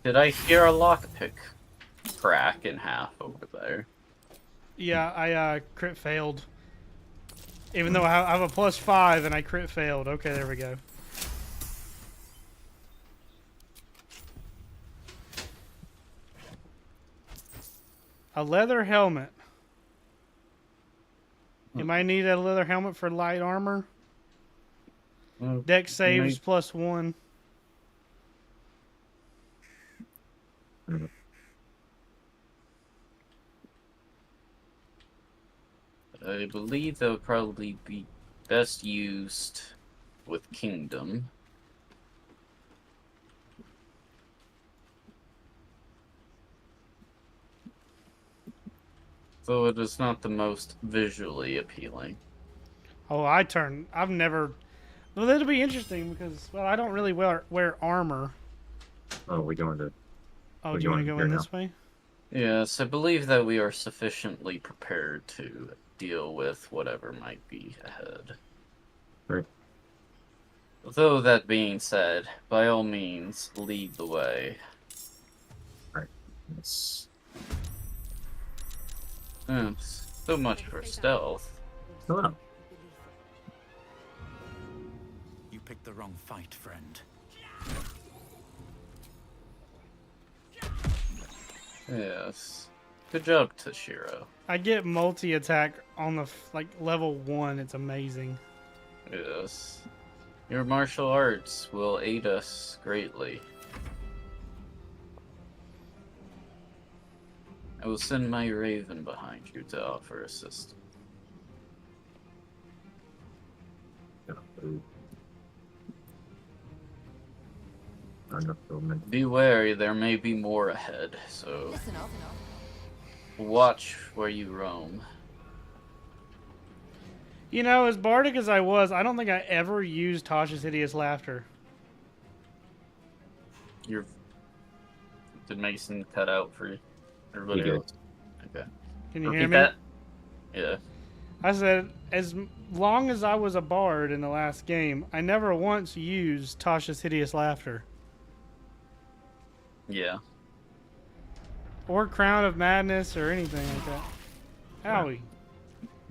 B: Did I hear a lockpick crack in half over there?
A: Yeah, I crit failed. Even though I have a +5 and I crit failed. Okay, there we go. A leather helmet. You might need a leather helmet for light armor. Deck saves +1.
B: I believe that would probably be best used with Kingdom. Though it is not the most visually appealing.
A: Oh, I've never... Well, that'll be interesting because, well, I don't really wear armor.
E: Oh, we going to...
A: Oh, do you want to go in this way?
B: Yes, I believe that we are sufficiently prepared to deal with whatever might be ahead.
E: Right.
B: Though that being said, by all means, lead the way.
E: Right. Yes.
B: So much for stealth.
E: Hello.
N: You picked the wrong fight, friend.
B: Yes. Good job, Toshiro.
A: I get multi-attack on the, level 1. It's amazing.
B: Yes. Your martial arts will aid us greatly. I will send my raven behind you to offer assistance. Be wary, there may be more ahead, so
L: Listen up.
B: watch where you roam.
A: You know, as bardic as I was, I don't think I ever used Tasha's Hideous Laughter.
B: Did Mason cut out for everybody
E: He did.
B: else? Okay.
A: Can you
B: Repeat
A: hear me?
B: that? Yeah.
A: I said, as long as I was a bard in the last game, I never once used Tasha's Hideous Laughter.
B: Yeah.
A: Or Crown of Madness or anything like that. Howie.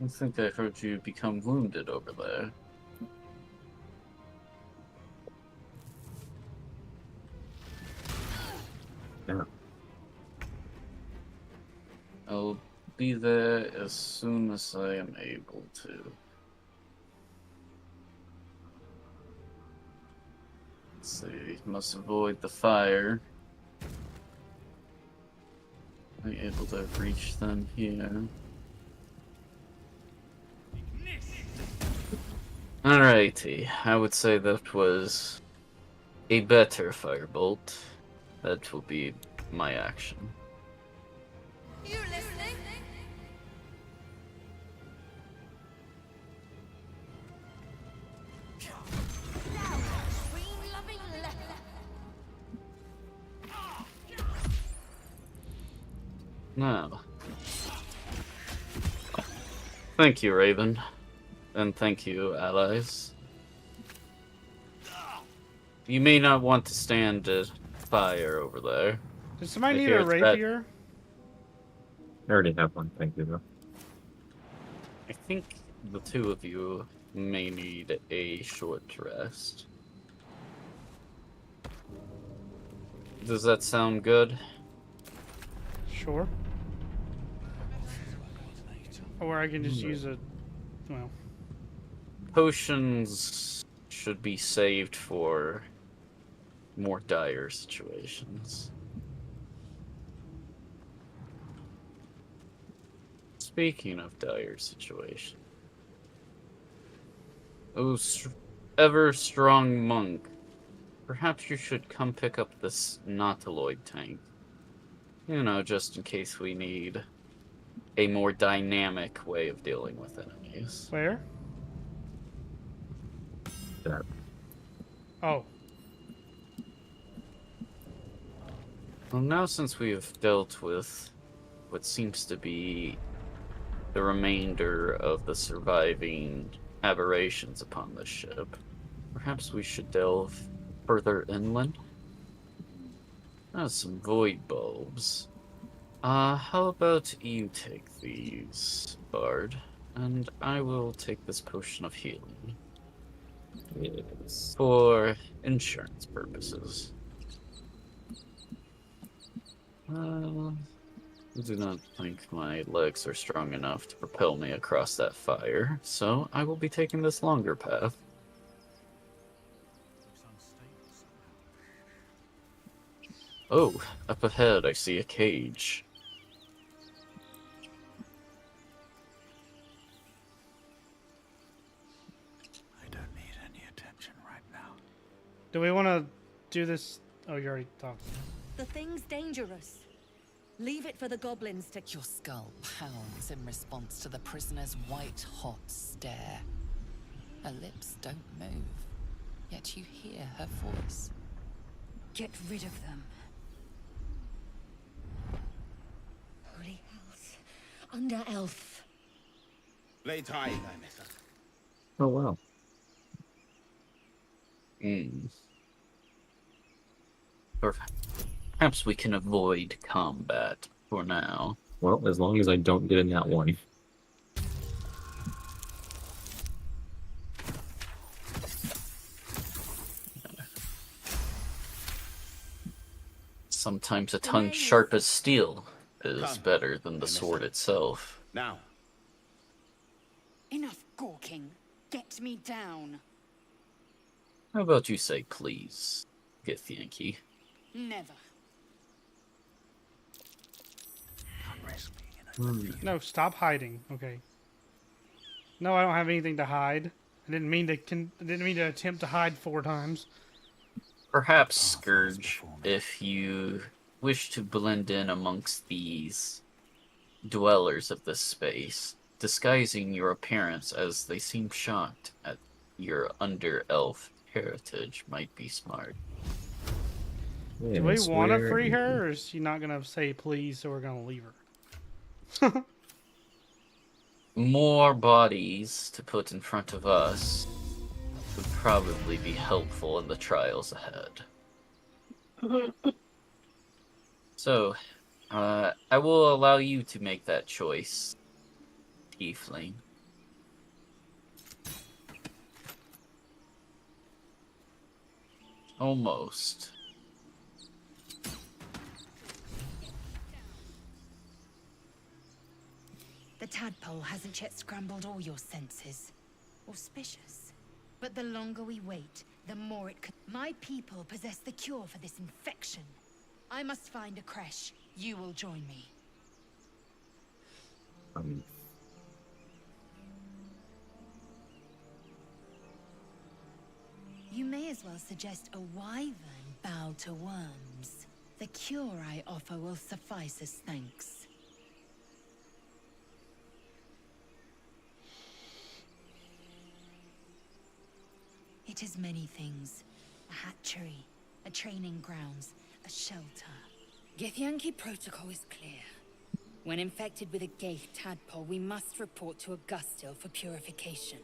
B: I think I heard you become wounded over there.
E: Yeah.
B: I'll be there as soon as I am able to. Let's see, must avoid the fire. Am I able to reach them here? Alrighty, I would say that was a better firebolt. That will be my action.
L: You listening?
B: Now. Thank you, Raven. And thank you, allies. You may not want to stand at fire over there.
A: Does somebody
B: I
A: need
B: hear
A: a
B: it's bad.
A: rapier?
E: I already have one, thank you, though.
B: I think the two of you may need a short rest. Does that sound good?
A: Sure. Or I can just use a... well...
B: Potions should be saved for more dire situations. Speaking of dire situation, oh, ever strong monk, perhaps you should come pick up this Nautiloid tank. You know, just in case we need a more dynamic way of dealing with enemies.
A: Where?
E: That.
A: Oh.
B: Well, now since we have dealt with what seems to be the remainder of the surviving aberrations upon this ship, perhaps we should delve further inland? Some void bulbs. How about you take these, Bard, and I will take this potion of healing.
E: Yes.
B: For insurance purposes. I do not think my legs are strong enough to propel me across that fire, so I will be taking this longer path. Oh, up ahead I see a cage.
N: I don't need any attention right now.
A: Do we want to do this? Oh, you already talked.
O: The thing's dangerous. Leave it for the goblins to...
I: Your skull pounds in response to the prisoner's white-hot stare. Her lips don't move, yet you hear her voice.
O: Get rid of them. Holy hells. Under elf.
E: Oh, wow.
B: Perhaps we can avoid combat for now.
E: Well, as long as I don't get in that one.
B: Sometimes a tongue sharp as steel is better than the sword itself.
N: Now.
L: Enough gawking. Get me down.
B: How about you say please, Githyanki?
L: Never.
A: No, stop hiding. Okay. No, I don't have anything to hide. I didn't mean to attempt to hide 4 times.
B: Perhaps, Scourge, if you wish to blend in amongst these dwellers of this space, disguising your appearance as they seem shocked at your under-elf heritage might be smart.
A: Do we want to free her, or is she not going to say please, so we're going to leave her?
B: More bodies to put in front of us would probably be helpful in the trials ahead. So, I will allow you to make that choice, Tiefling. Almost.
L: The tadpole hasn't yet scrambled all your senses. Auspicious. But the longer we wait, the more it could. My people possess the cure for this infection. I must find a creche. You will join me. You may as well suggest a wyvern bow to worms. The cure I offer will suffice as thanks. It is many things. A hatchery, a training grounds, a shelter.
O: Githyanki protocol is clear. When infected with a Gaith tadpole, we must report to Augustil for purification.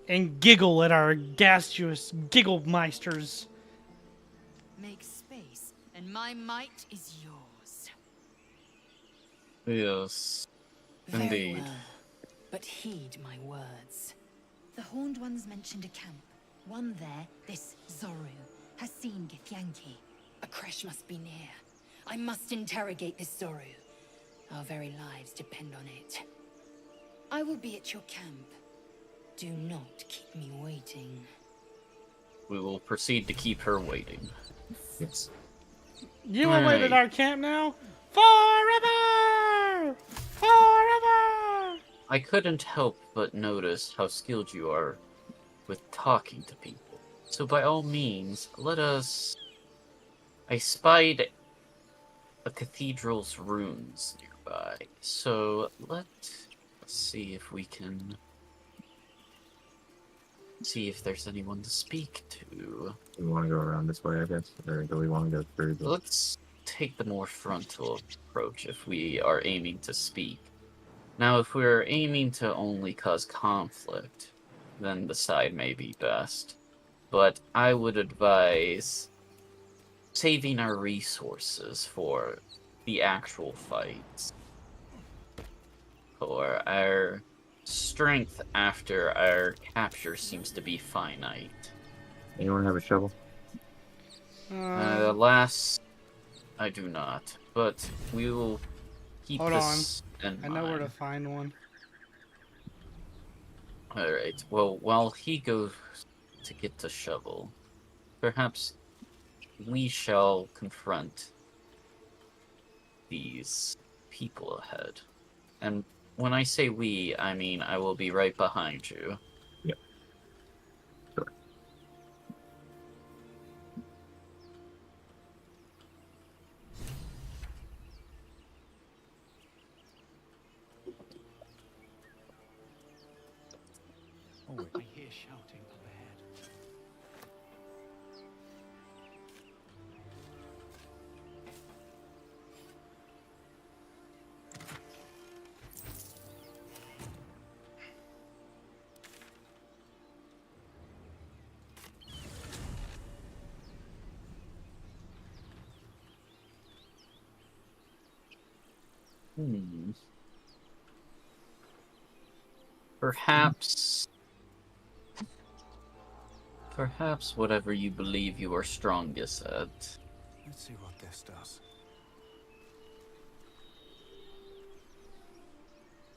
A: And giggle at our gaseous gigglemeisters.
L: Make space, and my might is yours.
B: Yes,
O: Very
B: indeed.
O: well, but heed my words.
L: The Horned Ones mentioned a camp. One there, this Zoru, has seen Githyanki.
O: A creche must be near. I must interrogate this Zoru. Our very lives depend on it. I will be at your camp. Do not keep me waiting.
B: We will proceed to keep her waiting.
E: Yes.
A: You will wait at our camp now? Forever! Forever!
B: I couldn't help but notice how skilled you are with talking to people. So by all means, let us... I spied a cathedral's ruins nearby. So let's see if we can... see if there's anyone to speak to.
E: We want to go around this way, I guess, or do we want to go through the...
B: Let's take the more frontal approach if we are aiming to speak. Now, if we're aiming to only cause conflict, then the side may be best. But I would advise saving our resources for the actual fights. For our strength after our capture seems to be finite.
E: Anyone have a shovel?
B: Alas, I do not. But we will keep
A: Hold
B: this
A: on.
B: in
A: I know where to
B: mind.
A: find one.
B: Alright, well, while he goes to get the shovel, perhaps we shall confront these people ahead. And when I say we, I mean I will be right behind you.
E: Yep. Sure.
N: I hear shouting up ahead.
B: Perhaps whatever you believe you are strongest at.
N: Let's see what this does.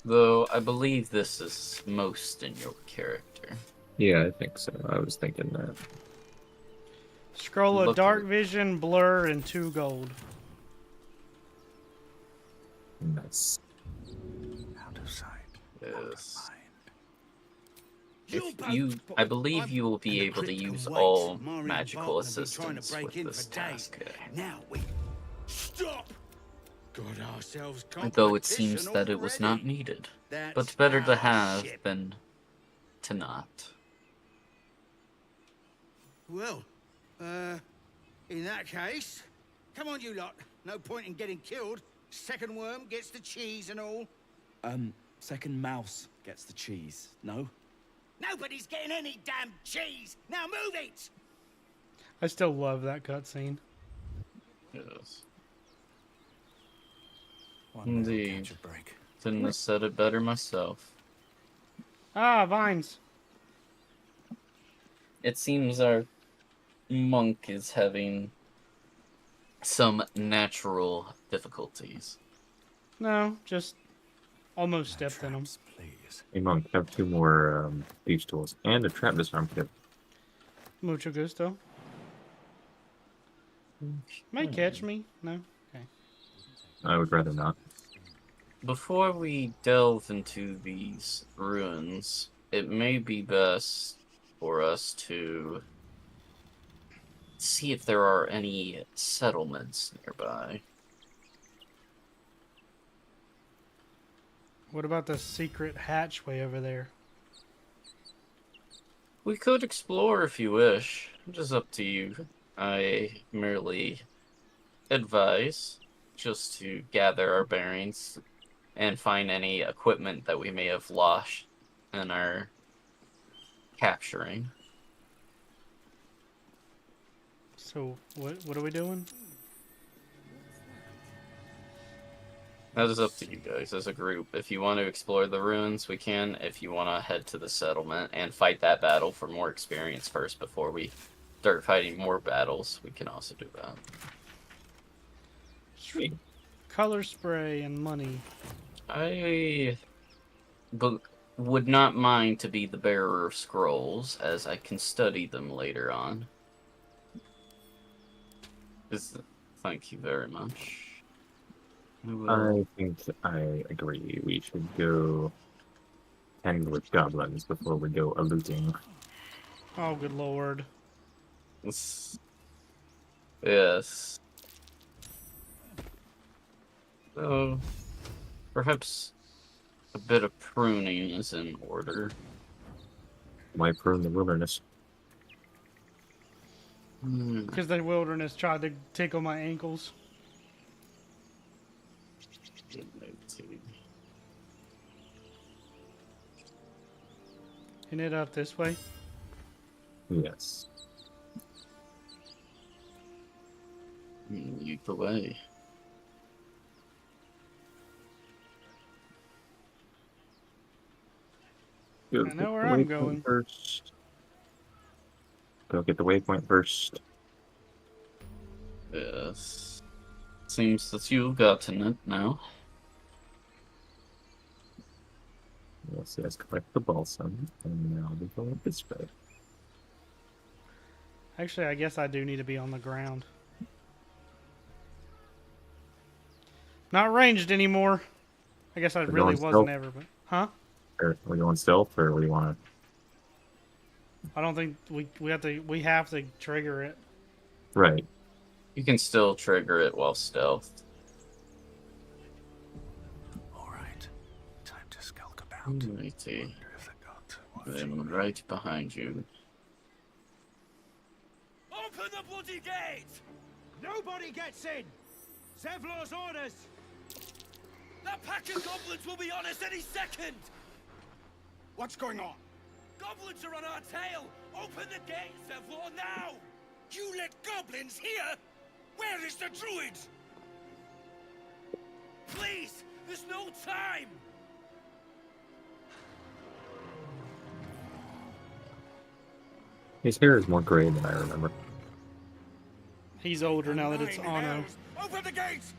B: Though I believe this is most in your character.
E: Yeah, I think so. I was thinking that.
A: Scroll of
B: Look-
A: dark vision, blur, and 2 gold.
E: Nice.
N: Out of sight.
B: Yes. If you, I believe you will be able to use all magical assistance with this task.
N: Now we stop. Got ourselves
B: Though it seems that it was not needed. But better to have than to not.
N: Well, in that case, come on, you lot. No point in getting killed. Second worm gets the cheese and all.
P: Second mouse gets the cheese. No?
N: Nobody's getting any damn cheese. Now move it.
A: I still love that cutscene.
B: Yes. Indeed. Couldn't have said it better myself.
A: Ah, vines.
B: It seems our monk is having some natural difficulties.
A: No, just almost stepped in them.
E: Hey, Monk, have 2 more beach tools and a trap disarm kit.
A: Mucho gusto. Might catch me. No? Okay.
E: I would rather not.
B: Before we delve into these ruins, it may be best for us to see if there are any settlements nearby.
A: What about the secret hatchway over there?
B: We could explore if you wish. Just up to you. I merely advise just to gather our bearings and find any equipment that we may have lost in our capturing.
A: So, what are we doing?
B: That is up to you guys as a group. If you want to explore the ruins, we can. If you want to head to the settlement and fight that battle for more experience first before we start fighting more battles, we can also do that.
A: Sweet. Color spray and money.
B: I would not mind to be the bearer of scrolls, as I can study them later on. Thank you very much.
E: I think I agree. We should go hang with goblins before we go looting.
A: Oh, good lord.
B: Yes. So, perhaps a bit of pruning is in order.
E: Why prune the wilderness?
A: Because the wilderness tried to tickle my ankles. Isn't it up this way?
E: Yes.
B: Lead the way.
E: Go
A: I know where
E: get the
A: I'm
E: waypoint
A: going.
E: First. Go get the waypoint first.
B: Yes. Seems that you've gotten it now.
E: Let's collect the balsam, and now we go up this way.
A: Actually, I guess I do need to be on the ground. Not ranged anymore. I guess I
E: We're
A: really
E: going
A: wasn't
E: stealth?
A: ever, but... Huh?
E: Are we going stealth, or what do you want to...
A: I don't think we have to trigger it.
E: Right.
B: You can still trigger it while stealth.
N: Alright. Time to skulk about.
B: Alrighty. I'm right behind you.
Q: Open the bloody gate! Nobody gets in! Zevlor's orders! That pack of goblins will be on us any second!
N: What's going on?
Q: Goblins are on our tail! Open the gate, Zevlor, now!
N: You let goblins here? Where is the druid?
Q: Please! There's no time!
E: His hair is more gray than I remember.
A: He's older now that it's Anno.
N: Open the gates!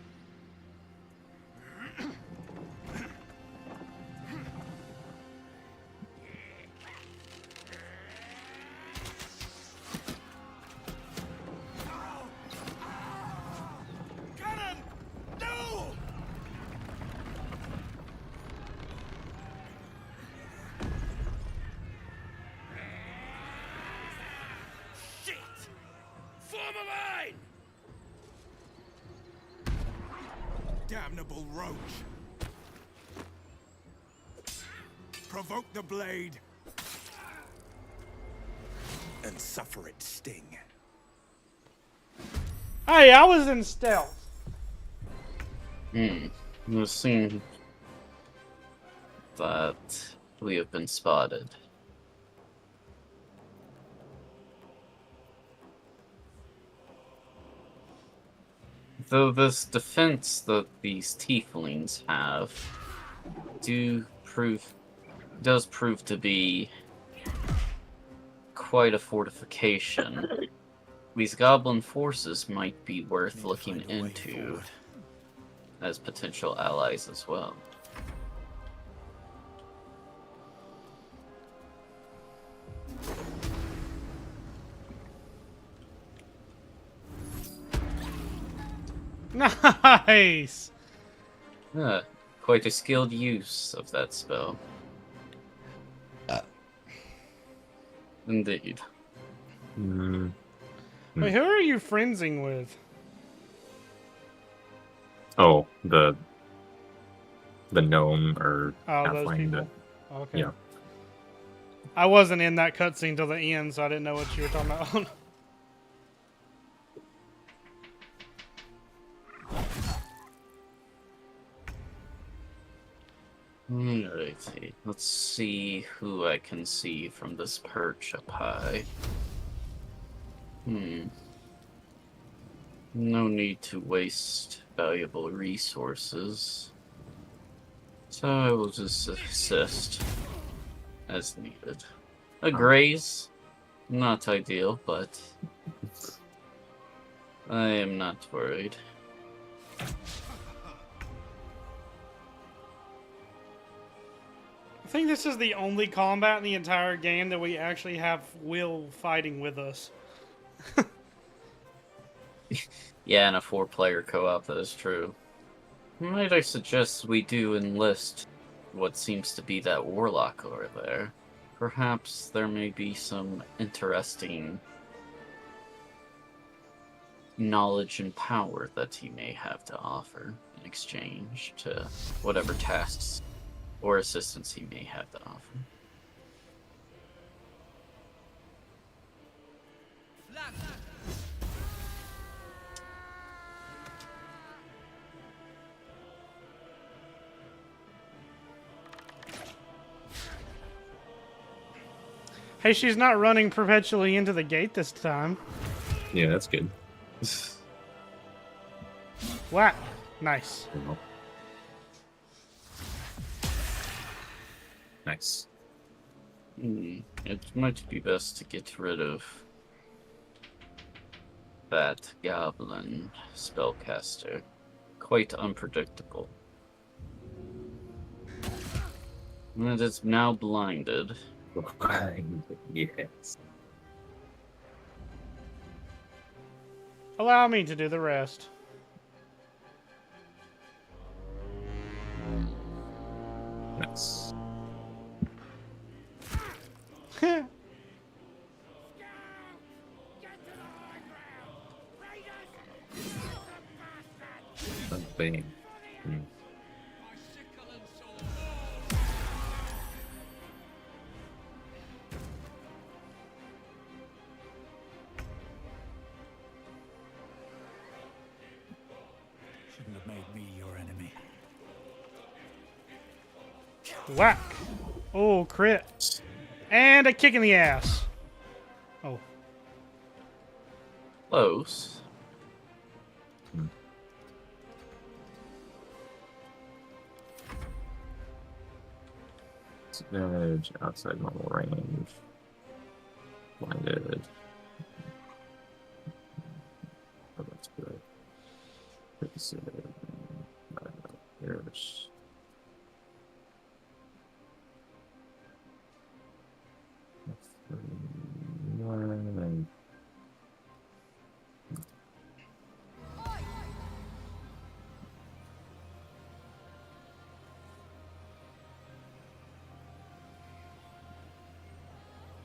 R: damnable roach. Provoke the blade and suffer its sting.
A: Hey, I was in stealth.
B: It seems that we have been spotted. Though this defense that these tieflings have does prove to be quite a fortification. These goblin forces might be worth looking into as potential allies as well.
A: Nice!
B: Quite a skilled use of that spell. Indeed.
A: Wait, who are you friendsing with?
E: Oh, the gnome or
A: those
E: halfling.
A: people. Okay.
E: Yeah.
A: I wasn't in that cutscene till the end, so I didn't know what you were talking about.
B: Alrighty, let's see who I can see from this perch up high. No need to waste valuable resources. So I will just assist as needed. A graze, not ideal, but I am not worried.
A: I think this is the only combat in the entire game that we actually have Will fighting with us.
B: Yeah, and a 4-player co-op, that is true. Might I suggest we do enlist what seems to be that warlock over there? Perhaps there may be some interesting knowledge and power that he may have to offer in exchange to whatever tasks or assistance he may have to offer.
A: Hey, she's not running perpetually into the gate this time.
E: Yeah, that's good.
A: Whack. Nice.
E: Nice.
B: It might be best to get rid of that goblin spellcaster. Quite unpredictable. And it is now blinded.
E: Yes.
A: Allow me to do the rest.
E: Nice. Bang.
R: Shouldn't have made me your enemy.
A: Whack. Oh, crit. And a kick in the ass. Oh.
B: Close.
E: Disadvantage, outside normal range. Blinded. Oh, that's good. 57. Here's. And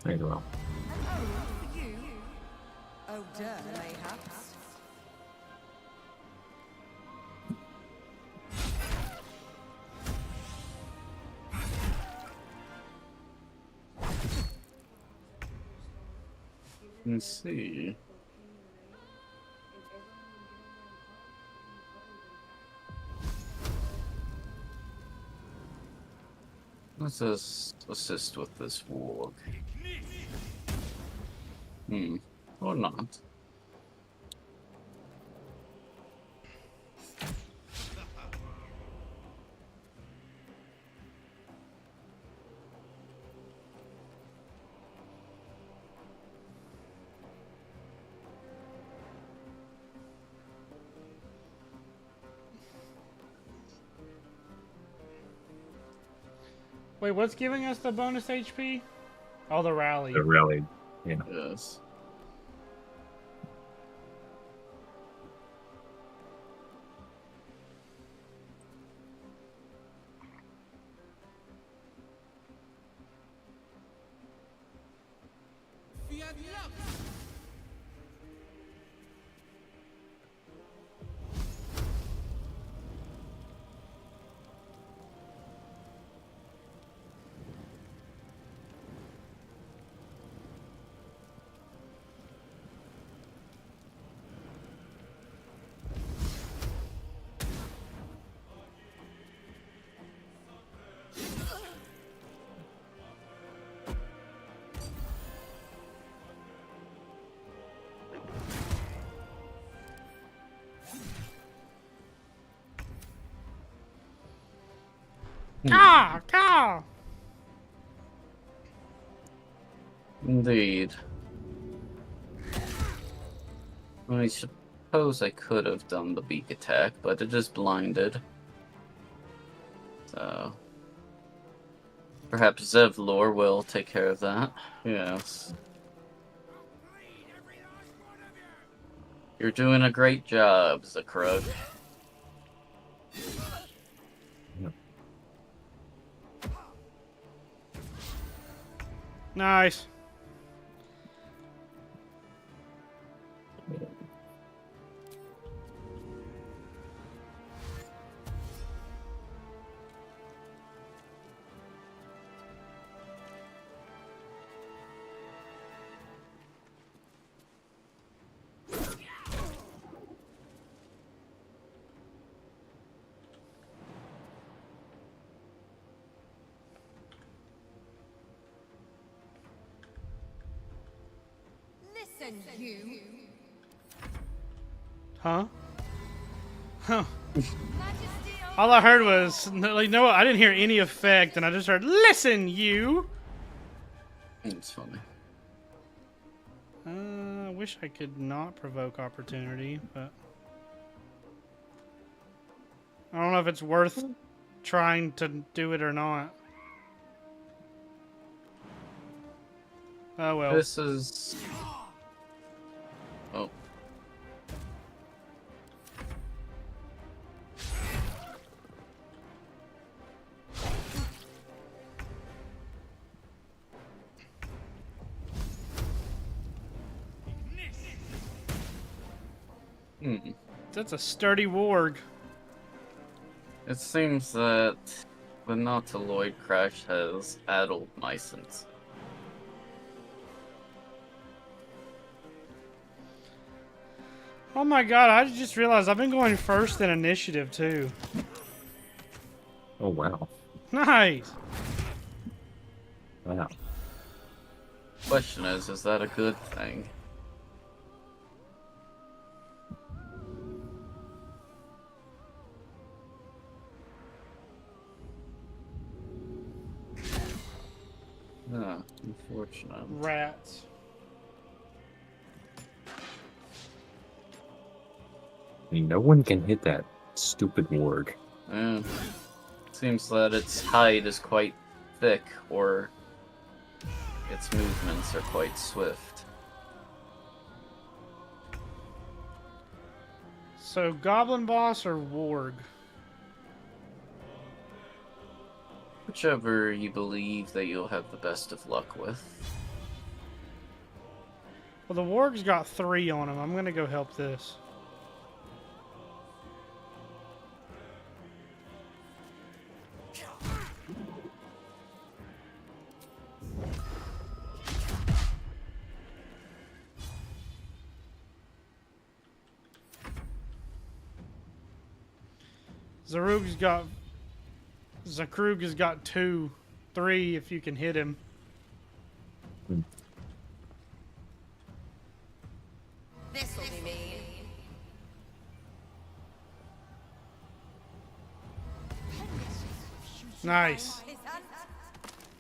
E: very well.
G: For you, Odin, mayhaps.
B: Let's see. Let's just assist with this warg. Or not.
A: Wait, what's giving us the bonus HP? Oh, the rally.
E: The rally. Yeah.
B: Yes.
A: Caw!
B: Indeed. I suppose I could have done the beak attack, but it is blinded. So perhaps Zevlor will take care of that. Yes. You're doing a great job, Zakrug.
A: Nice.
L: Listen, you.
A: Huh? Huh. All I heard was, like, no, I didn't hear any effect, and I just heard, listen, you!
B: It's funny.
A: I wish I could not provoke opportunity, but I don't know if it's worth trying to do it or not. Oh well.
B: This is... Oh.
A: That's a sturdy warg.
B: It seems that the Nautiloid crash has addled my sense.
A: Oh my god, I just realized I've been going first in initiative too.
E: Oh wow.
A: Nice!
E: Wow.
B: Question is that a good thing? Ah, unfortunate.
A: Rats.
E: No one can hit that stupid warg.
B: Yeah. Seems that its hide is quite thick, or its movements are quite swift.
A: So, Goblin Boss or Warg?
B: Whichever you believe that you'll have the best of luck with.
A: Well, the Warg's got 3 on him. I'm gonna go help this. Zakrug has got 2, 3 if you can hit him.
C: This'll be me.
A: Nice.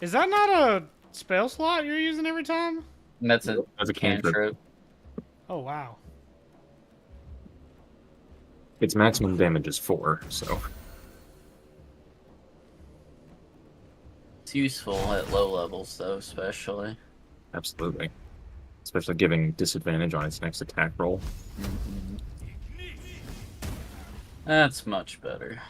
A: Is that not a spell slot you're using every time?
B: That's a
E: cantrip.
A: Oh, wow.
E: Its maximum damage is 4, so.
B: It's useful at low levels, though, especially.
E: Absolutely. Especially giving disadvantage on its next attack roll.
B: That's much better.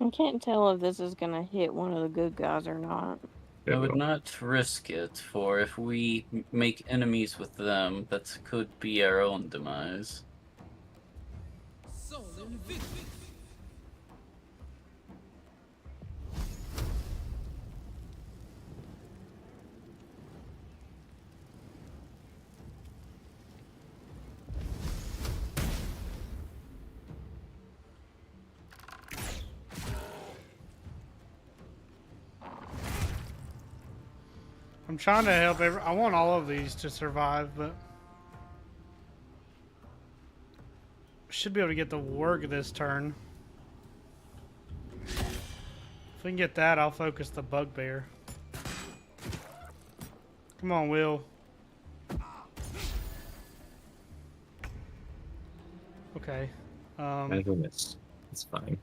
F: I can't tell if this is gonna hit one of the good guys or not.
B: I would not risk it, for if we make enemies with them, that could be our own demise.
A: I'm trying to help I want all of these to survive, but should be able to get the work this turn. If we can get that, I'll focus the bugbear. Come on, Will. Okay.
E: I can miss. It's fine.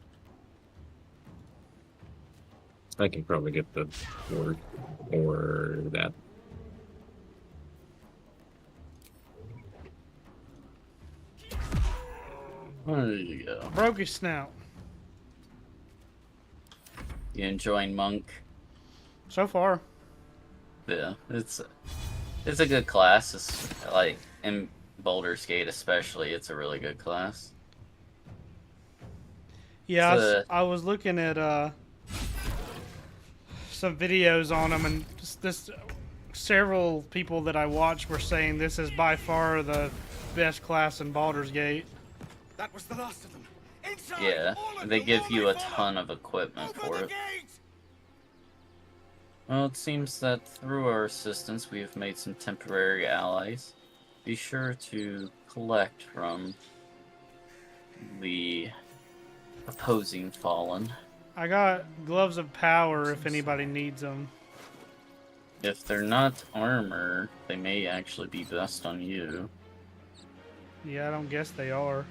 E: I can probably get the word or that.
B: There you go.
A: Broke his snout.
B: You enjoying Monk?
A: So far.
B: Yeah, it's a good class. It's like in Baldur's Gate especially, it's a really good class.
A: Yeah, I was looking at some videos on them, and several people that I watched were saying this is by far the best class in Baldur's Gate.
N: That was the last of them. Inside,
B: Yeah, they give you a ton of equipment for it. Well, it seems that through our assistance we have made some temporary allies. Be sure to collect from the opposing fallen.
A: I got gloves of power if anybody needs them.
B: If they're not armor, they may actually be best on you.
A: Yeah, I don't guess they are.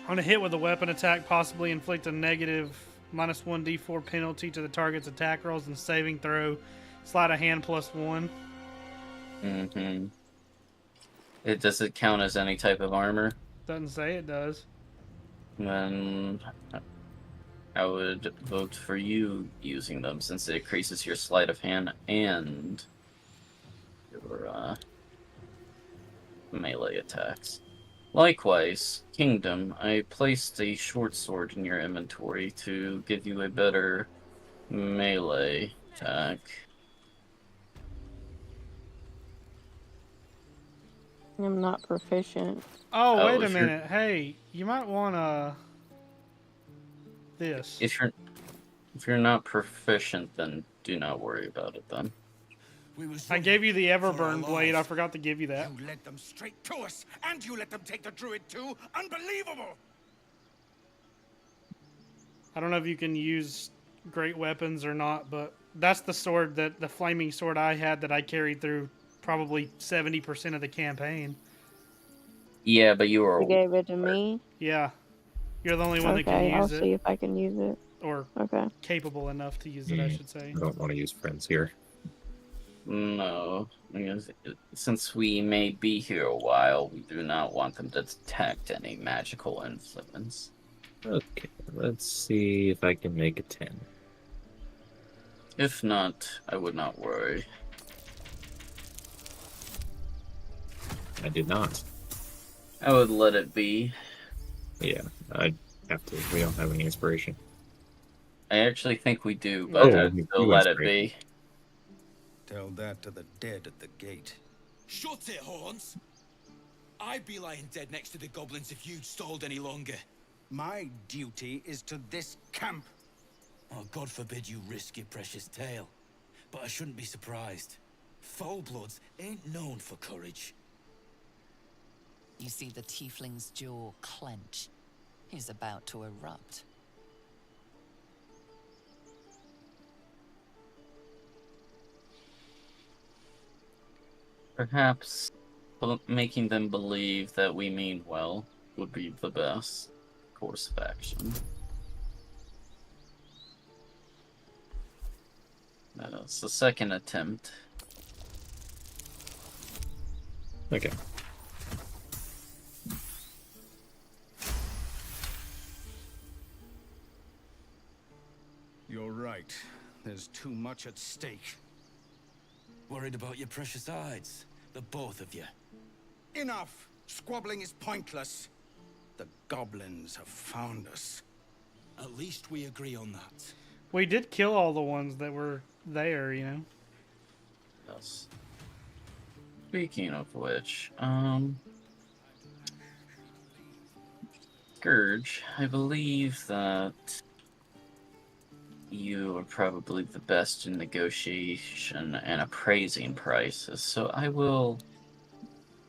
A: On a hit with a weapon attack, possibly inflict a negative -1d4 penalty to the target's attack rolls and saving throw. Sleight of hand +1.
B: Mm-hmm. Does it count as any type of armor?
A: Doesn't say it does.
B: Then I would vote for you using them, since it increases your sleight of hand and your melee attacks. Likewise, Kingdom, I placed a short sword in your inventory to give you a better melee attack.
F: I'm not proficient.
A: Oh, wait a minute. Hey, you might want this.
B: If you're not proficient, then do not worry about it then.
A: I gave you the Everburn blade. I forgot to give you that.
N: You led them straight to us, and you let them take the druid too. Unbelievable!
A: I don't know if you can use great weapons or not, but that's the sword the flaming sword I had that I carried through probably 70% of the campaign.
B: Yeah, but you were.
F: You gave it to me?
A: Yeah. You're the only one that can
F: Okay,
A: use
F: I'll
A: it.
F: see if I can use it.
A: Or
F: okay.
A: capable enough to use it, I should say.
E: I don't want to use friends here.
B: No, because since we may be here a while, we do not want them to detect any magical influence.
E: Okay, let's see if I can make a 10.
B: If not, I would not worry.
E: I did not.
B: I would let it be.
E: Yeah, I have to. We don't have any inspiration.
B: I actually think we do, but I'd still let it be.
R: Tell that to the dead at the gate.
Q: Shut it, Horns! I'd be lying dead next to the goblins if you'd stalled any longer.
N: My duty is to this camp.
Q: Oh, God forbid you risk your precious tail. But I shouldn't be surprised. Foulbloods ain't known for courage.
I: You see the tiefling's jaw clench. He's about to erupt.
B: Perhaps making them believe that we mean well would be the best course of action. That's the second attempt.
E: Okay.
N: You're right. There's too much at stake.
Q: Worried about your precious hides, the both of you.
N: Enough! Squabbling is pointless. The goblins have found us.
Q: At least we agree on that.
A: We did kill all the ones that were there, you know?
B: Yes. Speaking of which, Scourge, I believe that you are probably the best in negotiation and appraising prices, so I will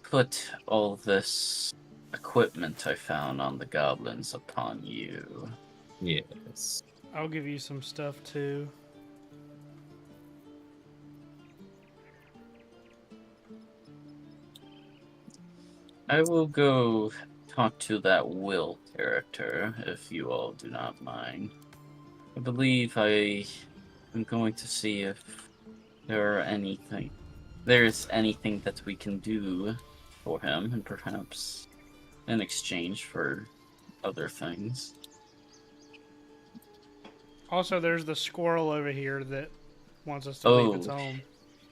B: put all this equipment I found on the goblins upon you.
E: Yes.
A: I'll give you some stuff too.
B: I will go talk to that Will character, if you all do not mind. I believe I am going to see if there's anything that we can do for him, and perhaps in exchange for other things.
A: Also, there's the squirrel over here that wants us to leave its
B: Oh,
A: home.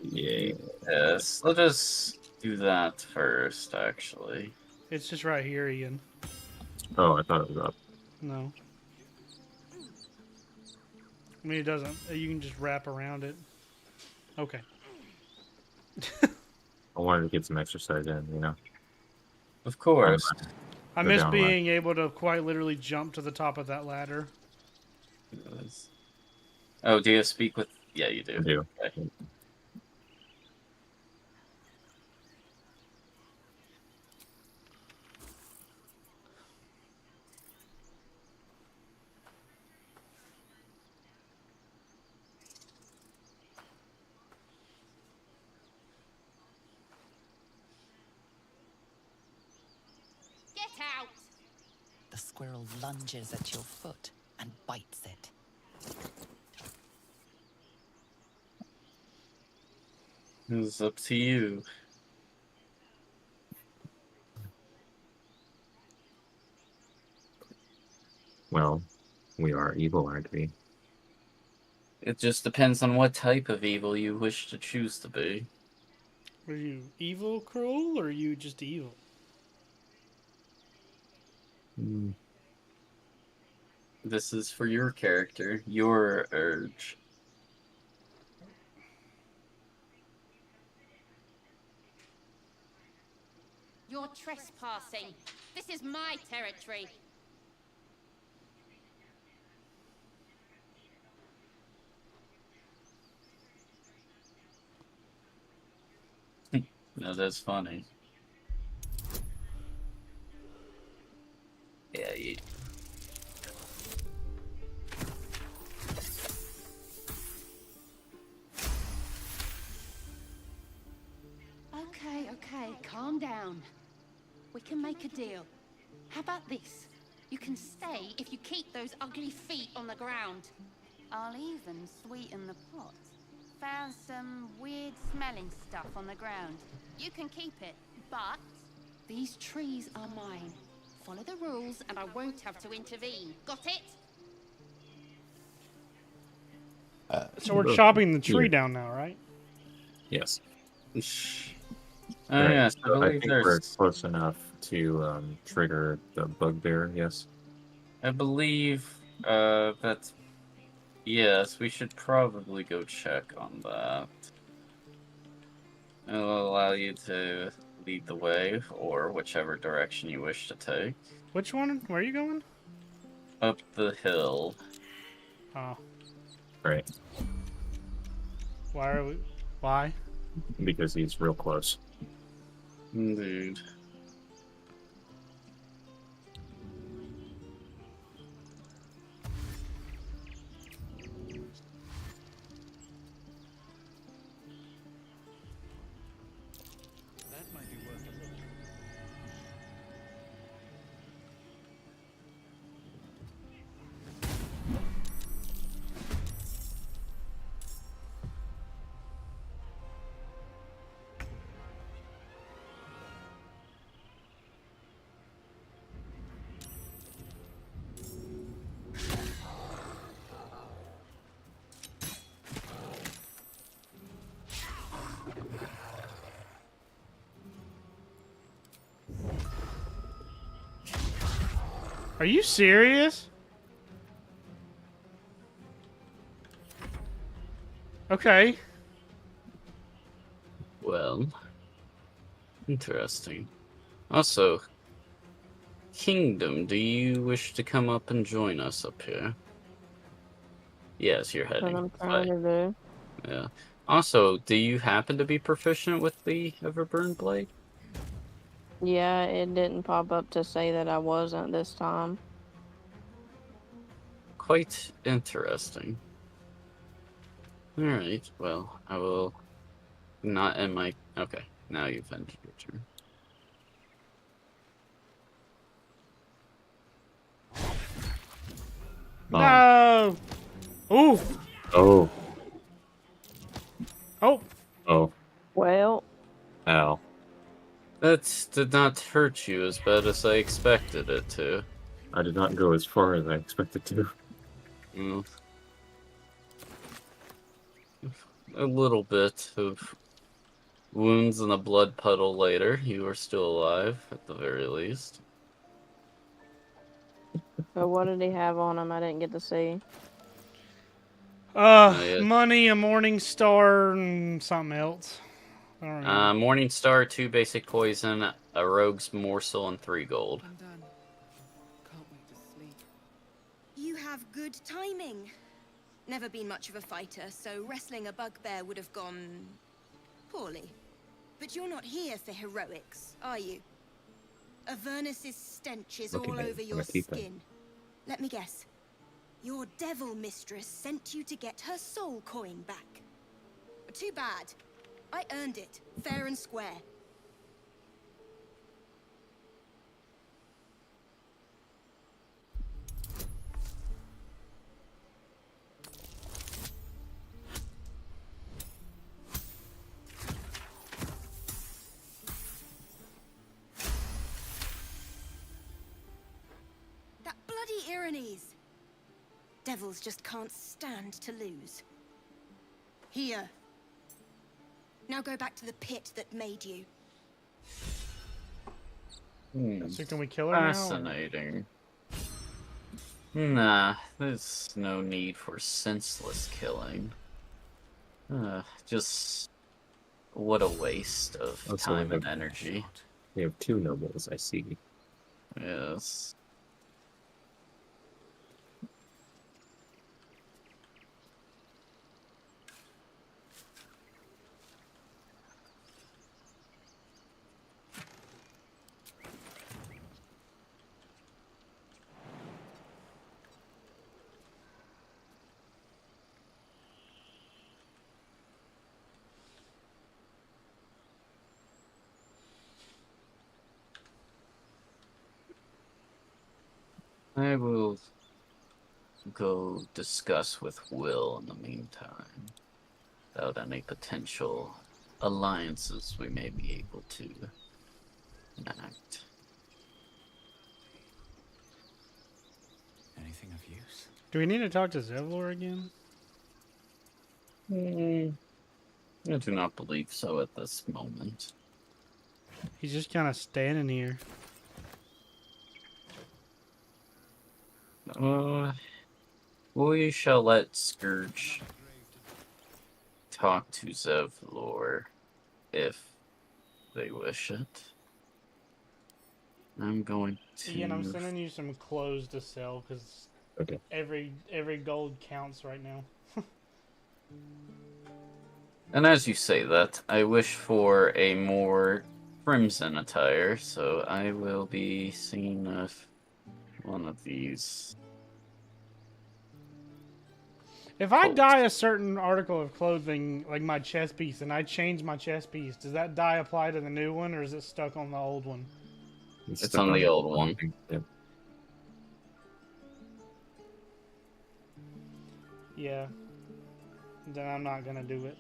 B: yeah. Yes, let us do that first, actually.
A: It's just right here, Ian.
E: Oh, I thought it was up.
A: No. I mean, it doesn't. You can just wrap around it. Okay.
E: I wanted to get some exercise in, you know?
B: Of course.
A: I
E: Go
A: miss
E: down a ladder.
A: being able to quite literally jump to the top of that ladder.
B: Oh, do you speak with... Yeah, you do.
E: I do.
B: Okay.
L: Get out!
I: The squirrel lunges at your foot and bites it.
B: It's up to you.
E: Well, we are evil, aren't we?
B: It just depends on what type of evil you wish to choose to be.
A: Are you evil, cruel, or are you just evil?
B: This is for your character, your urge.
L: You're trespassing. This is my territory.
B: No, that's funny. Yeah, you...
L: Okay, calm down. We can make a deal. How about this? You can stay if you keep those ugly feet on the ground. I'll even sweeten the pot.
S: found some weird smelling stuff on the ground. You can keep it, but these trees are mine. Follow the rules and I won't have to intervene. Got it?
A: So we're chopping the tree down now, right?
E: Yes.
B: Yes,
E: I
B: I believe
E: think we're
B: there's.
E: close enough to trigger the bugbear. Yes.
B: I believe that's. Yes, we should probably go check on that. It'll allow you to lead the way, or whichever direction you wish to take.
A: Which one? Where are you going?
B: Up the hill.
A: Oh.
E: Right.
A: Why are we? Why?
E: Because he's real close.
B: Indeed.
K: That might be worth a look.
A: Are you serious? Okay.
B: Well, interesting. Also, Kingdom, do you wish to come up and join us up here? Yes, you're
F: What
B: heading.
F: I'm trying to do.
B: Yeah. Also, do you happen to be proficient with the Everburn Blade?
F: Yeah, it didn't pop up to say that I wasn't this time.
B: Quite interesting. Alright, well, I will not end my... Okay, now you've ended your turn.
A: No! Ooh!
E: Oh.
A: Oh!
E: Oh.
F: Well.
E: Ow.
B: That did not hurt you as bad as I expected it to.
E: I did not go as far as I expected to.
B: Mm. A little bit of wounds and a blood puddle later. You are still alive, at the very least.
F: But what did he have on him? I didn't get to see.
B: Yeah.
A: Money, a morning star, and something else. I don't know.
B: Morning Star, 2 basic poison, a rogue's morsel, and 3 gold.
I: I'm done. Can't wait to sleep.
C: You have good timing. Never been much of a fighter, so wrestling a bugbear would have gone poorly. But you're not here for heroics, are you? Avernus's stench is all over your skin. Let me guess. Your devil mistress sent you to get her soul coin back. Too bad. I earned it, fair and square. That bloody Irenes. Devils just can't stand to lose. Here. Now go back to the pit that made you.
A: So can we kill her now?
B: Fascinating. Nah, there's no need for senseless killing. Just... what a waste of time and energy.
E: We have 2 nobles, I see.
B: Yes. I will go discuss with Will in the meantime. without any potential alliances we may be able to enact.
P: Anything of use?
A: Do we need to talk to Zevlor again?
B: I do not believe so at this moment.
A: He's just kind of standing here.
B: We shall let Scourge talk to Zevlor if they wish it. I'm going to...
A: Ian, I'm sending you some clothes to sell because every gold counts right now.
B: And as you say that, I wish for a more crimson attire, so I will be seeing if one of these...
A: If I dye a certain article of clothing, like my chest piece, and I change my chest piece, does that dye apply to the new one, or is it stuck on the old one?
B: It's on the old one.
E: Yep.
A: Yeah. Then I'm not gonna do it.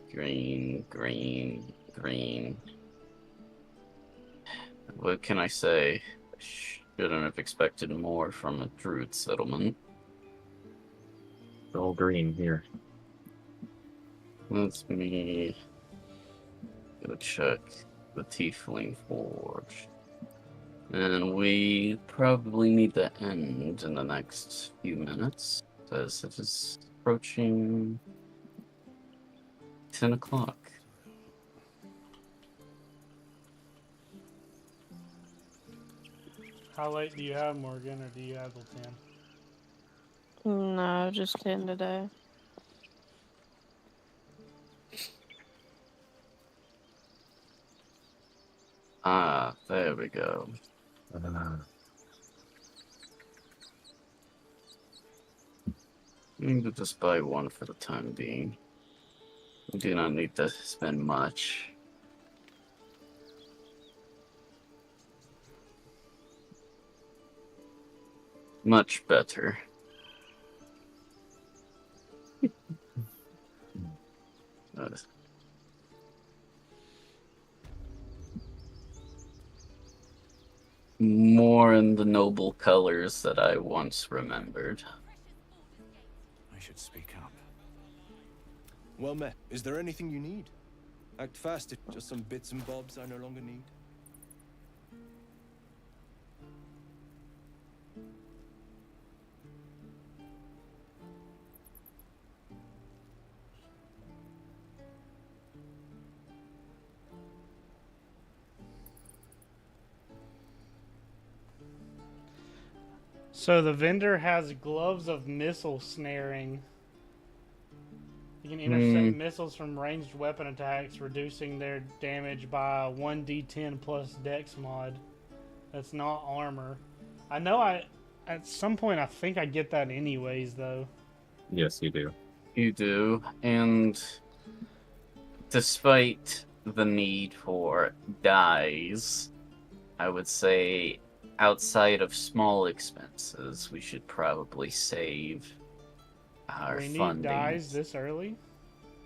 B: Green. What can I say? Shouldn't have expected more from a druid settlement.
E: It's all green here.
B: Let me go check the Tiefling Forge. And we probably need to end in the next few minutes, as it is approaching 10 o'clock.
A: How late do you have, Morgan, or do you have till 10?
F: No, just 10 today.
B: Ah, there we go. I'm going to just buy one for the time being. We do not need to spend much. Much better. More in the noble colors that I once remembered.
P: I should speak up. Well met. Is there anything you need? Act fast, it's just some bits and bobs I no longer need.
A: So the vendor has gloves of missile snaring. You can intercept missiles from ranged weapon attacks, reducing their damage by 1d10 plus dex mod. That's not armor. I know at some point I think I get that anyways though.
E: Yes, you do.
B: You do, and despite the need for dyes, I would say outside of small expenses, we should probably save our
A: We need
B: funding.
A: dyes this early?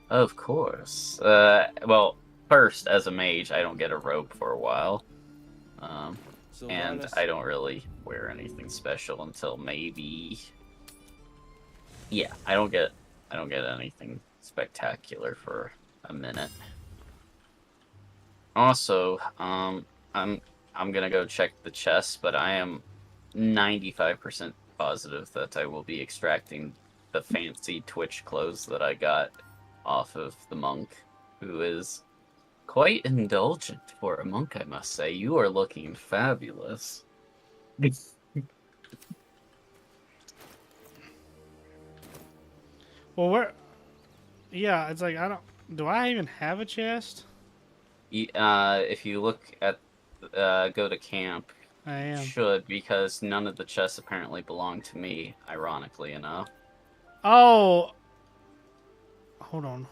B: Of course. Well, first, as a mage, I don't get a robe for a while. And I don't really wear anything special until maybe... Yeah, I don't get anything spectacular for a minute. Also, I'm gonna go check the chest, but I am 95% positive that I will be extracting the fancy Twitch clothes that I got off of the monk, who is quite indulgent for a monk, I must say. You are looking fabulous.
A: Well, where... Yeah, it's like, do I even have a chest?
B: If you look at, go to camp,
A: I am.
B: you should, because none of the chests apparently belong to me, ironically enough.
A: Oh! Hold on.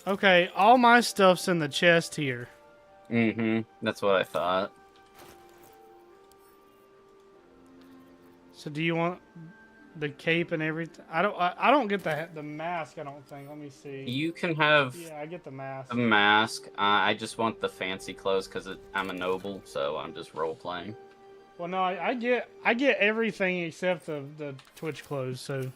A: Okay, all my stuff's in the chest here.
B: Mm-hmm, that's what I thought.
A: So do you want the cape and everything? I don't get the mask. I don't think. Let me see.
B: You can have
A: Yeah, I get the mask.
B: a mask. I just want the fancy clothes because I'm a noble, so I'm just role playing.
A: Well, no, I get everything except the Twitch clothes. So.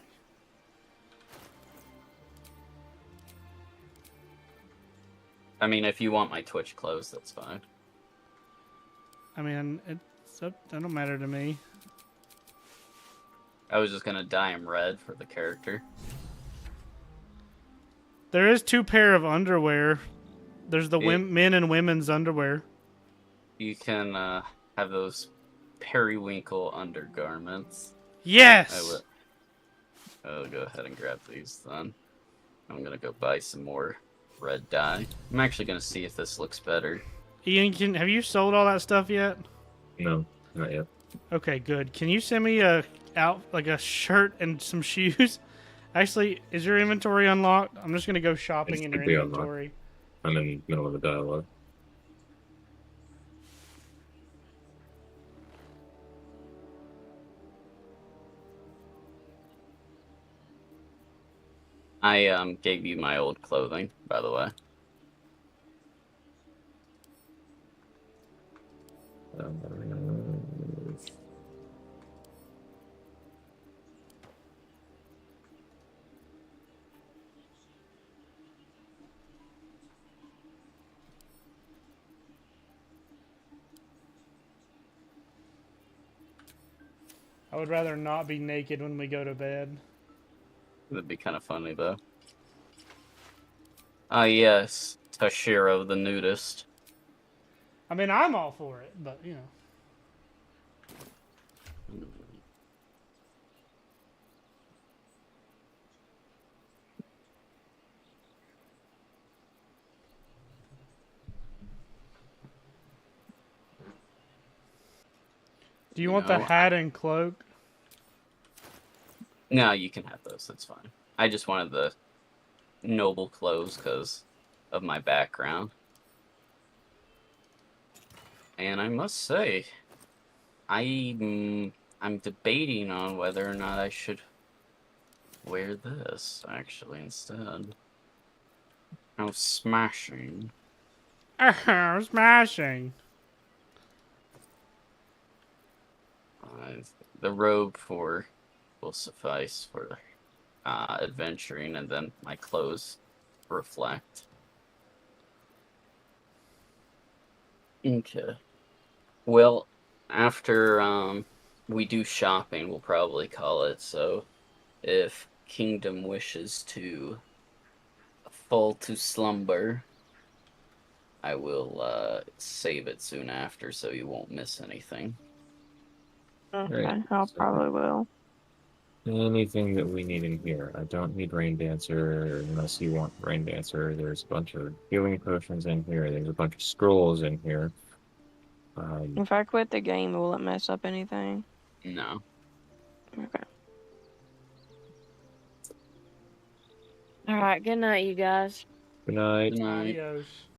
B: I mean, if you want my Twitch clothes, that's fine.
A: I mean, that don't matter to me.
B: I was just gonna dye him red for the character.
A: There is 2 pair of underwear. There's the
B: Yeah.
A: men and women's underwear.
B: You can have those periwinkle undergarments.
A: Yes!
B: I'll go ahead and grab these then. I'm gonna go buy some more red dye. I'm actually gonna see if this looks better.
A: Ian, have you sold all that stuff yet?
E: No, not yet.
A: Okay, good. Can you send me a shirt and some shoes? Actually, is your inventory unlocked? I'm just gonna go shopping in your inventory.
E: I'm in the middle of a dialogue.
B: I gave you my old clothing, by the way.
A: I would rather not be naked when we go to bed.
B: That'd be kind of funny, though. Ah, yes. Tashiro the nudist.
A: I mean, I'm all for it, but, you know. Do you want the hat and cloak?
B: No, you can have those. That's fine. I just wanted the noble clothes because of my background. And I must say, I'm debating on whether or not I should wear this, actually, instead. Oh, smashing.
A: Smashing.
B: The robe will suffice for adventuring, and then my clothes reflect. Okay. Well, after we do shopping, we'll probably call it. So, if Kingdom wishes to fall to slumber, I will save it soon after, so you won't miss anything.
F: Okay,
E: Right.
F: I probably will.
E: Anything that we need in here. I don't need Rain Dancer unless you want Rain Dancer. There's a bunch of healing potions in here. There's a bunch of scrolls in here.
F: If I quit the game, will it mess up anything?
B: No.
F: Okay. Alright, good night, you guys.
E: Good night.
B: Good night.
A: Adios.